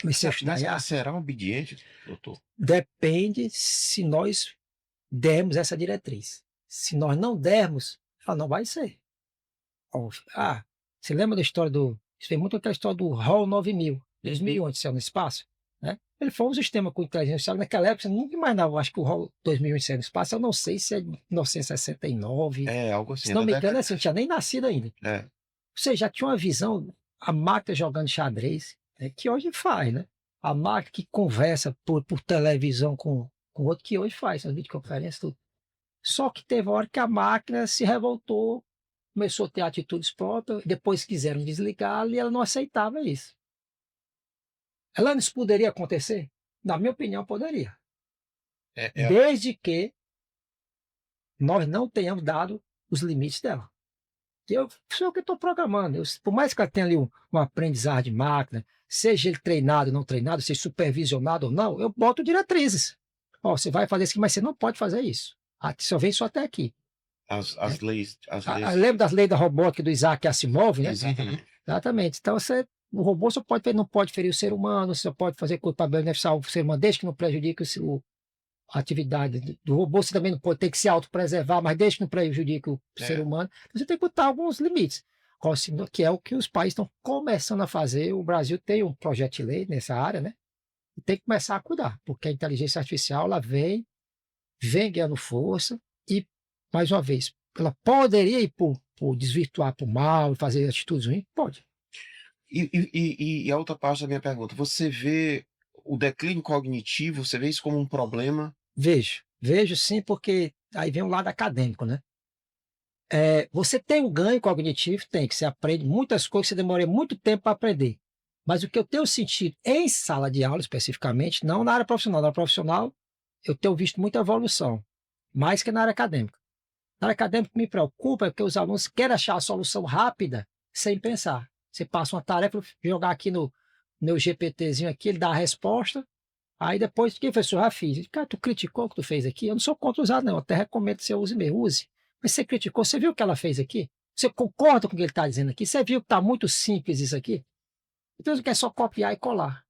comecei a estudar Mas ela IA, será obediente, doutor? depende se nós dermos essa diretriz. Se nós não dermos, ela não vai ser. Ó, você lembra da história do... Isso tem muito aquela história do HAL 9000, 2001, saiu no espaço, né? Ele foi um sistema com inteligência artificial. Naquela época, você nunca imaginava, acho que o HAL 2001 saiu no espaço, eu não sei se é de 1969, É, algo se assim, não da me engano, década. assim, não tinha nem nascido ainda. É. Você já tinha uma visão, a máquina jogando xadrez, né, que hoje faz, né? A máquina que conversa por televisão com outro, que hoje faz, as videoconferências, tudo. Só que teve uma hora que a máquina se revoltou, começou a ter atitudes próprias, depois quiseram desligá-la e ela não aceitava isso. Ela isso poderia acontecer? Na minha opinião, poderia. É. Desde que nós não tenhamos dado os limites dela. Eu sou eu que estou programando. Por mais que ela tenha ali um aprendizado de máquina, seja ele treinado ou não treinado, seja supervisionado ou não, eu boto diretrizes. Ó, você vai fazer isso aqui, mas você não pode fazer isso. Aqui só vem só até aqui. As leis. As leis. Lembra das leis da robótica do Isaac Asimov, né? Exatamente. Exatamente. Então, o robô só pode, não pode ferir o ser humano, só pode fazer coisa para beneficiar o ser humano, desde que não prejudique a atividade do robô. Você também não pode ter que se autopreservar, mas desde que não prejudique o ser humano. Então, você tem que botar alguns limites, que é o que os países estão começando a fazer. O Brasil tem um projeto de lei nessa área, né? E tem que começar a cuidar, porque a inteligência artificial ela vem ganhando força e, mais uma vez, ela poderia ir por desvirtuar para o mal, fazer atitudes ruins? Pode. E a outra parte da minha pergunta, você vê o declínio cognitivo, você vê isso como um problema? Vejo sim, porque aí vem o lado acadêmico, né? Você tem um ganho cognitivo, tem, que você aprende muitas coisas, você demora muito tempo para aprender. Mas o que eu tenho sentido em sala de aula, especificamente, não na área profissional. Na área profissional, eu tenho visto muita evolução, mais que na área acadêmica. Na área acadêmica, o que me preocupa é que os alunos querem achar a solução rápida, sem pensar. Você passa uma tarefa, jogar aqui no meu GPTzinho aqui, ele dá a resposta, aí depois, que professor, já fiz. Cara, tu criticou o que tu fez aqui? Eu não sou contra usar, não, eu até recomendo que você use mesmo, use. Mas você criticou, você viu o que ela fez aqui? Você concorda com o que ele está dizendo aqui? Você viu que está muito simples isso aqui? Então você quer só copiar e colar.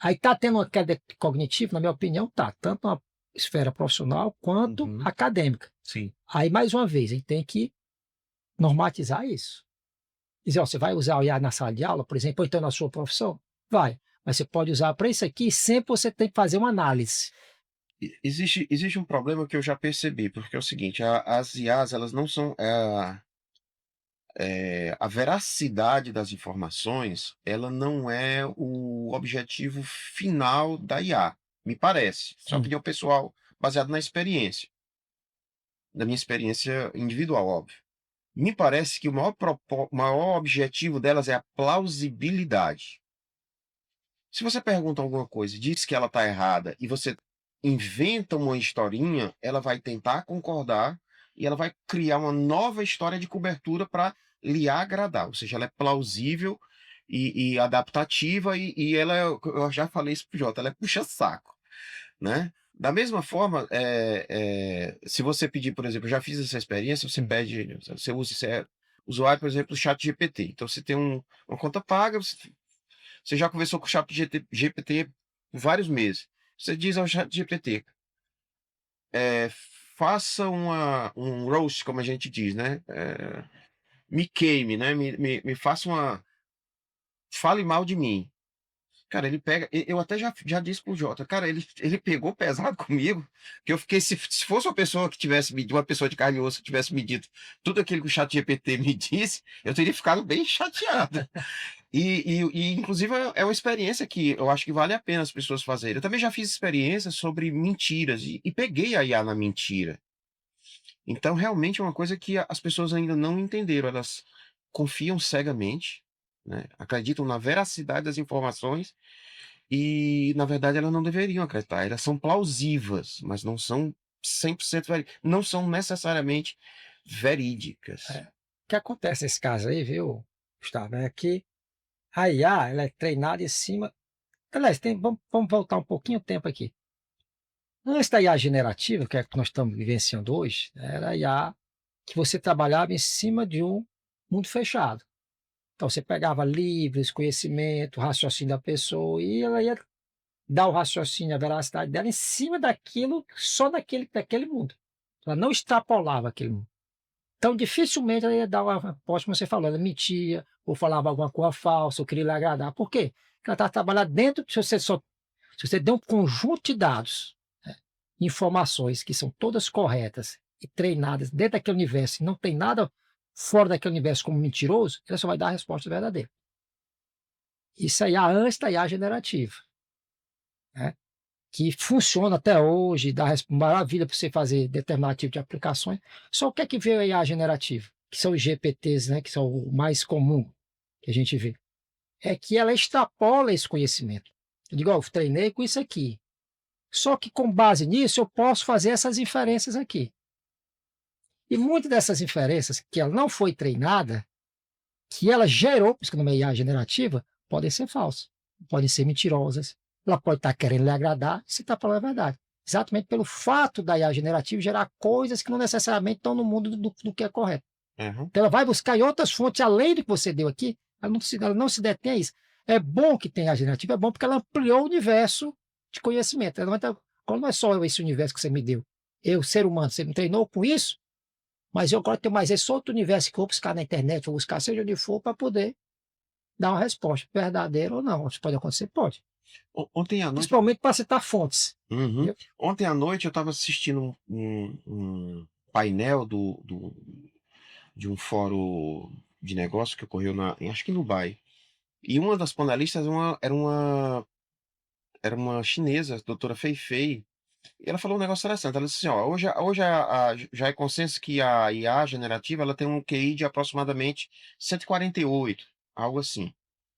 Aí está tendo uma queda cognitiva, na minha opinião, tá, tanto na esfera profissional quanto acadêmica. Sim. Aí, mais uma vez, a gente tem que normatizar isso. Dizer, ó, você vai usar o IA na sala de aula, por exemplo, ou então na sua profissão? Vai. Mas você pode usar para isso aqui, sempre você tem que fazer uma análise. Existe um problema que eu já percebi, porque é o seguinte, as IAs, elas não são... a veracidade das informações, ela não é o objetivo final da IA, me parece. Só pedir ao pessoal, baseado na experiência. Da minha experiência individual, óbvio. Me parece que o maior objetivo delas é a plausibilidade. Se você pergunta alguma coisa e diz que ela está errada e você inventa uma historinha, ela vai tentar concordar e ela vai criar uma nova história de cobertura para lhe agradar. Ou seja, ela é plausível e adaptativa e ela, eu já falei isso pro Jota, ela é puxa-saco, né? Da mesma forma, se você pedir, por exemplo, eu já fiz essa experiência, você pede, você usa, você é usuário, por exemplo, do ChatGPT. Então você tem uma conta paga, você já conversou com o ChatGPT por vários meses. Você diz ao ChatGPT, faça um roast, como a gente diz, né? Me queime, né? Me faça uma. Fale mal de mim. Cara, ele pega. Eu até já disse pro Jota, cara, ele pegou pesado comigo, que eu fiquei. Se fosse uma pessoa que tivesse medido, uma pessoa de carne e osso que tivesse medido tudo aquilo que o ChatGPT me disse, eu teria ficado bem chateado. Inclusive, é uma experiência que eu acho que vale a pena as pessoas fazerem. Eu também já fiz experiências sobre mentiras e peguei a IA na mentira. Então, realmente é uma coisa que as pessoas ainda não entenderam. Elas confiam cegamente, né? Acreditam na veracidade das informações e, na verdade, elas não deveriam acreditar. Elas são plausíveis, mas não são 100% verídicas. Não são necessariamente verídicas. O que acontece nesse caso aí, viu, Gustavo, é que a IA, ela é treinada em cima. Aliás, vamos voltar um pouquinho o tempo aqui. Antes da IA generativa, que é a que nós estamos vivenciando hoje, era a IA que você trabalhava em cima de um mundo fechado. Então, você pegava livros, conhecimento, raciocínio da pessoa, e ela ia dar o raciocínio, a veracidade dela em cima daquilo, só daquele mundo. Ela não extrapolava aquele mundo. Então, dificilmente ela ia dar uma resposta, como você falou, ela mentia, ou falava alguma coisa falsa, ou queria lhe agradar. Por quê? Porque ela está trabalhando dentro, se você der um conjunto de dados, né, informações que são todas corretas e treinadas dentro daquele universo, e não tem nada fora daquele universo como mentiroso, ela só vai dar a resposta verdadeira. Isso aí é antes da IA generativa, né? Que funciona até hoje, dá maravilha para você fazer determinado tipo de aplicações. Só o que é que veio a IA generativa? Que são os GPTs, né, que são o mais comum que a gente vê. É que ela extrapola esse conhecimento. Eu digo, ó, eu treinei com isso aqui. Só que com base nisso eu posso fazer essas inferências aqui. E muitas dessas inferências que ela não foi treinada, que ela gerou, por isso que não é IA generativa, podem ser falsas, podem ser mentirosas. Ela pode estar querendo lhe agradar, se está falando a verdade. Exatamente pelo fato da IA generativa gerar coisas que não necessariamente estão no mundo do que é correto. Uhum. Então ela vai buscar em outras fontes, além do que você deu aqui, ela não se detém a isso. É bom que tenha a generativa, é bom porque ela ampliou o universo de conhecimento. Ela não é só esse universo que você me deu. Eu, ser humano, você me treinou com isso, mas eu agora tenho mais esse outro universo que eu vou buscar na internet, vou buscar seja onde for, para poder dar uma resposta verdadeira ou não. Isso pode acontecer? Pode. Ontem à noite. Principalmente para citar fontes. Uhum. Ontem à noite eu estava assistindo um painel de um fórum de negócio que ocorreu acho que em Dubai. E uma das panelistas era uma chinesa, a doutora Fei Fei, e ela falou um negócio interessante. Ela disse assim, ó, hoje já é consenso que a IA generativa ela tem um QI de aproximadamente 148, algo assim.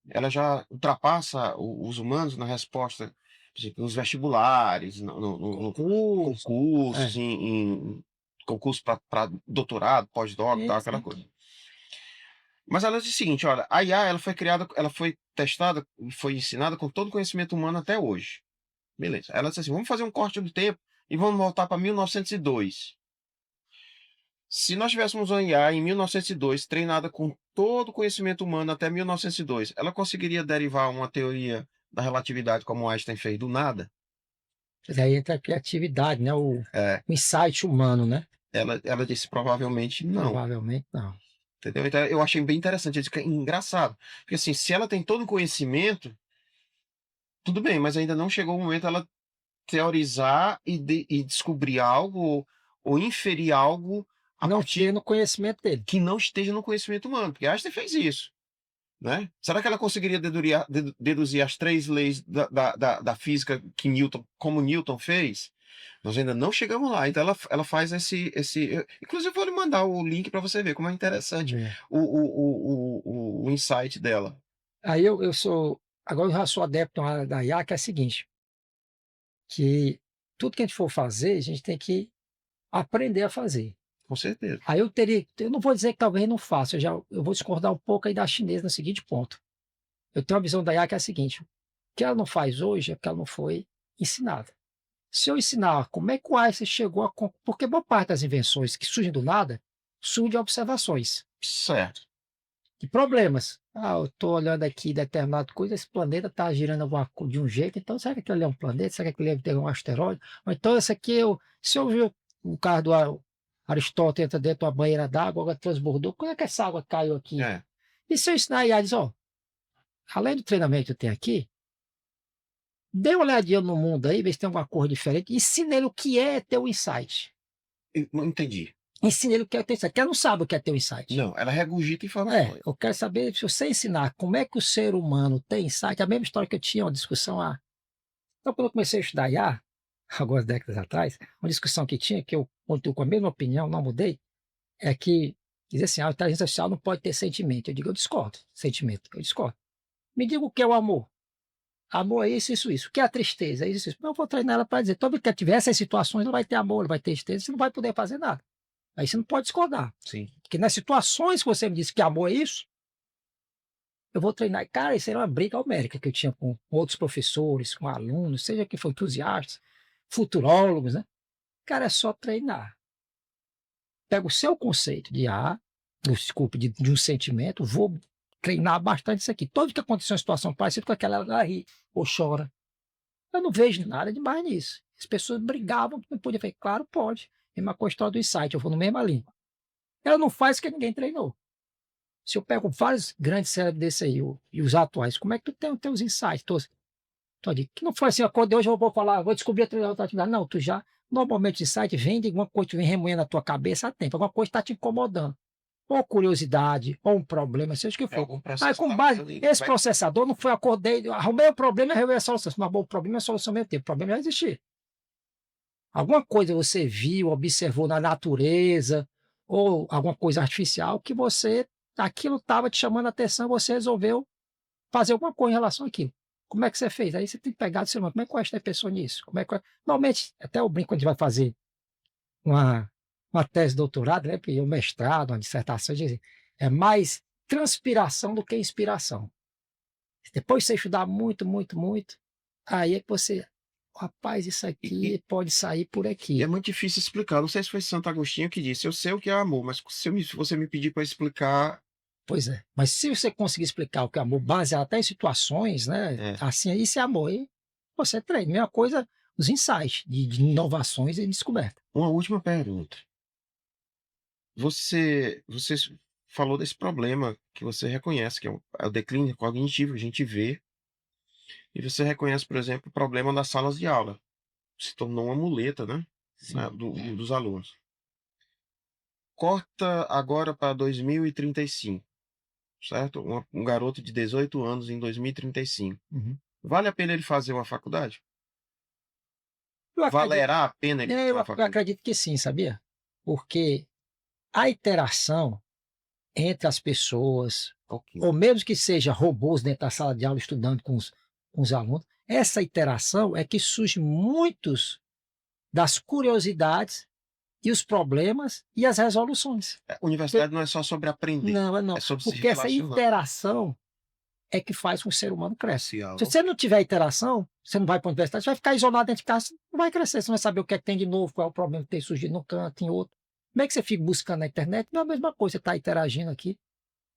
Ela já ultrapassa os humanos na resposta, por exemplo, nos vestibulares, no concursos, em concurso para doutorado, pós-doc, tal, aquela coisa. Mas ela diz o seguinte, olha, a IA ela foi criada, ela foi testada e foi ensinada com todo o conhecimento humano até hoje. Beleza. Ela disse assim, vamos fazer um corte do tempo e vamos voltar para 1902. Se nós tivéssemos uma IA em 1902, treinada com todo o conhecimento humano até 1902, ela conseguiria derivar uma teoria da relatividade como Einstein fez do nada? Mas aí entra a criatividade, né? O insight humano, né? Ela disse provavelmente não. Provavelmente não. Entendeu? Então eu achei bem interessante. Eu disse que é engraçado. Porque assim, se ela tem todo o conhecimento, tudo bem, mas ainda não chegou o momento ela teorizar e descobrir algo ou inferir algo a Não partir tendo conhecimento dele. que não esteja no conhecimento humano, porque Einstein fez isso, né? Será que ela conseguiria deduzir as três leis da física que como Newton fez? Nós ainda não chegamos lá. Então ela faz inclusive, eu vou lhe mandar o link para você ver como é interessante É. o insight dela. Aí eu sou agora eu já sou adepto a uma área da IA, que é a seguinte, que tudo que a gente for fazer, a gente tem que aprender a fazer. Com certeza. Aí eu não vou dizer que talvez não faça, eu vou discordar um pouco aí da chinesa no seguinte ponto. Eu tenho uma visão da IA que é a seguinte: o que ela não faz hoje é porque ela não foi ensinada. Se eu ensinar como é que o Einstein chegou porque boa parte das invenções que surgem do nada, surgem de observações Certo. de problemas. Ah, eu estou olhando aqui determinada coisa, esse planeta está girando de um jeito, então será que aquilo ali é um planeta? Será que aquilo ali é um asteroide? Ou então esse aqui, se eu ver o carro do Aristóteles entra dentro de uma banheira d'água, a água transbordou, como é que essa água caiu aqui? É. E se eu ensinar a IA, diz, ó, além do treinamento que eu tenho aqui, dê uma olhadinha no mundo aí, vê se tem alguma coisa diferente, ensina ele o que é ter um insight. Não entendi. Ensina ele o que é ter insight, porque ela não sabe o que é ter um insight. Não, ela regurgita informações. Eu quero saber, se você ensinar como é que o ser humano tem insight, a mesma história que eu tinha, uma discussão lá. Então, quando eu comecei a estudar IA, algumas décadas atrás, uma discussão que tinha, que eu continuo com a mesma opinião, não mudei, é que dizia assim, a inteligência artificial não pode ter sentimento. Eu digo, eu discordo, sentimento, eu discordo. Me diga o que é o amor. Amor é isso, isso, isso. O que é a tristeza? É isso, isso. Eu vou treinar ela para dizer, todo mundo que tiver essas situações, ela vai ter amor, ela vai ter tristeza, você não vai poder fazer nada. Aí você não pode discordar. Sim. Porque nas situações que você me disse que amor é isso, eu vou treinar. Cara, isso era uma briga homérica que eu tinha com outros professores, com alunos, seja que for entusiastas, futurólogos, né? Cara, é só treinar. Pega o seu conceito de desculpe, de um sentimento, vou treinar bastante isso aqui. Todo que aconteceu uma situação parecida com aquela, ela ri ou chora. Eu não vejo nada demais nisso. As pessoas brigavam, não podia falar, claro, pode. Mesma coisa a história do insight, eu vou no mesma linha. Ela não faz o que ninguém treinou. Se eu pego vários grandes cérebros desse aí, e os atuais, como é que tu tem os insights todos? Que não foi assim, acordei hoje, eu vou falar, vou descobrir outra atividade. Não, tu já, normalmente o insight vem de alguma coisa que vem remoendo na tua cabeça há tempo, alguma coisa está te incomodando. Ou curiosidade, ou um problema, seja o que É for. algum Aí, processo com que tá base, ali. esse processador não foi, acordei, arrumei o problema e resolvi a solução. Mas bom, o problema é a solução ao mesmo tempo, o problema já existia. Alguma coisa você viu, observou na natureza, ou alguma coisa artificial que aquilo estava te chamando a atenção, você resolveu fazer alguma coisa em relação àquilo. Como é que você fez? Aí você tem que pegar do ser humano, como é que eu acho que pessoa nisso? Normalmente, até eu brinco quando a gente vai fazer uma, uma tese de doutorado, né, porque o mestrado, uma dissertação, dizem, é mais transpiração do que inspiração. Depois você estudar muito, muito, muito, aí é que você, rapaz, isso aqui pode sair por E aqui. é muito difícil explicar. Não sei se foi Santo Agostinho que disse: eu sei o que é amor, mas se você me pedir para explicar. Pois é. Mas se você conseguir explicar o que é amor, baseado até em situações, né? É. Assim, isso é amor. E você treina. Mesma coisa, os insights de inovações e descoberta. Uma última pergunta. Você falou desse problema que você reconhece, que é o declínio cognitivo, a gente vê, e você reconhece, por exemplo, o problema das salas de aula. Se tornou uma muleta, né? Sim. Dos alunos. Corta agora para 2035, certo? Um garoto de 18 anos em 2035. Uhum. Vale a pena ele fazer uma faculdade? Eu acredito, Valerá a pena ele fazer eu uma ac- eu faculdade? acredito que sim, sabia? Porque a interação entre as pessoas, Ok. ou mesmo que seja robôs dentro da sala de aula estudando com os alunos, essa interação é que surge muitos das curiosidades e os problemas e as resoluções. Universidade não é só sobre aprender, Não, não. é sobre se Porque essa relacionar. interação é que faz com que o ser humano cresça. Social. Se você não tiver interação, você não vai para a universidade, você vai ficar isolado dentro de casa, não vai crescer, você não vai saber o que é que tem de novo, qual é o problema que tem surgido no canto, em outro. Como é que você fica buscando na internet? Não é a mesma coisa, você está interagindo aqui,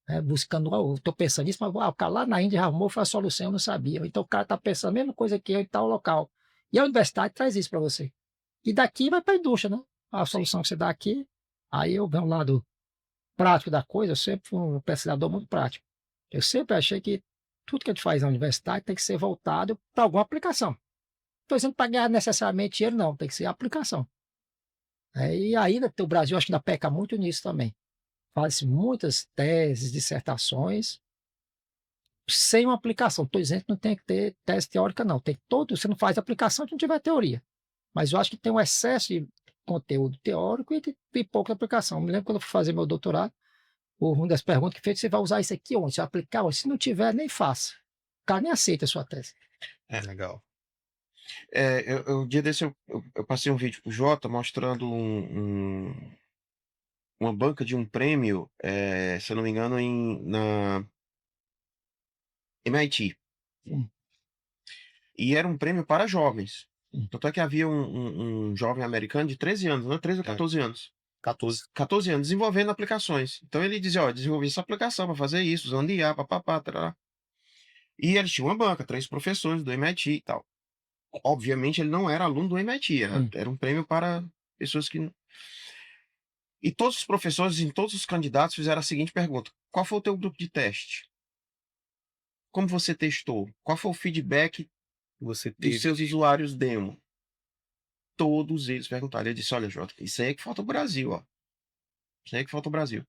né, buscando, eu estou pensando nisso, mas o cara lá na Índia já arrumou, foi a solução, eu não sabia. Então o cara está pensando a mesma coisa que eu em tal local. E a universidade traz isso para você. E daqui vai para a indústria, né? A solução que você dá aqui, aí eu venho um lado prático da coisa, eu sempre fui um pesquisador muito prático. Eu sempre achei que tudo que a gente faz na universidade tem que ser voltado para alguma aplicação. Não estou dizendo para ganhar necessariamente dinheiro, não, tem que ser aplicação. E ainda o Brasil acho que ainda peca muito nisso também. Faz muitas teses, dissertações, sem uma aplicação. Estou dizendo que não tem que ter tese teórica, não. Tem todo, você não faz aplicação se não tiver teoria. Mas eu acho que tem um excesso de conteúdo teórico e tem pouca aplicação. Me lembro quando eu fui fazer meu doutorado, uma das perguntas que fez, você vai usar isso aqui onde? Você vai aplicar onde? Se não tiver, nem faça. O cara nem aceita a sua tese. É legal. Um dia desse eu passei um vídeo pro Jota mostrando uma banca de um prêmio, se eu não me engano, na MIT. Hum. E era um prêmio para jovens. Hum. Tanto é que havia um jovem americano de 13 anos, né? 13 ou 14 anos. 14 anos, desenvolvendo aplicações. Então ele dizia, ó, desenvolvi essa aplicação para fazer isso, usando IA, papapá, tarará. E ele tinha uma banca, 3 professores do MIT e tal. Obviamente ele não era aluno do MIT, era um prêmio para pessoas que... E todos os professores e todos os candidatos fizeram a seguinte pergunta: qual foi o teu grupo de teste? Como você testou? Qual foi o feedback Você dos teve. seus usuários demo? Todos eles perguntaram. Ele disse, olha, Jota, isso aí é que falta o Brasil, ó. Isso aí é que falta o Brasil.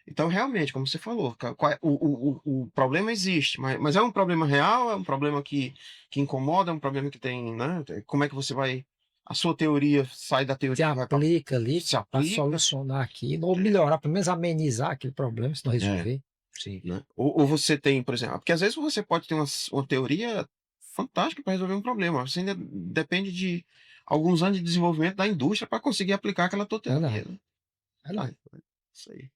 Então, realmente, como você falou, o problema existe, mas é um problema real, é um problema que incomoda, é um problema que tem, né? Como é que você vai... A sua teoria sai da teoria... Se vai pra- aplica ali se para aplica, solucionar aquilo, ou melhorar, pelo menos amenizar aquele problema, se não resolver. Sim. né? Ou você tem, por exemplo... Porque às vezes você pode ter uma teoria fantástica para resolver um problema. Você ainda depende de alguns anos de desenvolvimento da indústria para conseguir aplicar aquela tua teoria. Verdade. Né? Verdade. Isso aí.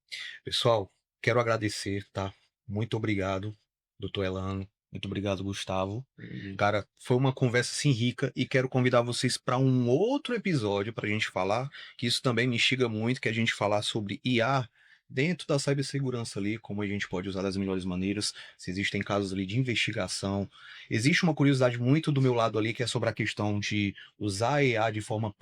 Pessoal, quero agradecer, tá? Muito obrigado, doutor Elano. Muito obrigado, Gustavo. Cara, foi uma conversa assim rica e quero convidar vocês para um outro episódio para a gente falar, que isso também me instiga muito, que é a gente falar sobre IA dentro da cibersegurança ali, como a gente pode usar das melhores maneiras, se existem casos ali de investigação. Existe uma curiosidade muito do meu lado ali, que é sobre a questão de usar a IA de forma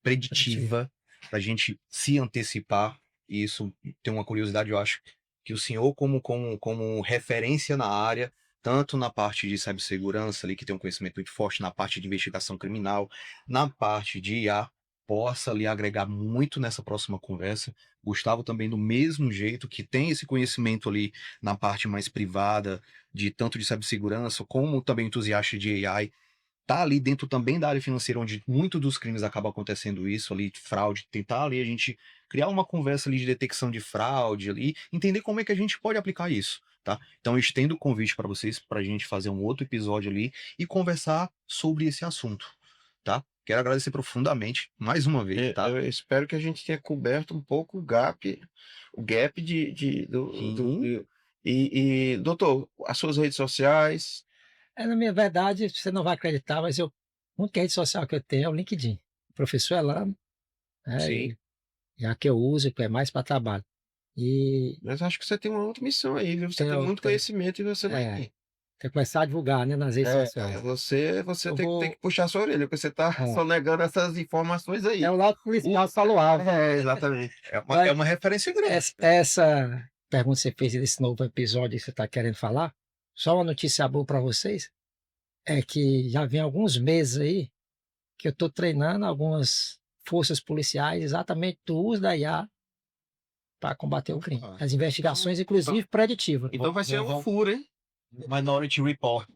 preditiva, para a gente se antecipar. E isso tem uma curiosidade, eu acho, que o senhor, como referência na área, tanto na parte de cibersegurança, ali, que tem um conhecimento muito forte, na parte de investigação criminal, na parte de IA, possa lhe agregar muito nessa próxima conversa. Gustavo também, do mesmo jeito, que tem esse conhecimento ali na parte mais privada, de tanto de cibersegurança, como também entusiasta de AI, tá ali dentro também da área financeira, onde muito dos crimes acaba acontecendo isso ali, de fraude, tentar ali a gente criar uma conversa ali de detecção de fraude ali, entender como é que a gente pode aplicar isso, tá? Então eu estendo o convite para vocês, para a gente fazer um outro episódio ali e conversar sobre esse assunto, tá? Quero agradecer profundamente, mais uma vez, tá? Eu espero que a gente tenha coberto um pouco o gap doutor, as suas redes sociais. Na minha verdade, você não vai acreditar, mas a única rede social que eu tenho é o LinkedIn. Professor Elano, Sim. é a que eu uso, que é mais para trabalho. E Mas acho que você tem uma outra missão aí, viu? Você tem tenho, muito tenho, conhecimento e você vai é, ter. tenho que começar a divulgar, né, nas redes sociais. Você Eu tem que vou, puxar sua orelha, porque você tá é, só negando essas informações aí. é o lado policial solo alto. Exatamente. É uma referência grande. Essa pergunta que você fez desse novo episódio que você está querendo falar, só uma notícia boa para vocês, é que já vem alguns meses aí que eu estou treinando algumas forças policiais exatamente do uso da IA para combater o crime. As investigações, inclusive, preditivas. Então vai ser um furo, hein? Minority Report.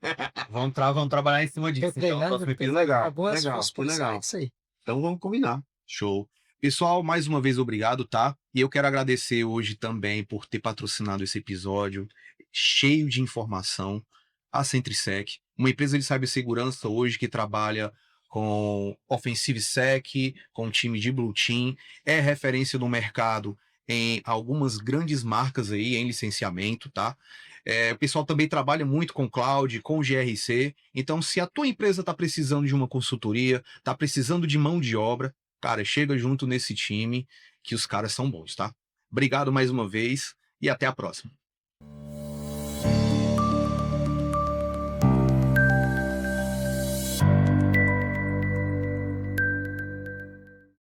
Vamos trabalhar em cima disso. Estou treinando algumas forças policiais, isso aí. Então vamos combinar. Show. Pessoal, mais uma vez obrigado, tá? E eu quero agradecer hoje também por ter patrocinado esse episódio cheio de informação, a CentriSec, uma empresa de cibersegurança hoje que trabalha com Offensive Sec, com um time de Blue Team, é referência no mercado em algumas grandes marcas aí em licenciamento, tá? O pessoal também trabalha muito com cloud, com GRC. Então, se a tua empresa está precisando de uma consultoria, está precisando de mão de obra, cara, chega junto nesse time que os caras são bons, tá? Obrigado mais uma vez e até a próxima.